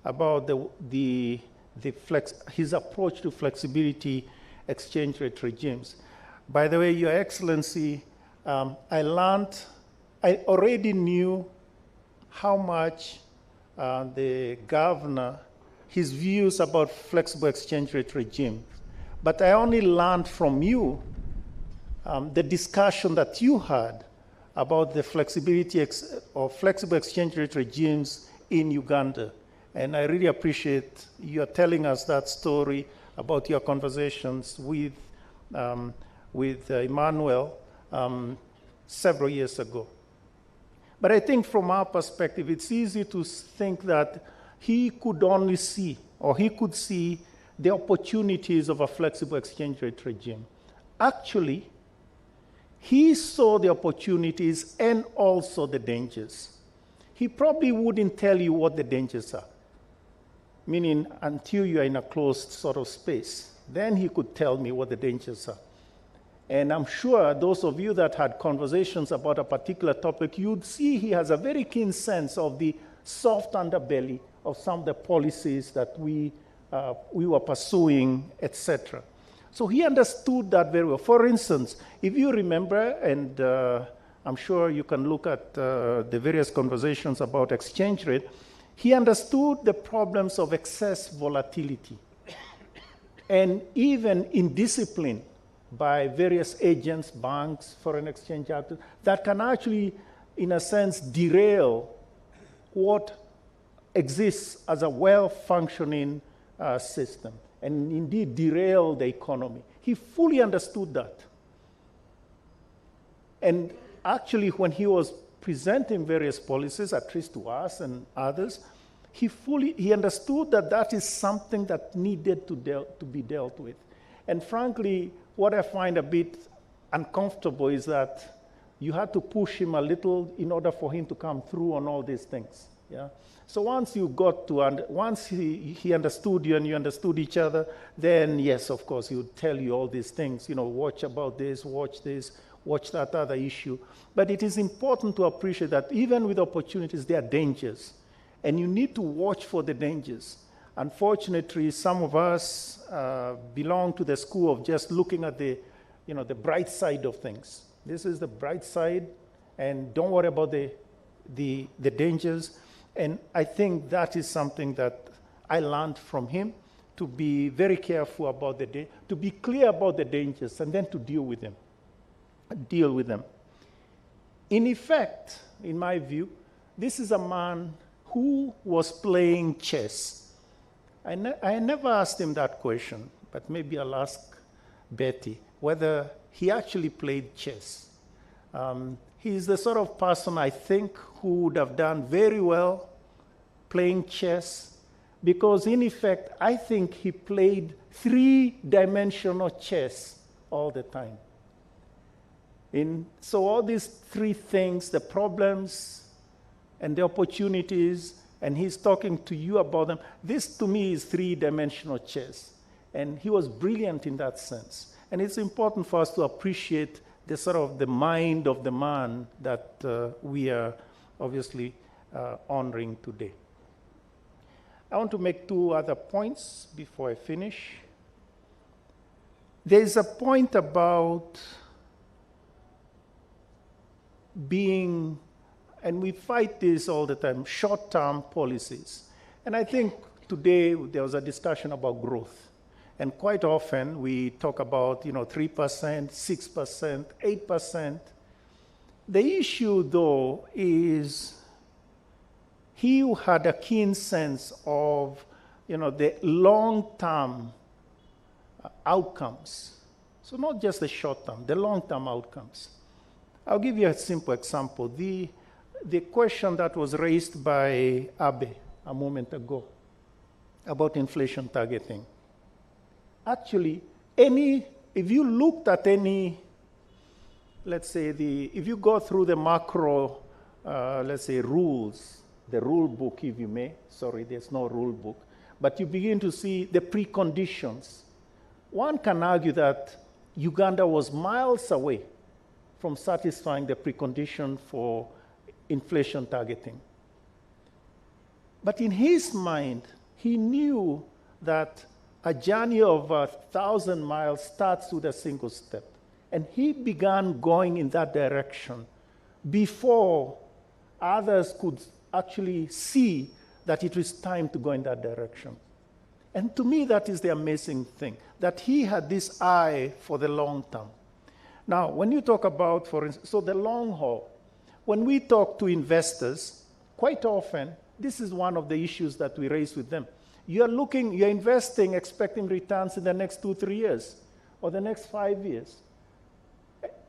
about his approach to flexibility exchange rate regimes. By the way, Your Excellency, I already knew how much the governor, his views about flexible exchange rate regime, but I only learned from you the discussion that you had about the flexibility of flexible exchange rate regimes in Uganda. And I really appreciate you telling us that story about your conversations with Emmanuel several years ago. But I think from our perspective, it's easy to think that he could only see, or he could see the opportunities of a flexible exchange rate regime. Actually, he saw the opportunities and also the dangers. He probably wouldn't tell you what the dangers are, meaning until you are in a closed sort of space. Then he could tell me what the dangers are. And I'm sure those of you that had conversations about a particular topic, you'd see he has a very keen sense of the soft underbelly of some of the policies that we were pursuing, etc. So he understood that very well. For instance, if you remember, and I'm sure you can look at the various conversations about exchange rate, he understood the problems of excess volatility and even indiscipline by various agents, banks, foreign exchange actors, that can actually, in a sense, derail what exists as a well-functioning system, and indeed derail the economy. He fully understood that. And actually, when he was presenting various policies, at least to us and others, he understood that that is something that needed to be dealt with. And frankly, what I find a bit uncomfortable is that you had to push him a little in order for him to come through on all these things. Yeah. So once you got to, once he understood you and you understood each other, then yes, of course, he would tell you all these things. Watch about this, watch that other issue. But it is important to appreciate that even with opportunities, there are dangers, and you need to watch for the dangers. Unfortunately, some of us belong to the school of just looking at the bright side of things. This is the bright side, and don't worry about the dangers. And I think that is something that I learned from him, to be very careful about to be clear about the dangers, and then to deal with them. In effect, in my view, this is a man who was playing chess. I never asked him that question, but maybe I'll ask Betty whether he actually played chess. He's the sort of person, I think, who would have done very well playing chess, because in effect, I think he played three-dimensional chess all the time. So all these three things, the problems and the opportunities, and he's talking to you about them, this to me is three-dimensional chess. And he was brilliant in that sense. And it's important for us to appreciate the sort of the mind of the man that we are obviously honoring today. I want to make two other points before I finish. There's a point about being, and we fight this all the time, short-term policies. And I think today there was a discussion about growth. And quite often we talk about 3%, 6%, 8%. The issue, though, is he had a keen sense of the long-term outcomes. So not just the short-term, the long-term outcomes. I'll give you a simple example. The question that was raised by Abe a moment ago about inflation targeting. Actually, if you looked at any, let's say, if you go through the macro, let's say, rules, the rule book, if you may, sorry, there's no rule book, but you begin to see the preconditions. One can argue that Uganda was miles away from satisfying the precondition for inflation targeting. But in his mind, he knew that a journey of 1,000 miles starts with a single step. And he began going in that direction before others could actually see that it was time to go in that direction. And to me, that is the amazing thing, that he had this eye for the long term. Now, when you talk about, for instance, so the long haul, when we talk to investors, quite often, this is one of the issues that we raise with them. You're investing, expecting returns in the next 2-3 years, or the next 5 years.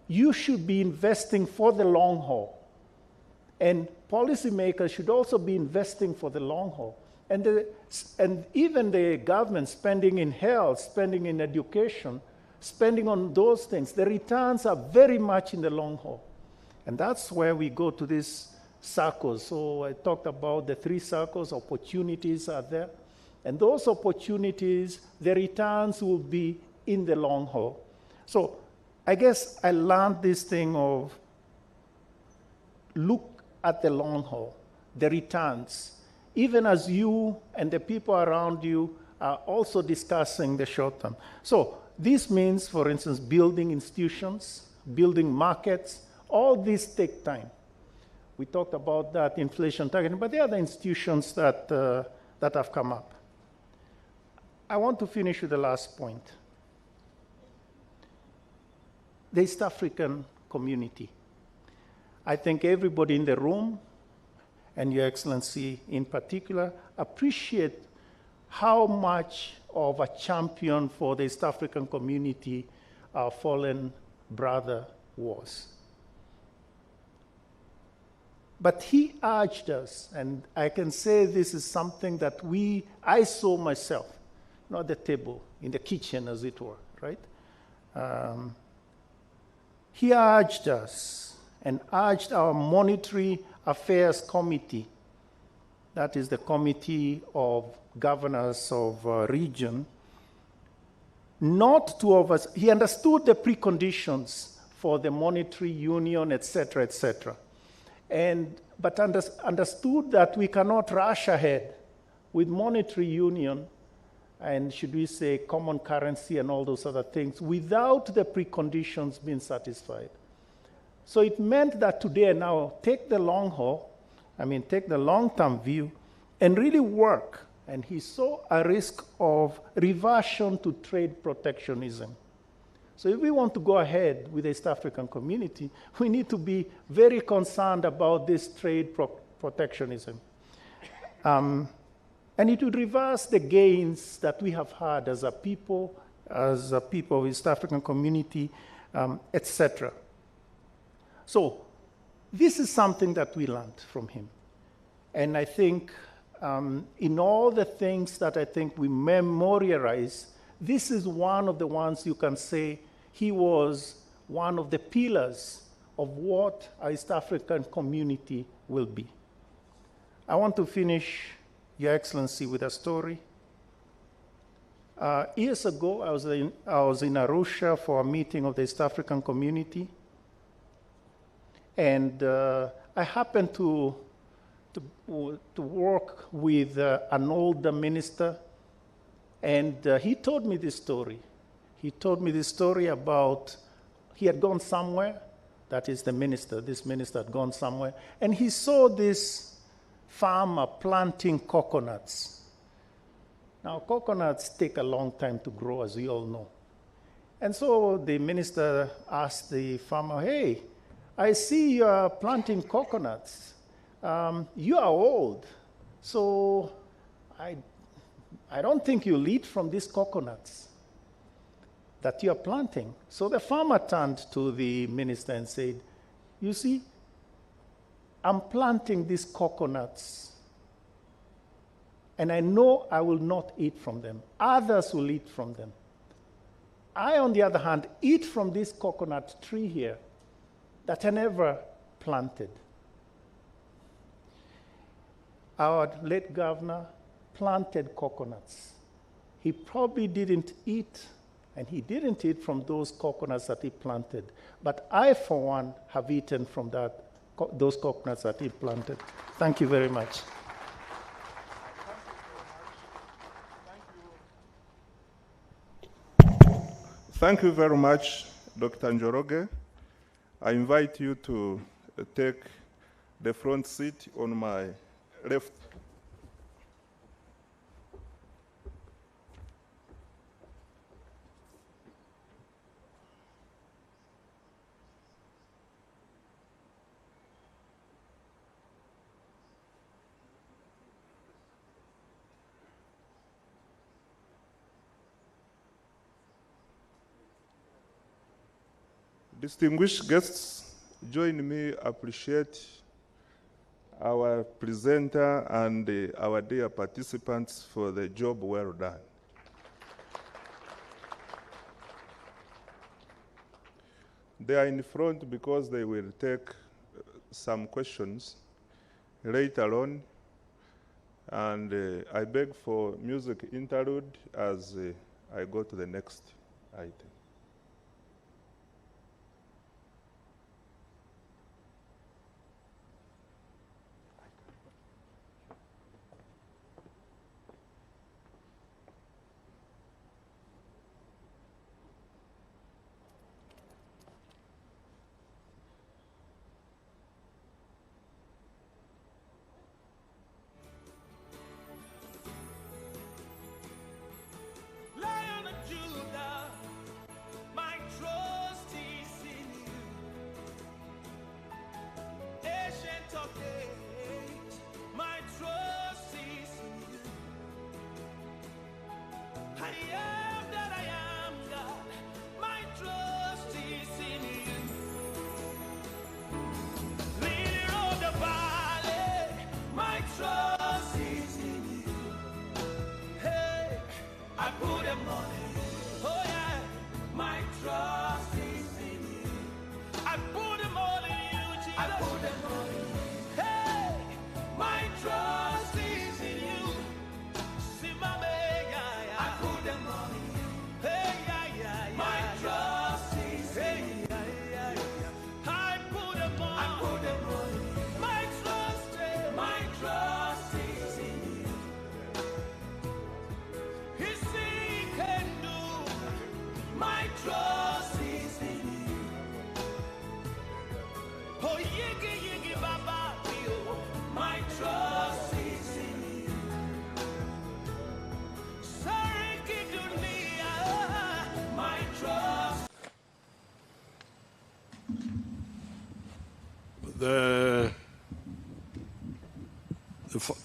You should be investing for the long haul. And policymakers should also be investing for the long haul. And even the government spending in health, spending in education, spending on those things, the returns are very much in the long haul. And that's where we go to these circles. So I talked about the 3 circles, opportunities are there. And those opportunities, the returns will be in the long haul. So I guess I learned this thing of look at the long haul, the returns, even as you and the people around you are also discussing the short term. So this means, for instance, building institutions, building markets, all these take time. We talked about that inflation targeting, but there are the institutions that have come up. I want to finish with the last point. The East African community. I think everybody in the room, and Your Excellency in particular, appreciate how much of a champion for the East African community our fallen brother was. But he urged us, and I can say this is something that I saw myself, not the table, in the kitchen as it were, right? He urged us and urged our Monetary Affairs Committee, that is the Committee of Governors of region, not to he understood the preconditions for the monetary union, etc., etc., but understood that we cannot rush ahead with monetary union and, should we say, common currency and all those other things without the preconditions being satisfied. So it meant that today now take the long haul, take the long-term view and really work. And he saw a risk of reversion to trade protectionism. So if we want to go ahead with the East African community, we need to be very concerned about this trade protectionism. And it would reverse the gains that we have had as a people of East African community, etc. So this is something that we learned from him. And I think in all the things that I think we memorialize, this is one of the ones you can say he was one of the pillars of what our East African community will be. I want to finish, Your Excellency, with a story. Years ago, I was in Arusha for a meeting of the East African community. And I happened to work with an older minister, and he told me this story. He told me this story about he had gone somewhere, that is the minister, this minister had gone somewhere, and he saw this farmer planting coconuts. Now, coconuts take a long time to grow, as we all know. And so the minister asked the farmer, hey, I see you are planting coconuts. You are old, so I don't think you'll eat from these coconuts that you're planting. So the farmer turned to the minister and said, you see, I'm planting these coconuts, and I know I will not eat from them. Others will eat from them. I, on the other hand, eat from this coconut tree here that I never planted. Our late governor planted coconuts. He probably didn't eat, and he didn't eat from those coconuts that he planted. But I, for one, have eaten from those coconuts that he planted. Thank you very much. Thank you very much, Dr. Njoroge. I invite you to take the front seat on my left. Distinguished guests, join me appreciate our presenter and our dear participants for the job well done. They are in front because they will take some questions later on, and I beg for music interlude as I go to the next item.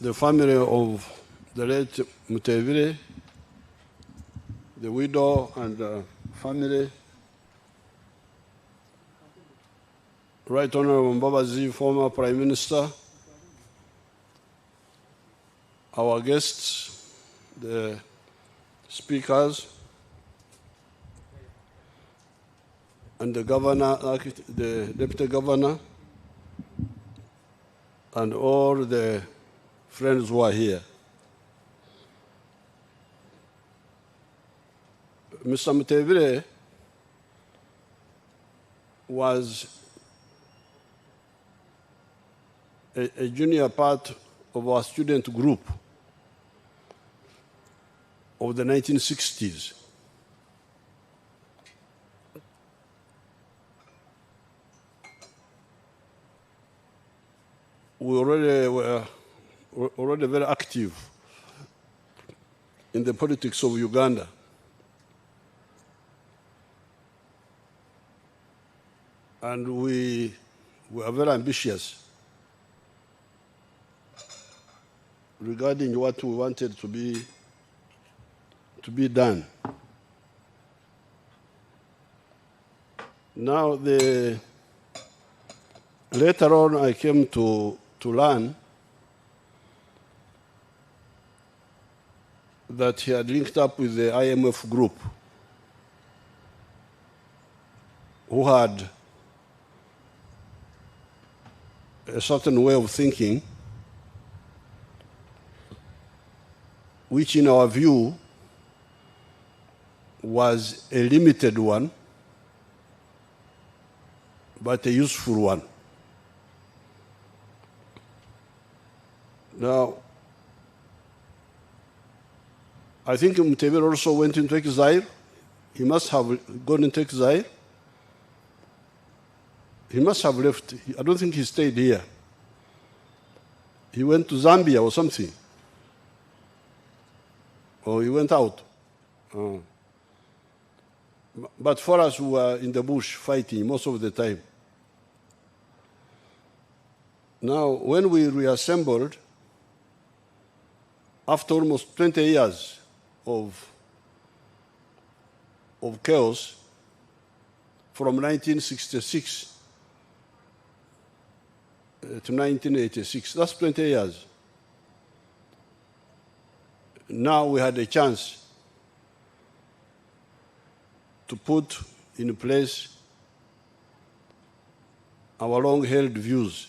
The family of the late Mutevile, the widow and the family, Right Honorable Mbabazi, former Prime Minister, our guests, the speakers, and the governor, the deputy governor, and all the friends who are here. Mr. Mutevile was a junior part of our student group of the 1960s. We were already very active in the politics of Uganda. And we were very ambitious regarding what we wanted to be to be done. Now, later on, I came to learn that he had linked up with the IMF group, who had a certain way of thinking, which in our view was a limited one, but a useful one. Now, I think Muteber also went into exile. He must have gone into exile. He must have left. I don't think he stayed here. He went to Zambia or something. Or he went out. But for us who were in the bush fighting most of the time. Now, when we reassembled, after almost 20 years of chaos, from 1966 to 1986, that's 20 years. Now we had a chance to put in place our long-held views.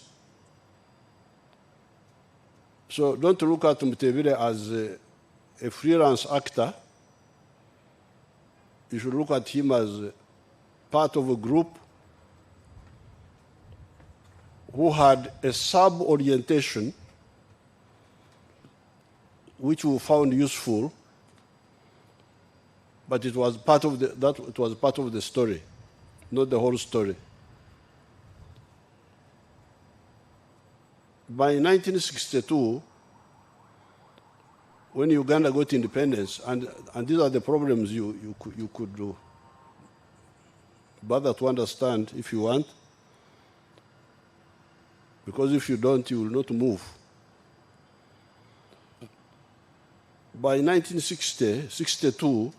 So don't look at Mutevile as a freelance actor. You should look at him as part of a group who had a sub-orientation which we found useful, but it was part of the story, not the whole story. By 1962, when Uganda got independence, and these are the problems you could do, bother to understand if you want, because if you don't, you will not move. By 1962,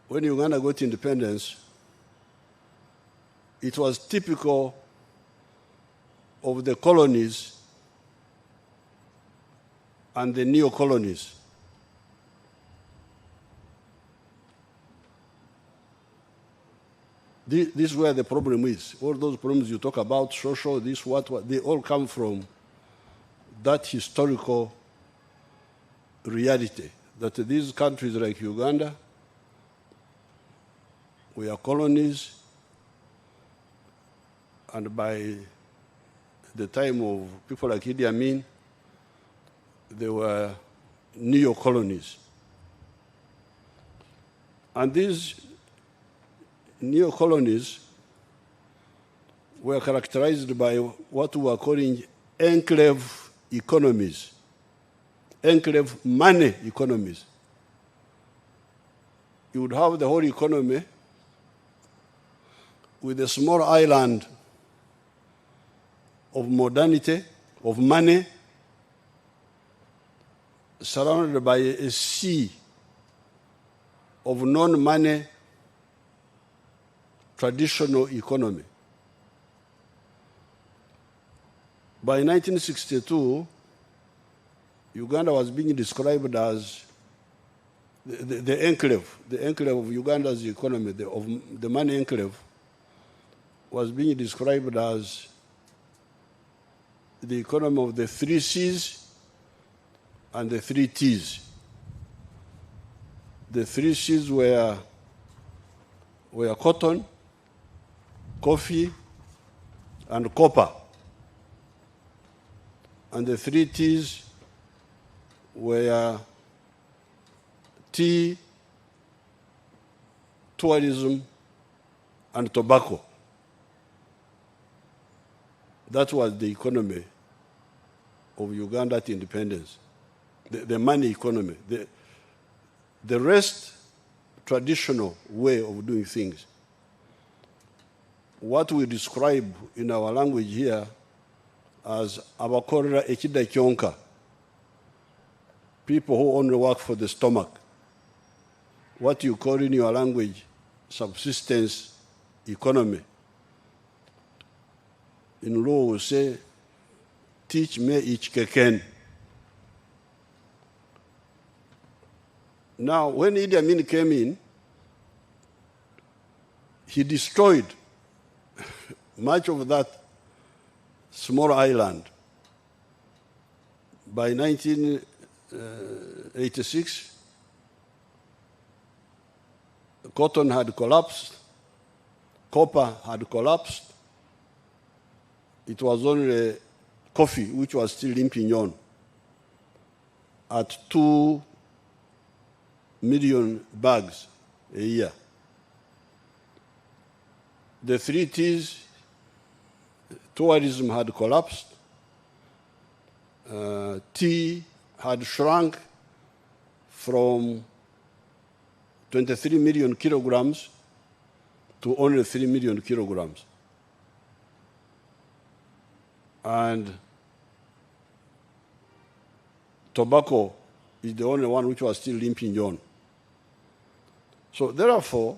when Uganda got independence, it was typical of the colonies and the neo-colonies. This is where the problem is. All those problems you talk about, social, this, what, they all come from that historical reality, that these countries like Uganda were colonies, and by the time of people like Idi Amin, they were neo-colonies. And these neo-colonies were characterized by what we are calling enclave economies, enclave money economies. You would have the whole economy with a small island of modernity, of money, surrounded by a sea of non-money traditional economy. By 1962, Uganda was being described as the enclave of Uganda's economy, of the money enclave, was being described as the economy of the 3 C's and the 3 T's. The 3 C's were cotton, coffee, and copper. And the 3 T's were tea, tourism, and tobacco. That was the economy of Uganda at independence, the money economy. The rest, traditional way of doing things. What we describe in our language here as abakorera ekida kyonka. people who only work for the stomach, what you call in your language subsistence economy. In law, we say, teach me each keken. Now, when Idi Amin came in, he destroyed much of that small island. By 1986, cotton had collapsed, copper had collapsed. It was only coffee, which was still limping on, at 2 million bags a year. The 3 T's, tourism had collapsed, tea had shrunk from 23 million kilograms to only 3 million kilograms. And tobacco is the only one which was still limping on. So therefore,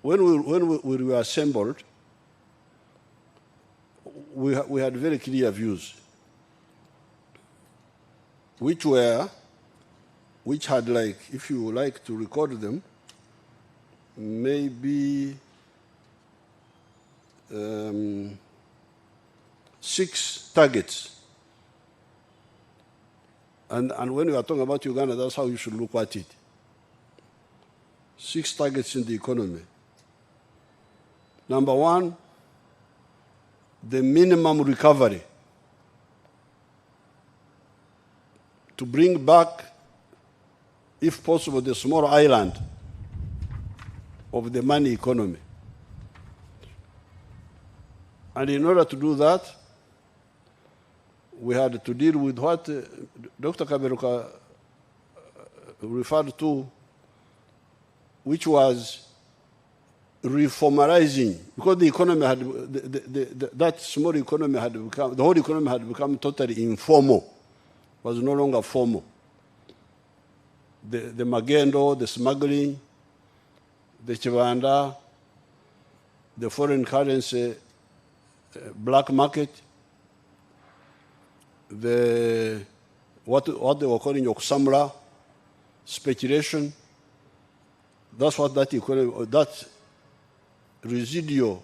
when we were assembled, we had very clear views, which had, like, if you like to record them, maybe 6 targets. And when we are talking about Uganda, that's how you should look at it. 6 targets in the economy. Number 1, the minimum recovery. To bring back, if possible, the small island of the money economy. And in order to do that, we had to deal with what Dr. Kaberuka referred to, which was reformalizing, because the economy had, that small economy had become, the whole economy had become totally informal, was no longer formal. The magendo, the smuggling, the chivanda, the foreign currency black market, the what they were calling Oksamra, speculation. That's what that economy, that residual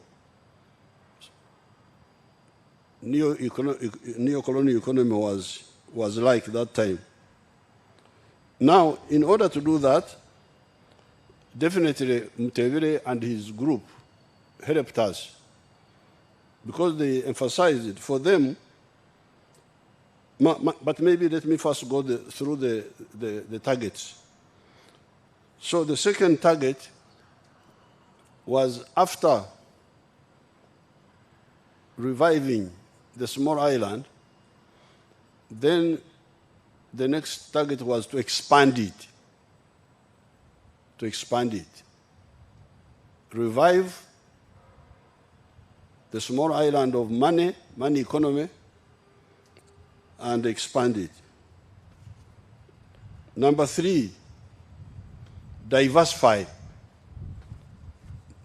neo-colonial economy was like that time. Now, in order to do that, definitely Mutevere and his group helped us, because they emphasized it. For them, but maybe let me first go through the targets. So the second target was, after reviving the small island, then the next target was to expand it. To expand it. Revive the small island of money economy, and expand it. Number 3, diversify.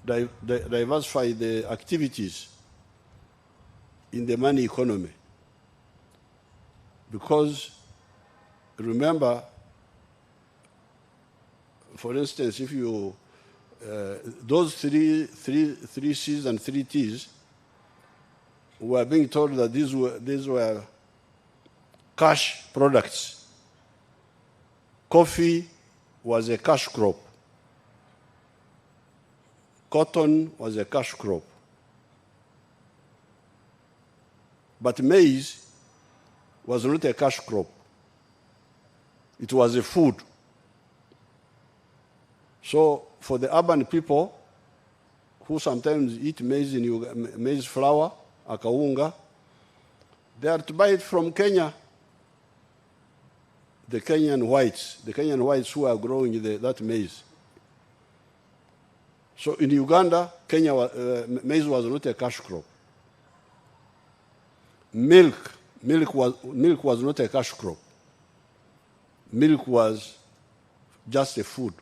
Diversify the activities in the money economy. Because remember, for instance, if you, those three C's and 3 T's, we are being told that these were cash products. Coffee was a cash crop. Cotton was a cash crop. But maize was not a cash crop. It was a food. So for the urban people who sometimes eat maize maize flour, akawunga, they are to buy it from Kenya. The Kenyan whites who are growing that maize. So in Uganda, maize was not a cash crop. Milk was not a cash crop. milk was just a food.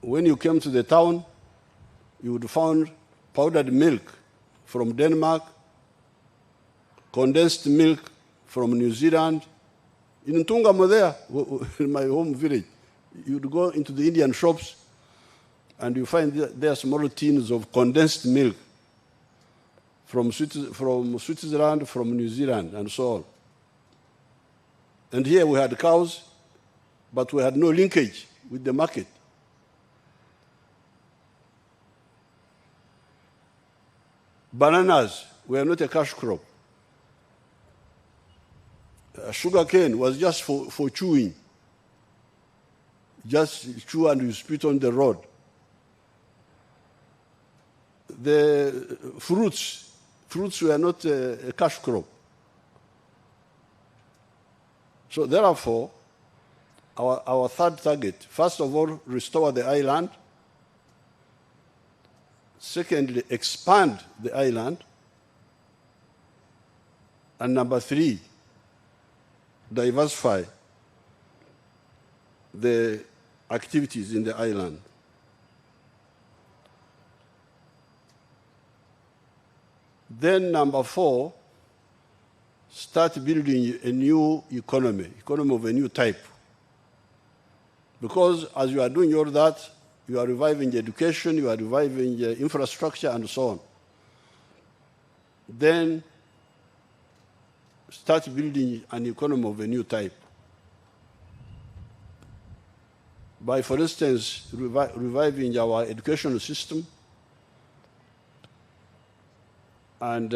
When you came to the town, you would find powdered milk from Denmark, condensed milk from New Zealand. In Ntungamo there, in my home village, you'd go into the Indian shops and you find there small tins of condensed milk from Switzerland, from New Zealand, and so on. And here we had cows, but we had no linkage with the market. Bananas were not a cash crop. Sugar cane was just for chewing. Just chew and you spit on the road. The fruits were not a cash crop. So therefore, our third target, first of all, restore the island. Secondly, expand the island. And number three, diversify the activities in the island. Then number four, start building a new economy of a new type. Because as you are doing all that, you are reviving education, you are reviving infrastructure, and so on. Then start building an economy of a new type. By, for instance, reviving our educational system and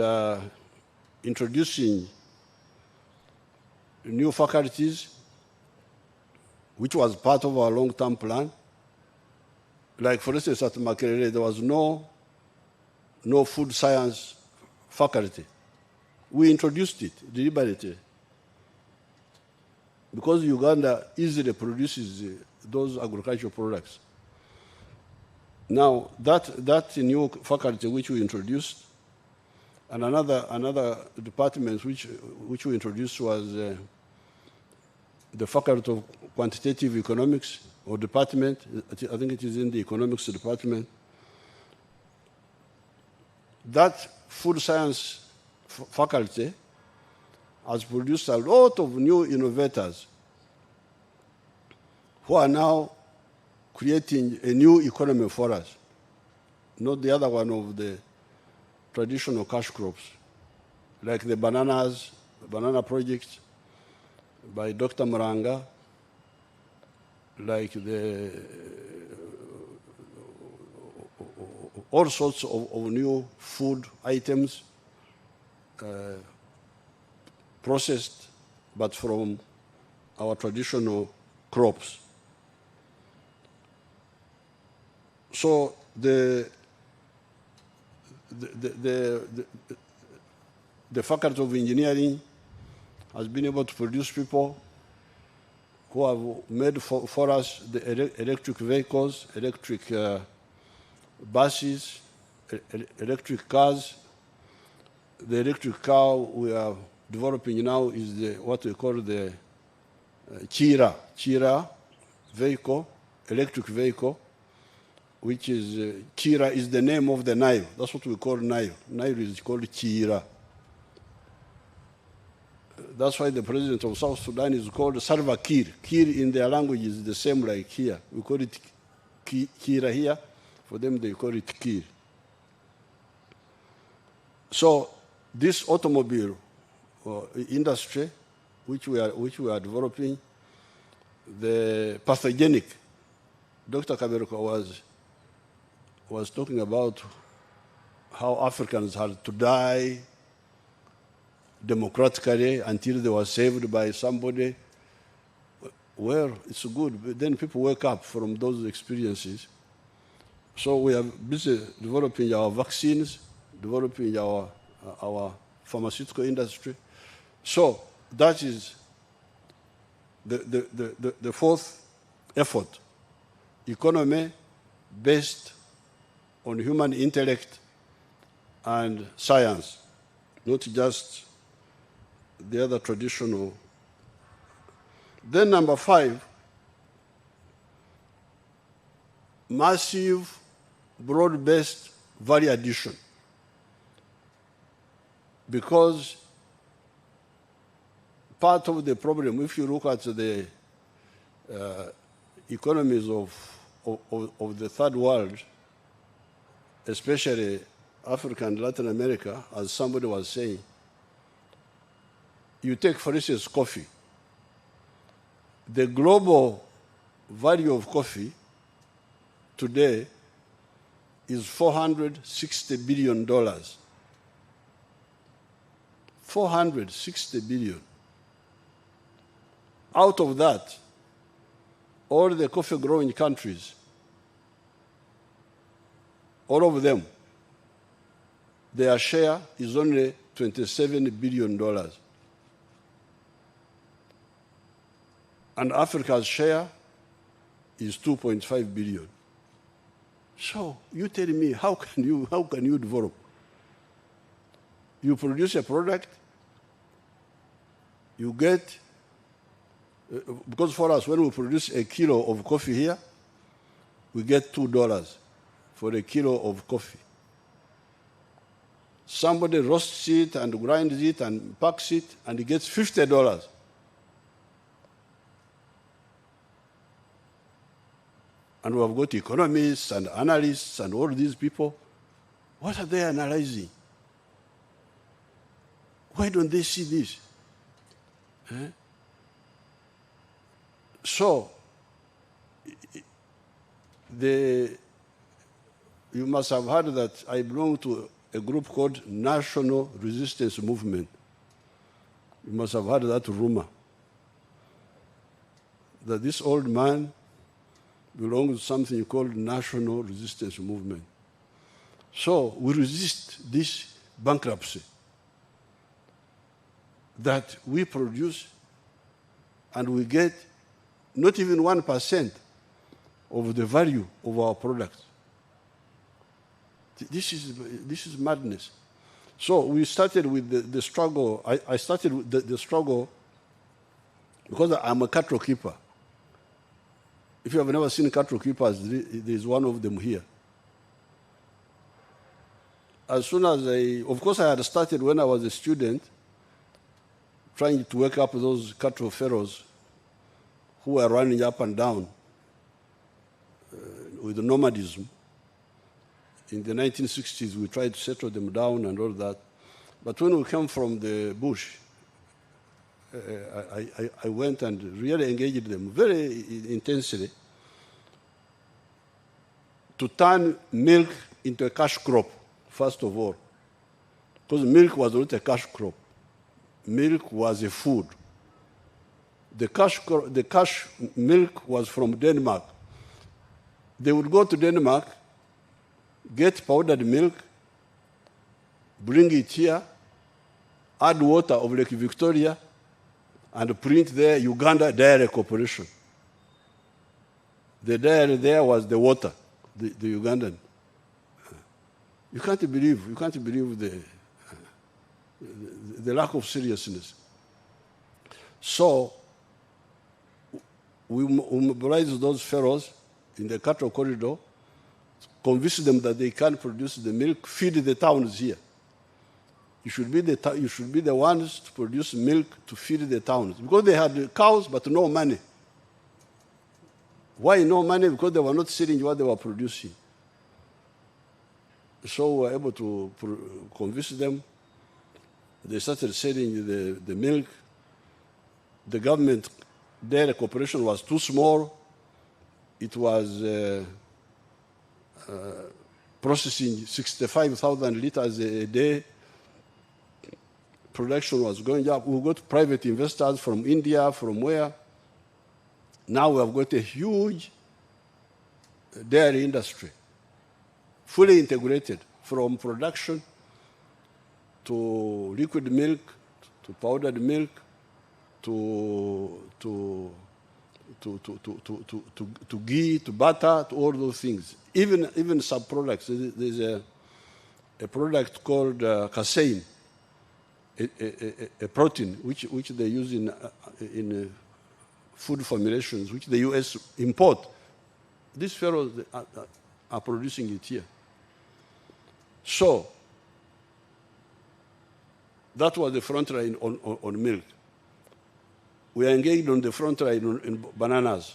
introducing new faculties, which was part of our long-term plan. Like, for instance, at Makerere, there was no food science faculty. We introduced it deliberately because Uganda easily produces those agricultural products. Now, that new faculty which we introduced, and another department which we introduced was the Faculty of Quantitative Economics, or department, I think it is in the economics department. That food science faculty has produced a lot of new innovators who are now creating a new economy for us, not the other one of the traditional cash crops, like the banana project by Dr. Muranga, like all sorts of new food items processed, but from our traditional crops. So the Faculty of Engineering has been able to produce people who have made for us the electric vehicles, electric buses, electric cars. The electric car we are developing now is what we call the Chira vehicle, electric vehicle, which is, Chira is the name of the Nile. That's what we call Nile. Nile is called Chira. That's why the president of South Sudan is called Salva Kiir. Kiir in their language is the same like here. We call it Kira here. For them, they call it Kiir. So this automobile industry, which we are developing, the pathogenic, Dr. Kaberuka was talking about how Africans had to die democratically until they were saved by somebody. Well, it's good. But then people wake up from those experiences. So we are busy developing our vaccines, developing our pharmaceutical industry. So that is the fourth effort, economy based on human intellect and science, not just the other traditional Then number 5, massive, broad-based value addition. Because part of the problem, if you look at the economies of the third world, especially Africa and Latin America, as somebody was saying, you take, for instance, coffee. The global value of coffee today is $460 billion. $460 billion. Out of that, all the coffee-growing countries, all of them, their share is only $27 billion. And Africa's share is 2.5 billion. So you tell me, how can you develop? You produce a product, you get, because for us, when we produce a kilo of coffee here, we get $2 for a kilo of coffee. Somebody roasts it and grinds it and packs it, and he gets $50. And we have got economists and analysts and all these people. What are they analyzing? Why don't they see this? So, you must have heard that I belong to a group called National Resistance Movement. You must have heard that rumor, that this old man belongs to something called National Resistance Movement. So we resist this bankruptcy that we produce and we get not even 1% of the value of our products. This is madness. So we started with the struggle. I started with the struggle because I'm a cattle keeper. If you have never seen cattle keepers, there's one of them here. As soon as of course I had started when I was a student, trying to wake up those cattle pharaohs who were running up and down with the nomadism. In the 1960s, we tried to settle them down and all that. But when we came from the bush, I went and really engaged them very intensely to turn milk into a cash crop, first of all. Because milk was not a cash crop. Milk was a food. The cash milk was from Denmark. They would go to Denmark, get powdered milk, bring it here, add water of Lake Victoria, and print there Uganda Dairy Corporation. The dairy there was the water, the Ugandan. You can't believe the lack of seriousness. So we mobilized those pharaohs in the cattle corridor, convince them that they can produce the milk, feed the towns here. You should be the ones to produce milk to feed the towns. Because they had cows but no money. Why no money? Because they were not selling what they were producing. So we were able to convince them. They started selling the milk. The government dairy corporation was too small. It was processing 65,000 liters a day. Production was going up. We got private investors from India, from where. Now we have got a huge dairy industry, fully integrated from production to liquid milk, to powdered milk, to ghee, to butter, to all those things. Even sub-products. There's a product called casein, a protein which they use in food formulations, which the US import. These fellows are producing it here. So, that was the front line on milk. We are engaged on the front line in bananas,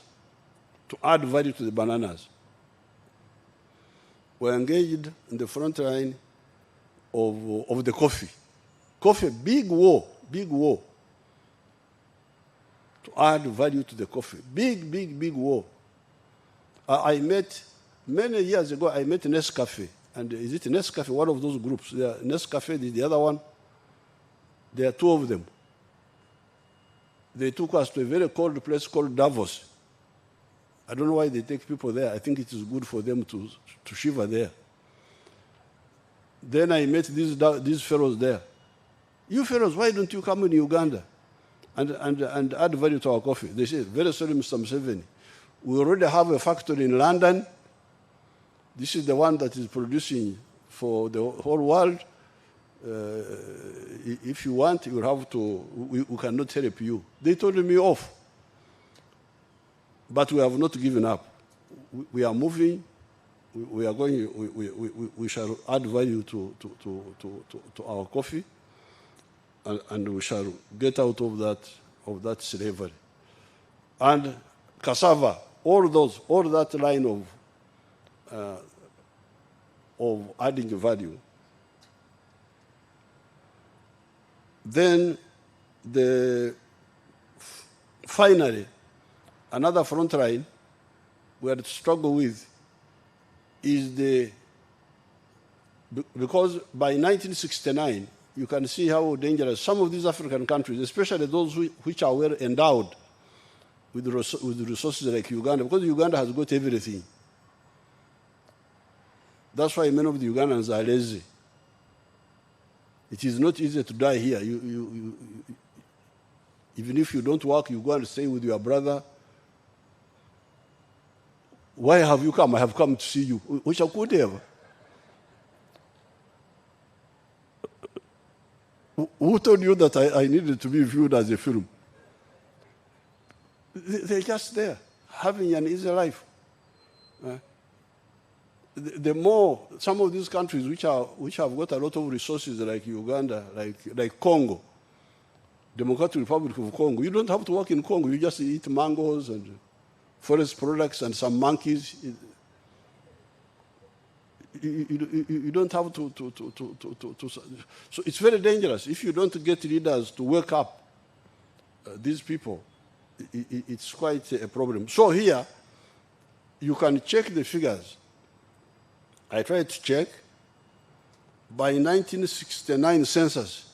to add value to the bananas. We are engaged in the front line of the coffee. Coffee, big war, to add value to the coffee. Big war. I met, many years ago, I met Nescafe. And is it Nescafe, one of those groups? Nescafe, the other one. There are two of them. They took us to a very cold place called Davos. I don't know why they take people there. I think it is good for them to shiver there. Then I met these fellows there. You fellows, why don't you come in Uganda and add value to our coffee? They said, very sorry, Mr. Museveni. We already have a factory in London. This is the one that is producing for the whole world. If you want, you have to, we cannot help you. They told me off. But we have not given up. We are moving. We are going, we shall add value to our coffee, and we shall get out of that slavery. And cassava, all that line of adding value. Then finally, another front line we had to struggle with is because by 1969, you can see how dangerous some of these African countries, especially those which are well endowed with resources like Uganda, because Uganda has got everything. That's why many of the Ugandans are lazy. It is not easy to die here. Even if you don't work, you go and stay with your brother. Why have you come? I have come to see you. Which I could have. Who told you that I needed to be viewed as a film? They're just there, having an easy life. The more some of these countries which have got a lot of resources like Uganda, like Congo, Democratic Republic of Congo, you don't have to work in Congo. You just eat mangoes and forest products and some monkeys. You don't have to. So it's very dangerous if you don't get leaders to wake up these people. It's quite a problem. So here, you can check the figures. I tried to check. By 1969 census,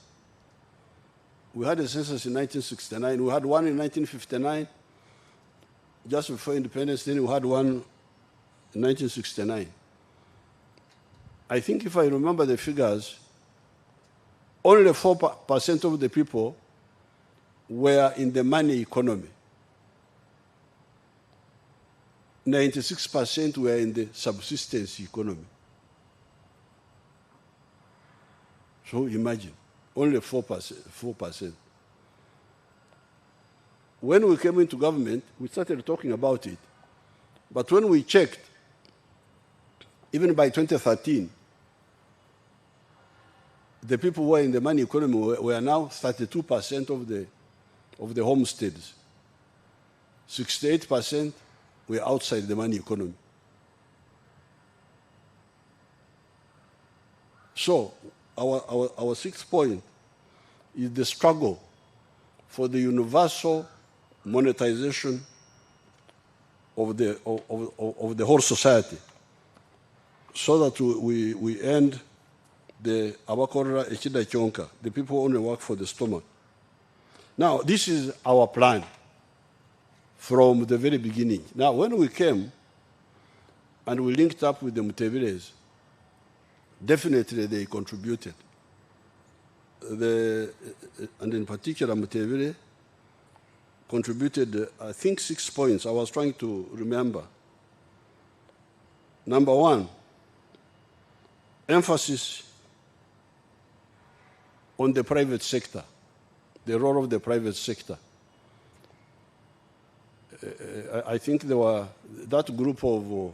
we had a census in 1969. We had one in 1959, just before independence. Then we had one in 1969. I think if I remember the figures, only 4% of the people were in the money economy. 96% were in the subsistence economy. So imagine, only 4%. When we came into government, we started talking about it. But when we checked, even by 2013, the people who were in the money economy were now 32% of the homesteads. 68% were outside the money economy. So our sixth point is the struggle for the universal monetization of the whole society, so that we end the abakorera echida chonka, the people who only work for the stomach. Now, this is our plan from the very beginning. Now, when we came and we linked up with the Mutebiles, definitely they contributed. And in particular, Mutebile contributed, I think, 6 points. I was trying to remember. Number one, emphasis on the private sector, the role of the private sector. I think there were that group of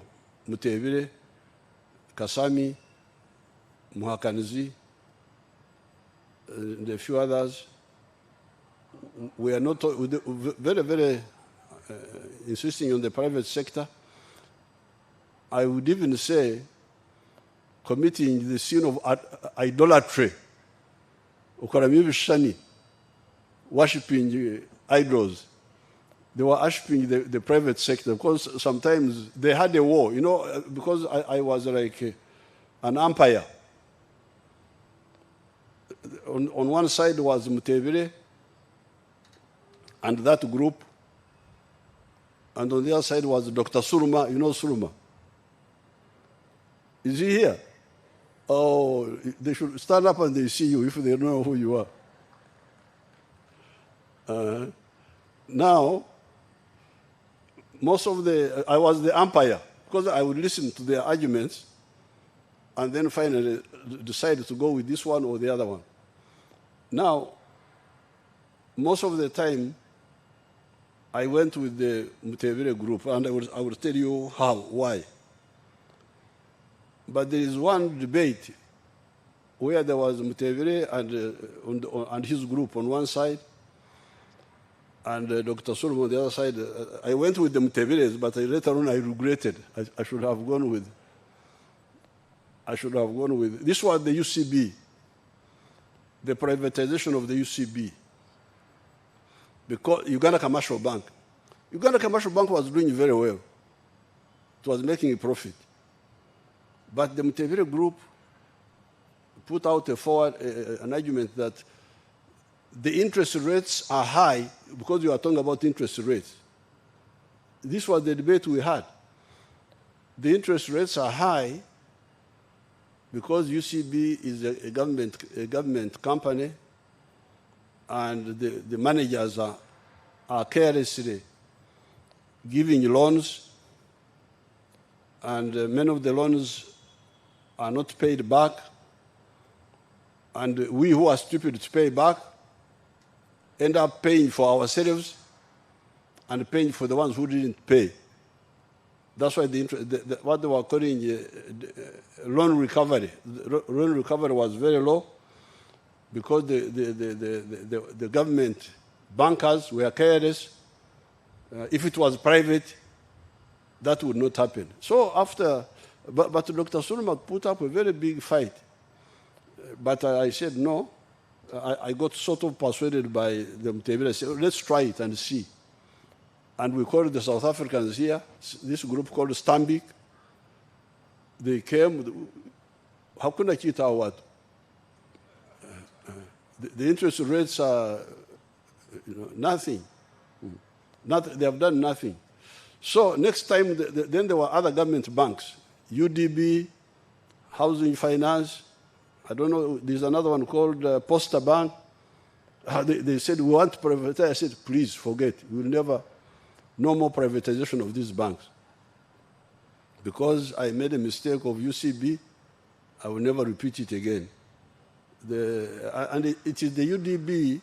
Mutevile, Kasami, Muhakanizi, and a few others. We are not very, very insisting on the private sector. I would even say committing the sin of idolatry, worshipping idols. They were worshipping the private sector because sometimes they had a war, you know, because I was like an umpire. On one side was Mutevile and that group, and on the other side was Dr. Suruma. You know Suruma? Is he here? Oh, they should stand up and they see you if they don't know who you are. Now, most of I was the umpire because I would listen to their arguments and then finally decide to go with this one or the other one. Now, most of the time, I went with the Mutevile group, and I will tell you how, why. But there is one debate where there was Mutevile and his group on one side, and Dr. Suruma on the other side. I went with the Muteviles, but later on I regretted. I should have gone with. This was the UCB, the privatization of the UCB. Because Uganda Commercial Bank. Uganda Commercial Bank was doing very well. It was making a profit. But the Mutevile group put out an argument that the interest rates are high because you are talking about interest rates. This was the debate we had. The interest rates are high because UCB is a government company, and the managers are carelessly giving loans, and many of the loans are not paid back, and we who are stupid to pay back end up paying for ourselves and paying for the ones who didn't pay. That's why what they were calling loan recovery. Loan recovery was very low because the government bankers were careless. If it was private, that would not happen. So but Dr. Suruma put up a very big fight. But I said no. I got sort of persuaded by the Mutevile. I said, let's try it and see. And we called the South Africans here, this group called Stambik. They came. How could I cheat our what? The interest rates are nothing. They have done nothing. So next time, then there were other government banks, UDB, Housing Finance. I don't know, there's another one called Posta Bank. They said, we want to privatize. I said, please forget. We will never, no more privatization of these banks. Because I made a mistake of UCB, I will never repeat it again. And it is the UDB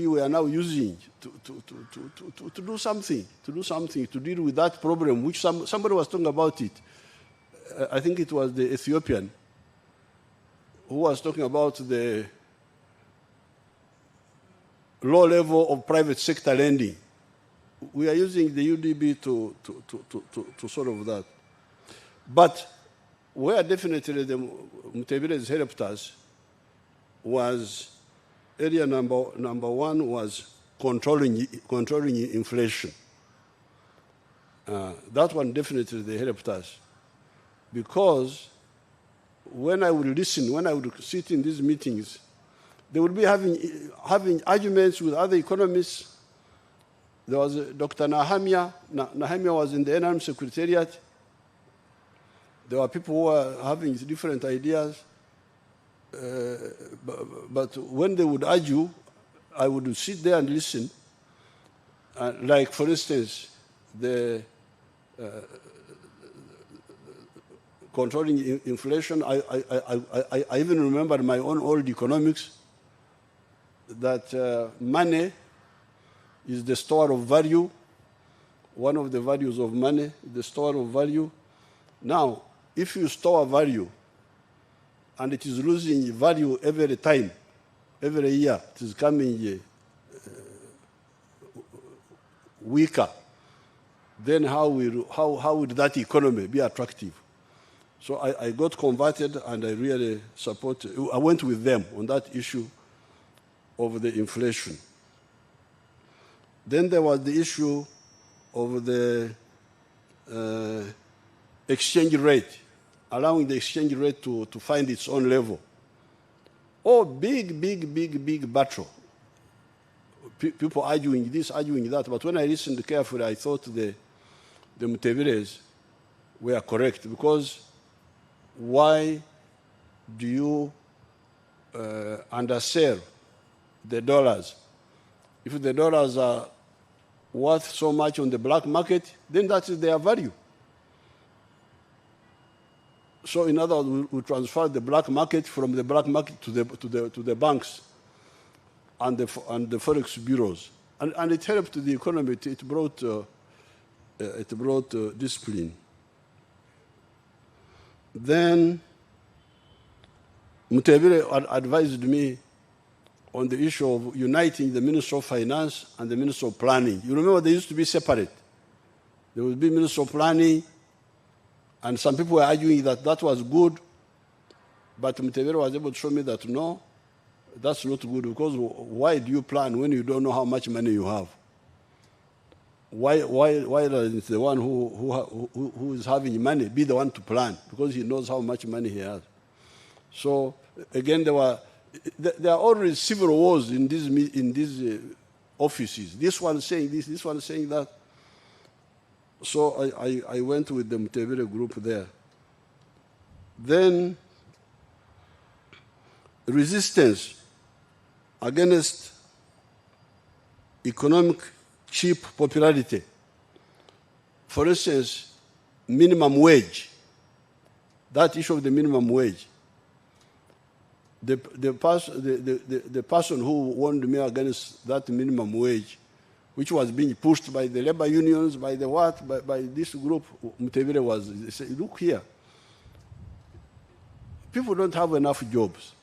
we are now using to do something, to deal with that problem, which somebody was talking about it. I think it was the Ethiopian who was talking about the low level of private sector lending. We are using the UDB to solve that. But where definitely the Muteviles helped us was area number one was controlling inflation. That one definitely they helped us. Because when I would listen, when I would sit in these meetings, they would be having arguments with other economists. There was Dr. Nahamia. Nahamia was in the NRM Secretariat. There were people who were having different ideas. But when they would argue, I would sit there and listen. Like, for instance, the controlling inflation, I even remember my own old economics, that money is the store of value one of the values of money, the store of value. Now, if you store value and it is losing value every time, every year, it is coming weaker, then how would that economy be attractive? So I got converted and I really I went with them on that issue of the inflation. Then there was the issue of the exchange rate, allowing the exchange rate to find its own level. Oh, big battle. People arguing this, arguing that. But when I listened carefully, I thought the Mutebiles were correct, because why do you undersell the dollars? If the dollars are worth so much on the black market, then that is their value. So in other words, we transfer the black market from the black market to the banks and the forex bureaus, and it helped the economy. It brought discipline. Then Mutebile advised me on the issue of uniting the Minister of Finance and the Minister of Planning. You remember they used to be separate. There would be Minister of Planning, and some people were arguing that that was good, but Mutebile was able to show me that no, that's not good, because why do you plan when you don't know how much money you have? Why doesn't the one who is having money be the one to plan? Because he knows how much money he has. So again, there are already civil wars in these offices. This one saying this one saying that. So I went with the Mutebile group there. Then resistance against economic cheap popularity. For instance, minimum wage. That issue of the minimum wage. The person who warned me against that minimum wage, which was being pushed by the labor unions, by the what, by this group, Mutebile was, they said, look here, people don't have enough jobs.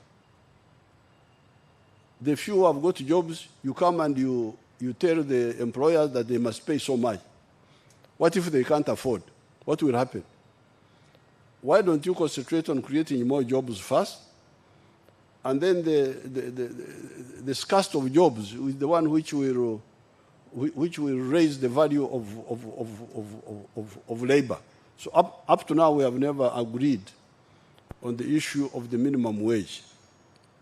The few who have got jobs, you come and you tell the employers that they must pay so much. What if they can't afford? What will happen? Why don't you concentrate on creating more jobs first? And then the scarcity of jobs is the one which will raise the value of labor. So up to now, we have never agreed on the issue of the minimum wage.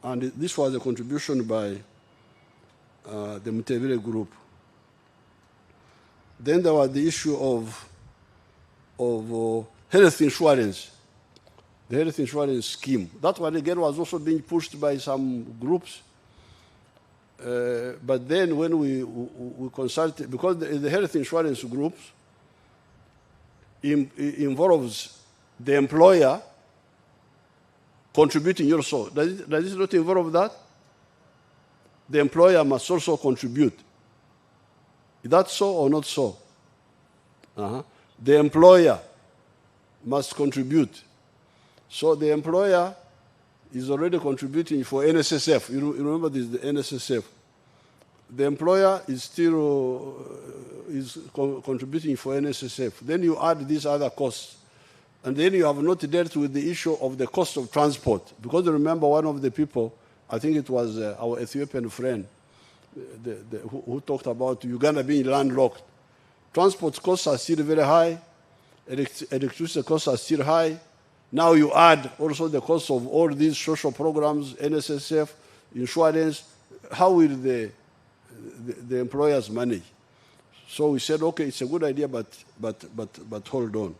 And this was a contribution by the Mutebile group. Then there was the issue of health insurance, the health insurance scheme. That one again was also being pushed by some groups. But then when we consulted, because the health insurance groups involves the employer contributing also. Does it not involve that? The employer must also contribute. Is that so or not so? The employer must contribute. So the employer is already contributing for NSSF. You remember this, the NSSF. The employer is still contributing for NSSF. Then you add these other costs. And then you have not dealt with the issue of the cost of transport. Because remember, one of the people, I think it was our Ethiopian friend, who talked about Uganda being landlocked. Transport costs are still very high. Electricity costs are still high. Now you add also the cost of all these social programs, NSSF, insurance. How will the employers manage? So we said, okay, it's a good idea, but hold on.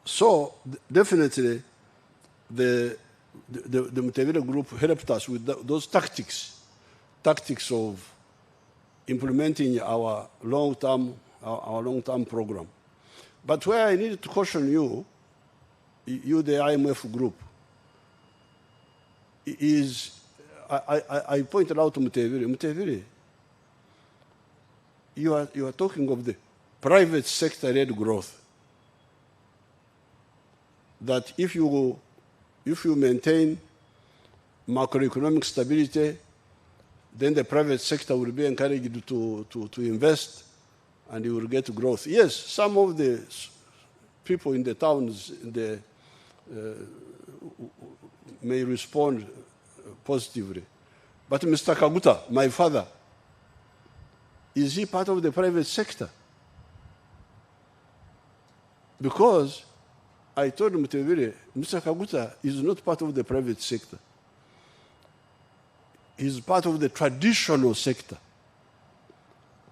So definitely, the Mutebile group helped us with those tactics of implementing our long-term program. But where I need to caution you, the IMF group, is I pointed out to Mutebile, you are talking of the private sector-led growth. That if you maintain macroeconomic stability, then the private sector will be encouraged to invest and you will get growth. Yes, some of the people in the towns may respond positively. But Mr. Kaguta, my father, is he part of the private sector? Because I told Mutevere, Mr. Kaguta is not part of the private sector. He's part of the traditional sector,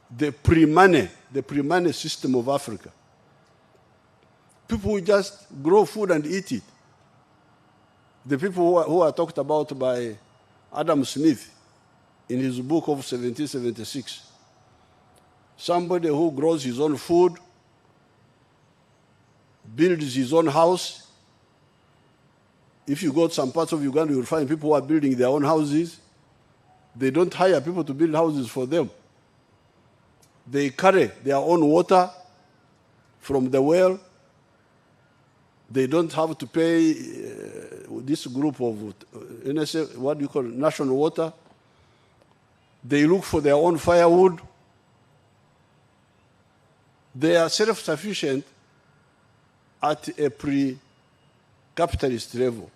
the pre-money system of Africa. People who just grow food and eat it. The people who are talked about by Adam Smith in his book of 1776. Somebody who grows his own food, builds his own house. If you go to some parts of Uganda, you'll find people who are building their own houses. They don't hire people to build houses for them. They carry their own water from the well. They don't have to pay this group of, NSA, what do you call it, national water. They look for their own firewood. They are self-sufficient at a pre-capitalist level.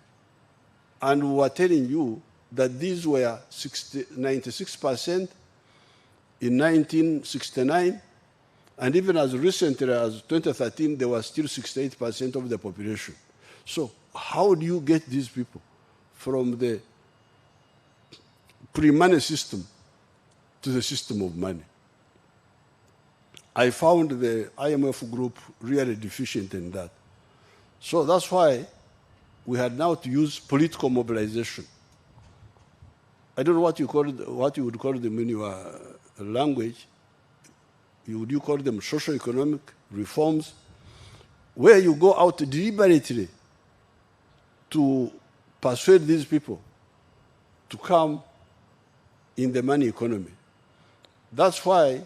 And we are telling you that these were 96% in 1969, and even as recently as 2013, they were still 68% of the population. So how do you get these people from the pre-money system to the system of money? I found the IMF group really deficient in that. So that's why we had now to use political mobilization. I don't know what you would call them in your language. Would you call them socio-economic reforms, where you go out deliberately to persuade these people to come in the money economy. That's why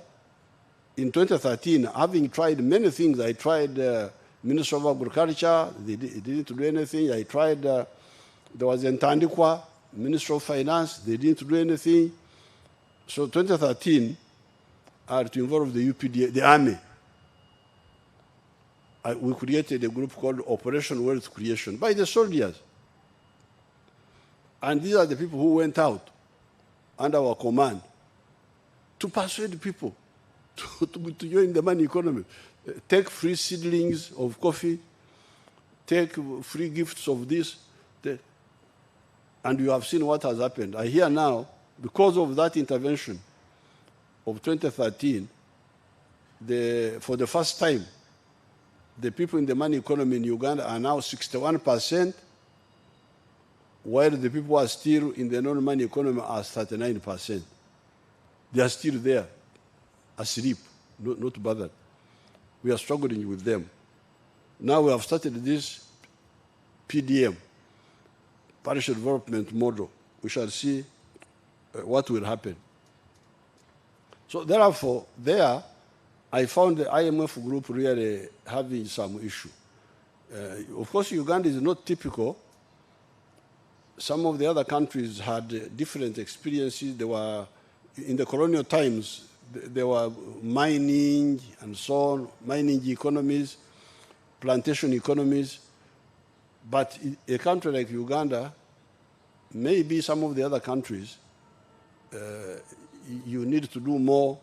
in 2013, having tried many things, I tried Minister of Agriculture, they didn't do anything. I tried, there was Ntandikwa, Minister of Finance, they didn't do anything. So 2013, I had to involve the UPDA, the army. We created a group called Operation Wealth Creation by the soldiers. And these are the people who went out under our command to persuade people to join the money economy. Take free seedlings of coffee, take free gifts of this, and you have seen what has happened. I hear now, because of that intervention of 2013, for the first time, the people in the money economy in Uganda are now 61%, while the people who are still in the non-money economy are 39%. They are still there, asleep, not bothered. We are struggling with them. Now we have started this PDM, Parish Development Model. We shall see what will happen. So therefore, there, I found the IMF group really having some issue. Of course, Uganda is not typical. Some of the other countries had different experiences. They were, in the colonial times, there were mining and so on, mining economies, plantation economies. But a country like Uganda, maybe some of the other countries, you need to do more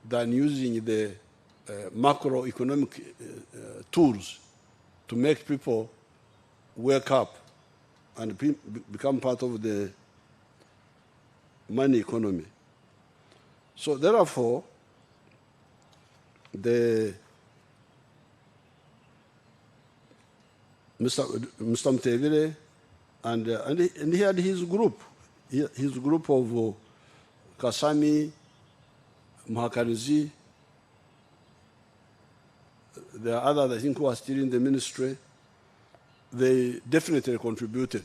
than using the macroeconomic tools to make people wake up and become part of the money economy. So therefore, Mr. Mutevere, and he had his group of Kasami, Mahakarizi. There are others, I think, who are still in the ministry. They definitely contributed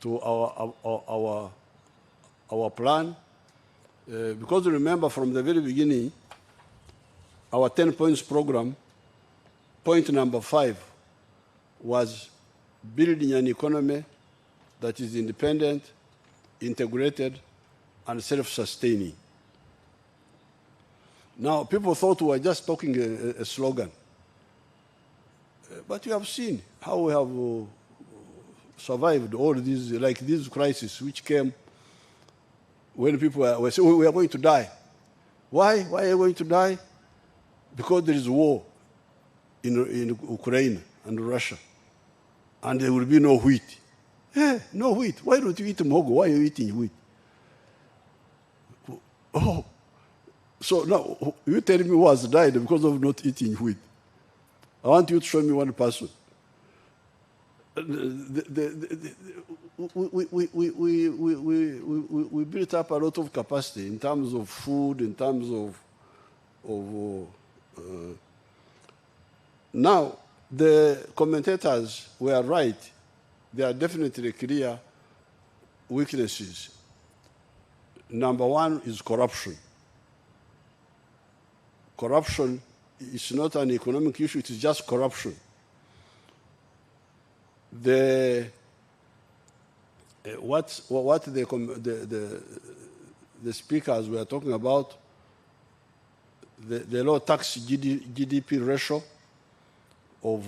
to our plan. Because remember, from the very beginning, our 10 points program, point number 5 was building an economy that is independent, integrated, and self-sustaining. Now, people thought we were just talking a slogan. But you have seen how we have survived all these, like this crisis which came when people were saying, we are going to die. Why? Why are you going to die? Because there is war in Ukraine and Russia. And there will be no wheat. Yeah, no wheat. Why don't you eat mogo? Why are you eating wheat? Oh, so now you tell me who has died because of not eating wheat. I want you to show me one person. We built up a lot of capacity in terms of food, in terms of now, the commentators were right. There are definitely clear weaknesses. Number one is corruption. Corruption is not an economic issue, it is just corruption. What the speakers were talking about, the low tax GDP ratio of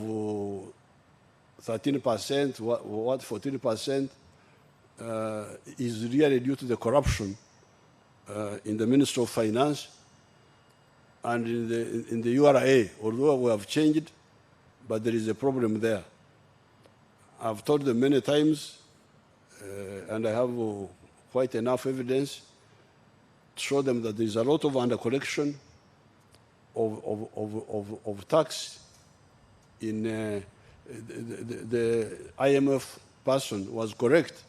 13%, what 14%, is really due to the corruption in the Ministry of Finance and in the URA, although we have changed, but there is a problem there. I've told them many times, and I have quite enough evidence to show them that there is a lot of under-collection of tax in the IMF person was correct.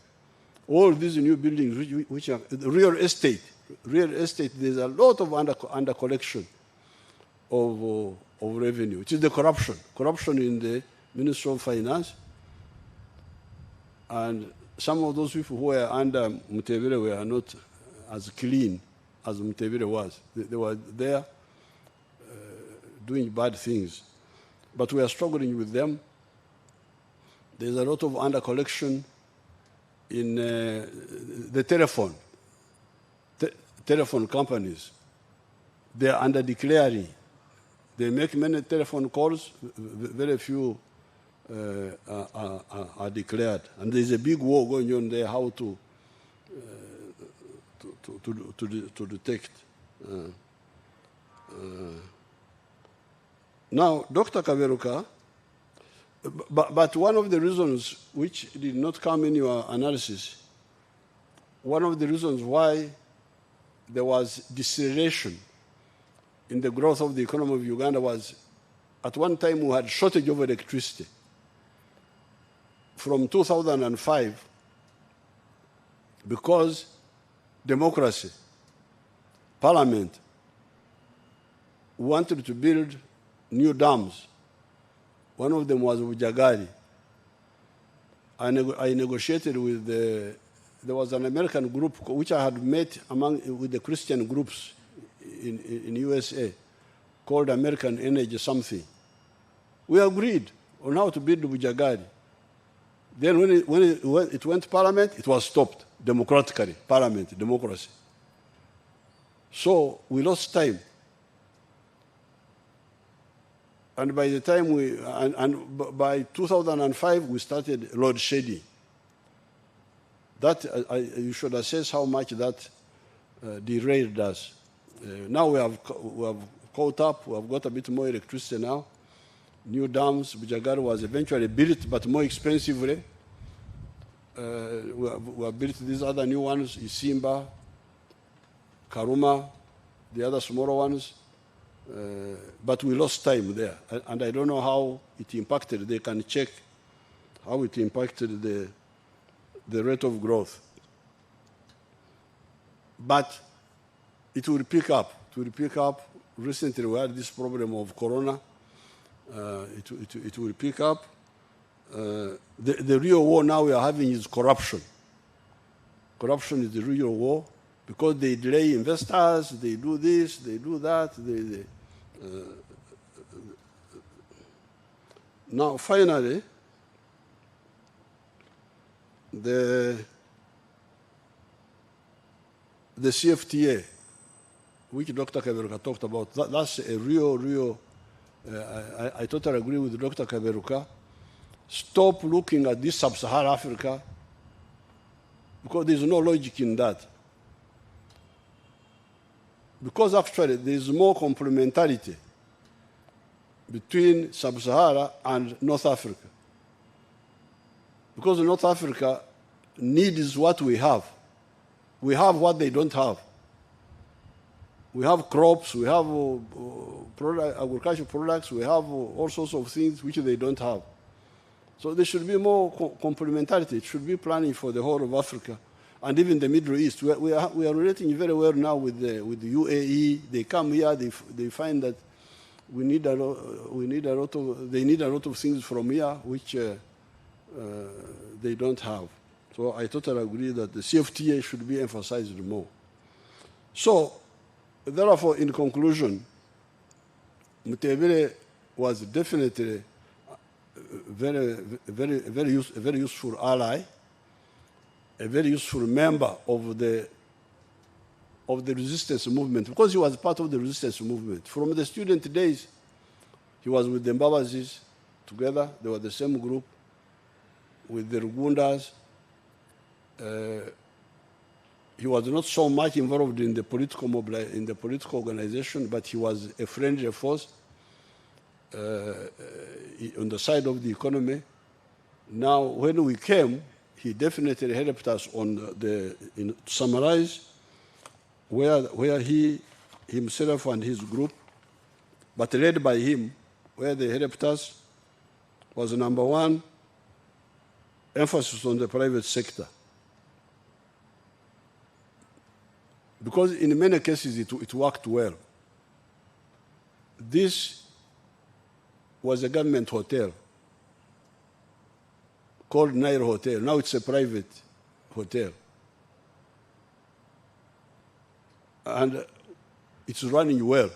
All these new buildings, which are real estate, there's a lot of under-collection of revenue, which is the corruption in the Ministry of Finance. And some of those people who were under Mutevere were not as clean as Mutevere was. They were there doing bad things. But we are struggling with them. There's a lot of under-collection in the telephone companies. They are under-declaring. They make many telephone calls, very few are declared. And there's a big war going on there, how to detect. Now, Dr. Kaberuka, but one of the reasons which did not come in your analysis, one of the reasons why there was deceleration in the growth of the economy of Uganda was at one time we had shortage of electricity. From 2005, because democracy, parliament, wanted to build new dams. One of them was Ujagari. I negotiated with there was an American group which I had met with the Christian groups in USA called American Energy something. We agreed on how to build Ujagari. Then when it went to Parliament, it was stopped democratically, Parliament, democracy. So we lost time. And by the time by 2005, we started load shedding. That, you should assess how much that derailed us. Now we have caught up, we have got a bit more electricity now. New dams, Bujagari was eventually built, but more expensively. We have built these other new ones, Isimba, Karuma, the other smaller ones. But we lost time there. And I don't know how it impacted. They can check how it impacted the rate of growth. But it will pick up. It will pick up. Recently we had this problem of corona. It will pick up. The real war now we are having is corruption. Corruption is the real war because they delay investors, they do this, they do that. Now, finally, the CFTA, which Dr. Kaberuka talked about, that's a real, I totally agree with Dr. Kaberuka. Stop looking at this sub-Saharan Africa, because there's no logic in that. Because actually there's more complementarity between sub-Sahara and North Africa. Because North Africa needs what we have. We have what they don't have. We have crops, we have agricultural products, we have all sorts of things which they don't have. So there should be more complementarity. It should be planning for the whole of Africa and even the Middle East. We are relating very well now with the UAE. They come here, they find that they need a lot of things from here which they don't have. So I totally agree that the CFTA should be emphasized more. So, therefore, in conclusion, Mutebile was definitely very useful ally, a very useful member of the resistance movement, because he was part of the resistance movement. From the student days, he was with the Mbabazis together. They were the same group with the Rugundas. He was not so much involved in the political organization, but he was a friendly force on the side of the economy. Now, when we came, he definitely helped us on to summarize where he himself and his group, but led by him, where they helped us was number one, emphasis on the private sector. Because in many cases it worked well. This was a government hotel called Nile Hotel. Now it's a private hotel. And it's running well.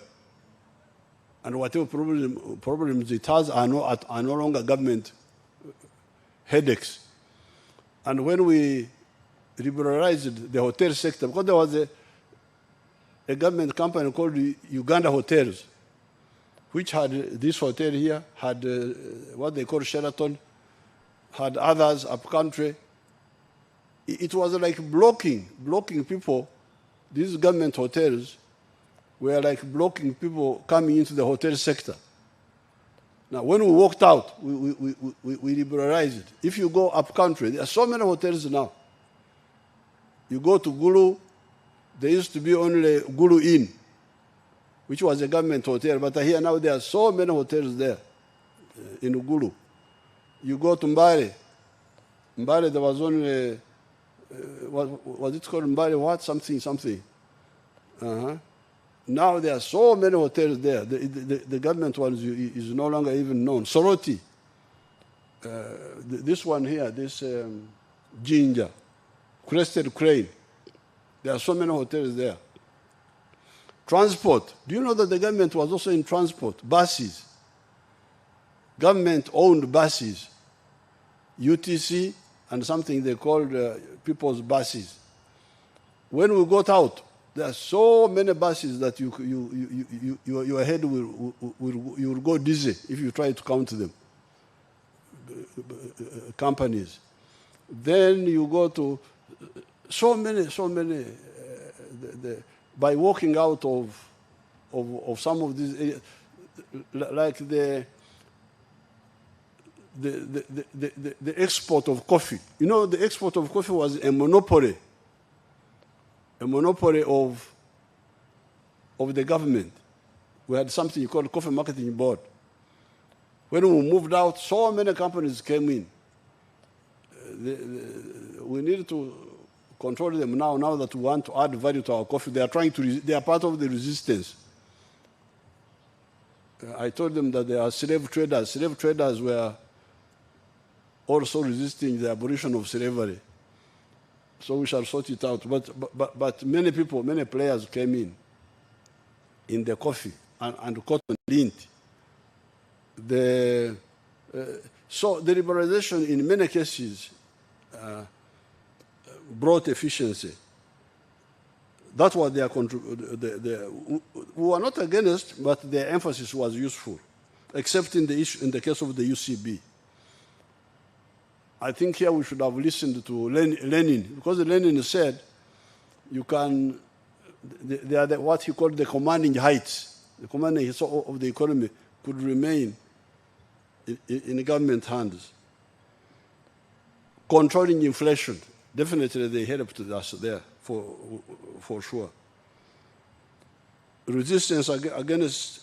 And whatever problems it has are no longer government headaches. And when we liberalized the hotel sector, because there was a government company called Uganda Hotels, which had this hotel here, had what they call Sheraton, had others up country. It was like blocking people. These government hotels were like blocking people coming into the hotel sector. Now, when we walked out, we liberalized it. If you go up country, there are so many hotels now. You go to Gulu, there used to be only Gulu Inn, which was a government hotel, but here now there are so many hotels there in Gulu. You go to Mbale. Mbale, there was only, was it called Mbale what? Something. Now there are so many hotels there. The government one is no longer even known. Soroti. This one here, this Ginger. Crested Crane. There are so many hotels there. Transport. Do you know that the government was also in transport? Buses. Government-owned buses. UTC and something they called people's buses. When we got out, there are so many buses that your head will go dizzy if you try to count them. Companies. Then you go to so many. By walking out of some of these areas, like the export of coffee. You know, the export of coffee was a monopoly of the government. We had something called Coffee Marketing Board. When we moved out, so many companies came in. We needed to control them now that we want to add value to our coffee. They are part of the resistance. I told them that they are slave traders. Slave traders were also resisting the abolition of slavery. So we shall sort it out. But many people, many players came in the coffee. and cotton lint. So the liberalization in many cases brought efficiency. That was their we were not against, but their emphasis was useful, except in the case of the UCB. I think here we should have listened to Lenin, because Lenin said you can, they are what he called the commanding heights. The commanding heights of the economy could remain in government hands. Controlling inflation, definitely they helped us there for sure. Resistance against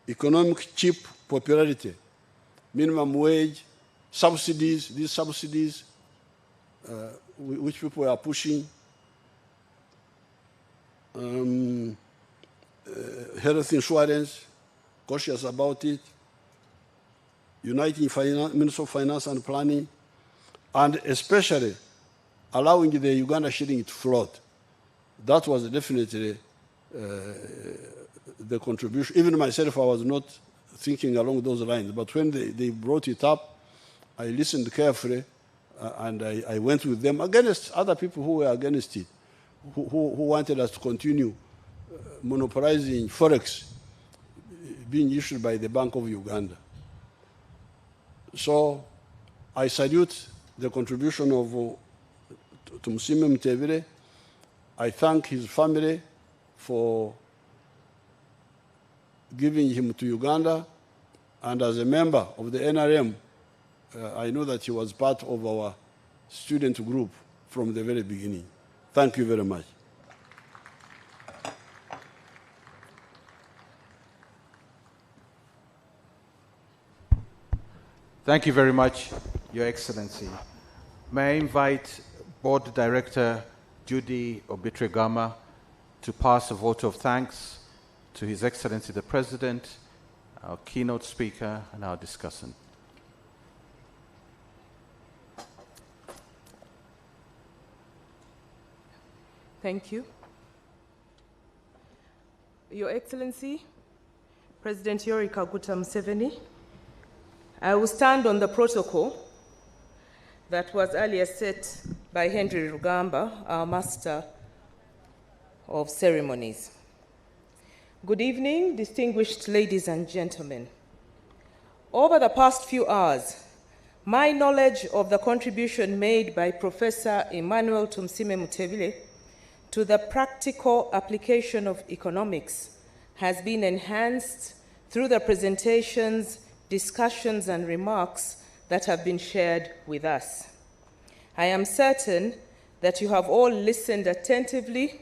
economic cheap popularity, minimum wage, subsidies, these subsidies which people are pushing, health insurance, cautious about it, uniting Minister of Finance and Planning, and especially allowing the Uganda shilling to float. That was definitely the contribution. Even myself, I was not thinking along those lines, but when they brought it up, I listened carefully, and I went with them against other people who were against it, who wanted us to continue monopolizing Forex being issued by the Bank of Uganda. So I salute the contribution of Tumusiime Mutebile. I thank his family for giving him to Uganda, and as a member of the NRM, I know that he was part of our student group from the very beginning. Thank you very much. Thank you very much, Your Excellency. May I invite Board Director Judy Obitregama to pass a vote of thanks to His Excellency the President, our keynote speaker, and our discussant. Thank you. Your Excellency, President Yoweri Kaguta Museveni, I will stand on the protocol that was earlier set by Henry Rugamba, our Master of Ceremonies. Good evening, distinguished ladies and gentlemen. Over the past few hours, my knowledge of the contribution made by Professor Emmanuel Tumusiime Mutebile to the practical application of economics has been enhanced through the presentations, discussions, and remarks that have been shared with us. I am certain that you have all listened attentively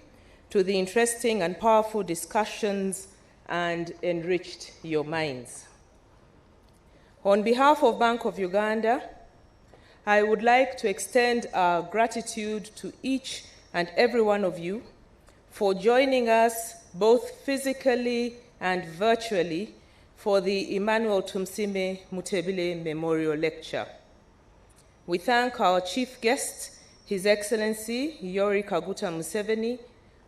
to the interesting and powerful discussions and enriched your minds. On behalf of Bank of Uganda, I would like to extend our gratitude to each and every one of you for joining us both physically and virtually for the Emmanuel Tumusiime Mutebile Memorial Lecture. We thank our chief guest, His Excellency Yoweri Kaguta Museveni,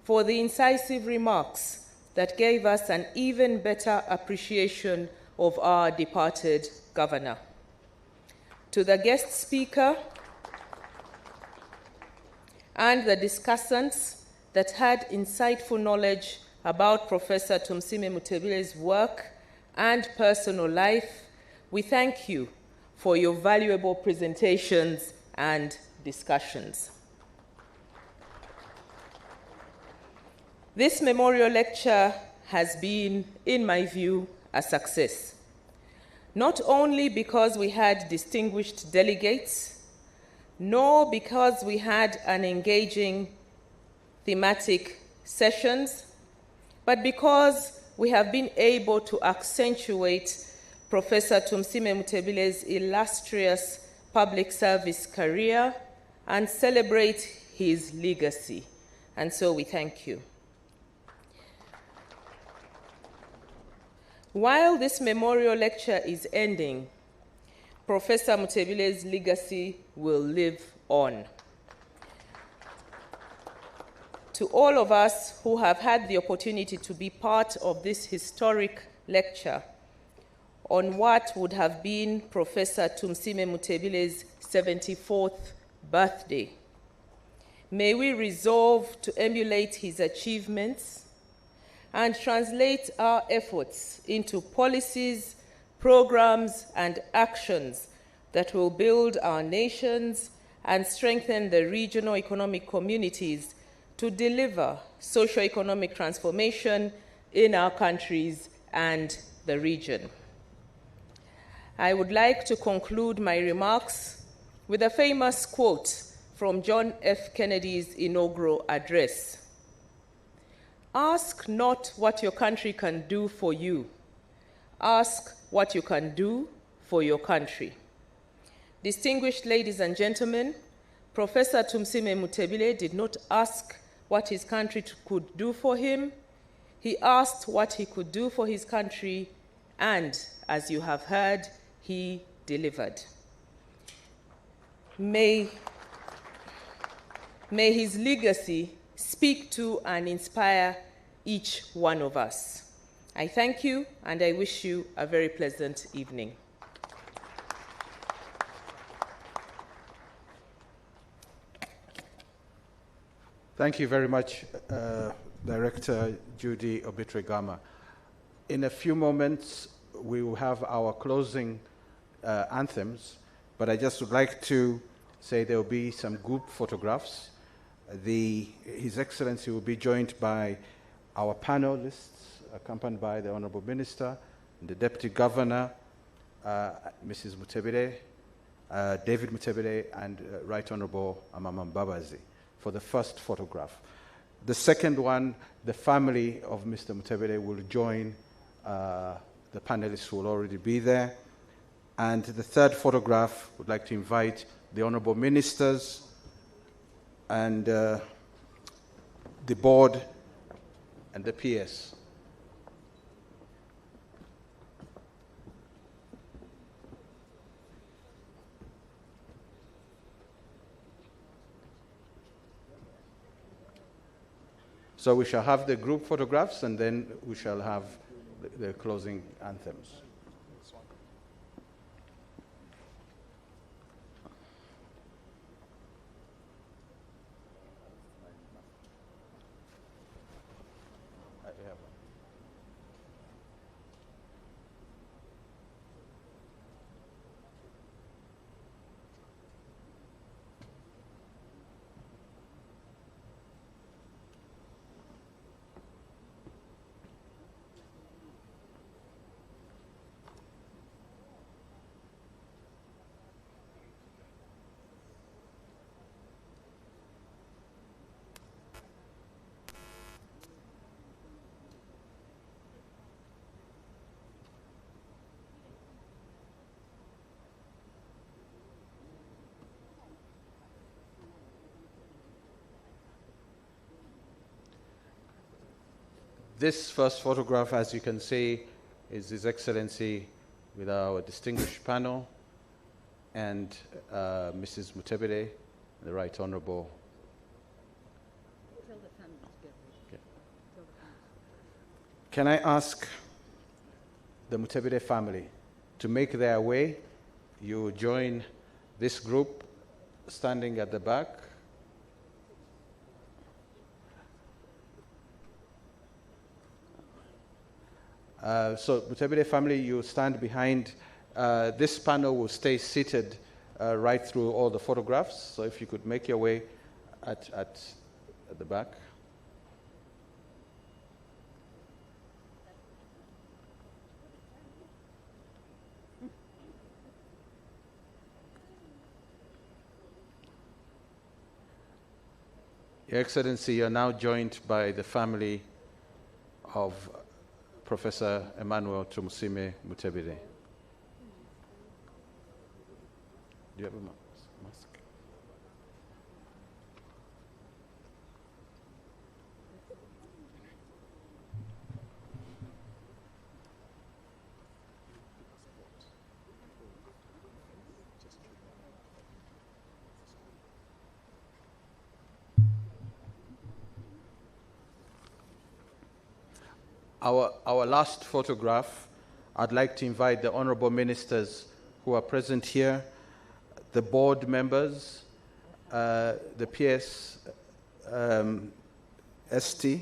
for the incisive remarks that gave us an even better appreciation of our departed governor. To the guest speaker and the discussants that had insightful knowledge about Professor Tumusiime Mutebile's work and personal life, we thank you for your valuable presentations and discussions. This memorial lecture has been, in my view, a success. Not only because we had distinguished delegates, nor because we had an engaging thematic sessions, but because we have been able to accentuate Professor Tumusiime Mutebile's illustrious public service career and celebrate his legacy. And so we thank you. While this memorial lecture is ending, Professor Mutebile's legacy will live on. to all of us who have had the opportunity to be part of this historic lecture on what would have been Professor Tumsime Mutebile's 74th birthday. May we resolve to emulate his achievements and translate our efforts into policies, programs, and actions that will build our nations and strengthen the regional economic communities to deliver socio-economic transformation in our countries and the region. I would like to conclude my remarks with a famous quote from John F. Kennedy's inaugural address. Ask not what your country can do for you. Ask what you can do for your country. Distinguished ladies and gentlemen, Professor Tumsime Mutebile did not ask what his country could do for him. He asked what he could do for his country, and as you have heard, he delivered. May his legacy speak to and inspire each one of us. I thank you, and I wish you a very pleasant evening. Thank you very much, Director Judy Obitregama. In a few moments, we will have our closing anthems, but I just would like to say there will be some group photographs. His Excellency will be joined by our panelists, accompanied by the Honorable Minister, the Deputy Governor, Mrs. Mutebile, David Mutebile, and Right Honorable Amama Mbabazi for the first photograph. The second one, the family of Mr. Mutebile will join the panelists who will already be there. And the third photograph, would like to invite the Honorable Ministers and the board and the PS. So we shall have the group photographs, and then we shall have the closing anthems. This first photograph, as you can see, is His Excellency with our distinguished panel and Mrs. Mutebile, the Right Honorable. Can I ask the Mutebile family to make their way? You join this group standing at the back. So, Mutebile family, you stand behind. This panel will stay seated right through all the photographs. So, if you could make your way at the back. Your Excellency, you are now joined by the family of Professor Emmanuel Tumsime Mutebile. Do you have a mask? our last photograph, I'd like to invite the honorable ministers who are present here, the board members, the PS, ST.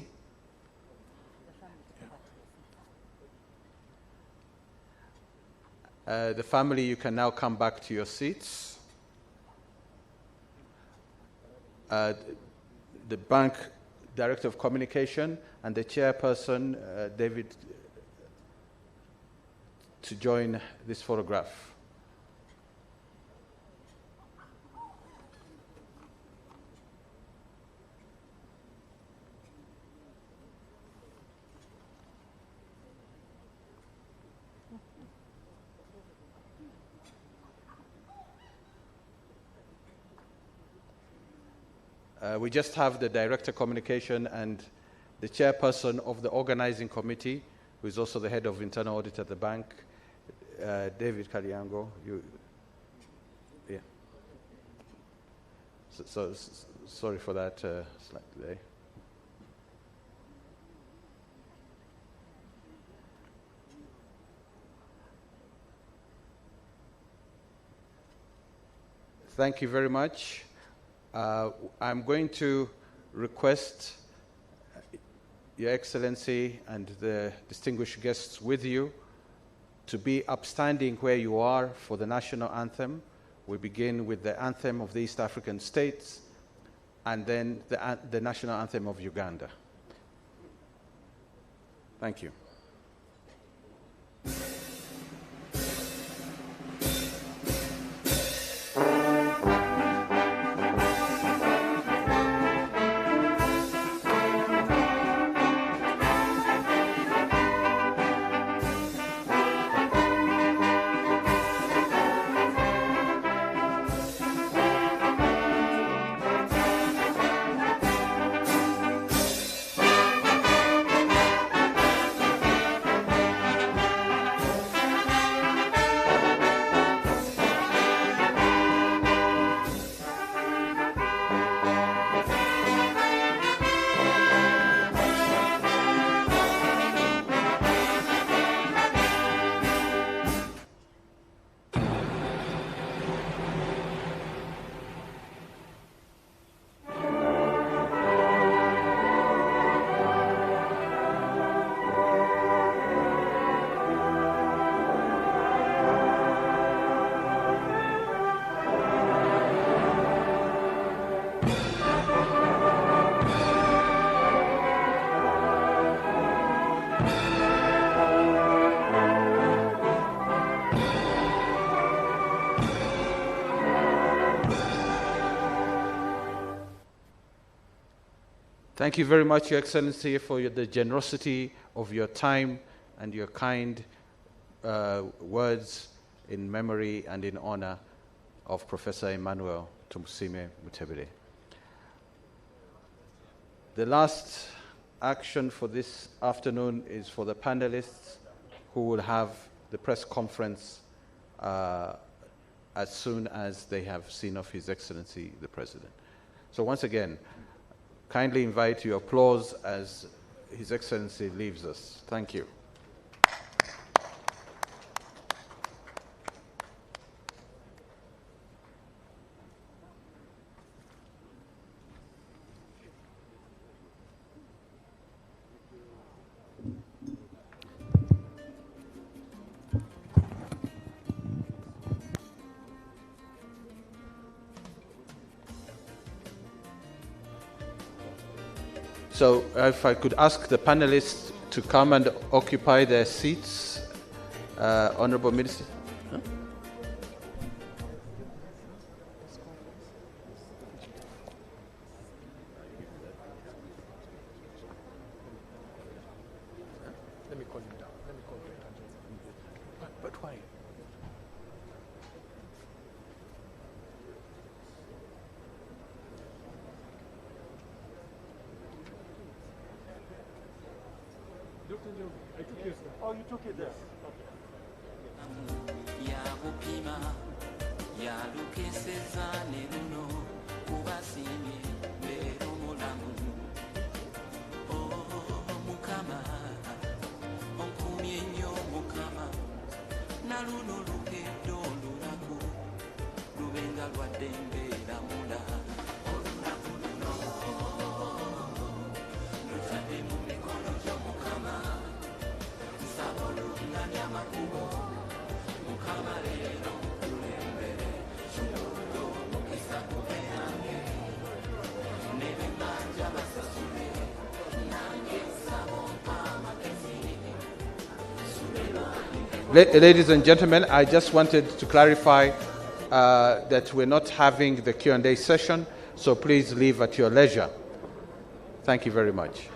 The family, you can now come back to your seats. The bank director of communication and the chairperson, David, to join this photograph. We just have the director communication and the chairperson of the organizing committee, who is also the head of internal audit at the bank, David Kaliango. Yeah. So sorry for that slight delay. Thank you very much. I'm going to request Your Excellency and the distinguished guests with you to be upstanding where you are for the national anthem. We begin with the anthem of the East African states and then the national anthem of Uganda. Thank you. Thank you very much, Your Excellency, for the generosity of your time and your kind words in memory and in honor of Professor Emmanuel Tumusiime Mutebile. The last action for this afternoon is for the panelists who will have the press conference as soon as they have seen off His Excellency the President. So once again, kindly invite your applause as His Excellency leaves us. Thank you. So if I could ask the panelists to come and occupy their seats, Honorable Minister. Huh? Let me call him down. Let me call him. But why? Dr. Joe, I took your stuff. Oh, you took it there? Ladies and gentlemen, I just wanted to clarify that we're not having the Q&A session, so please leave at your leisure. Thank you very much.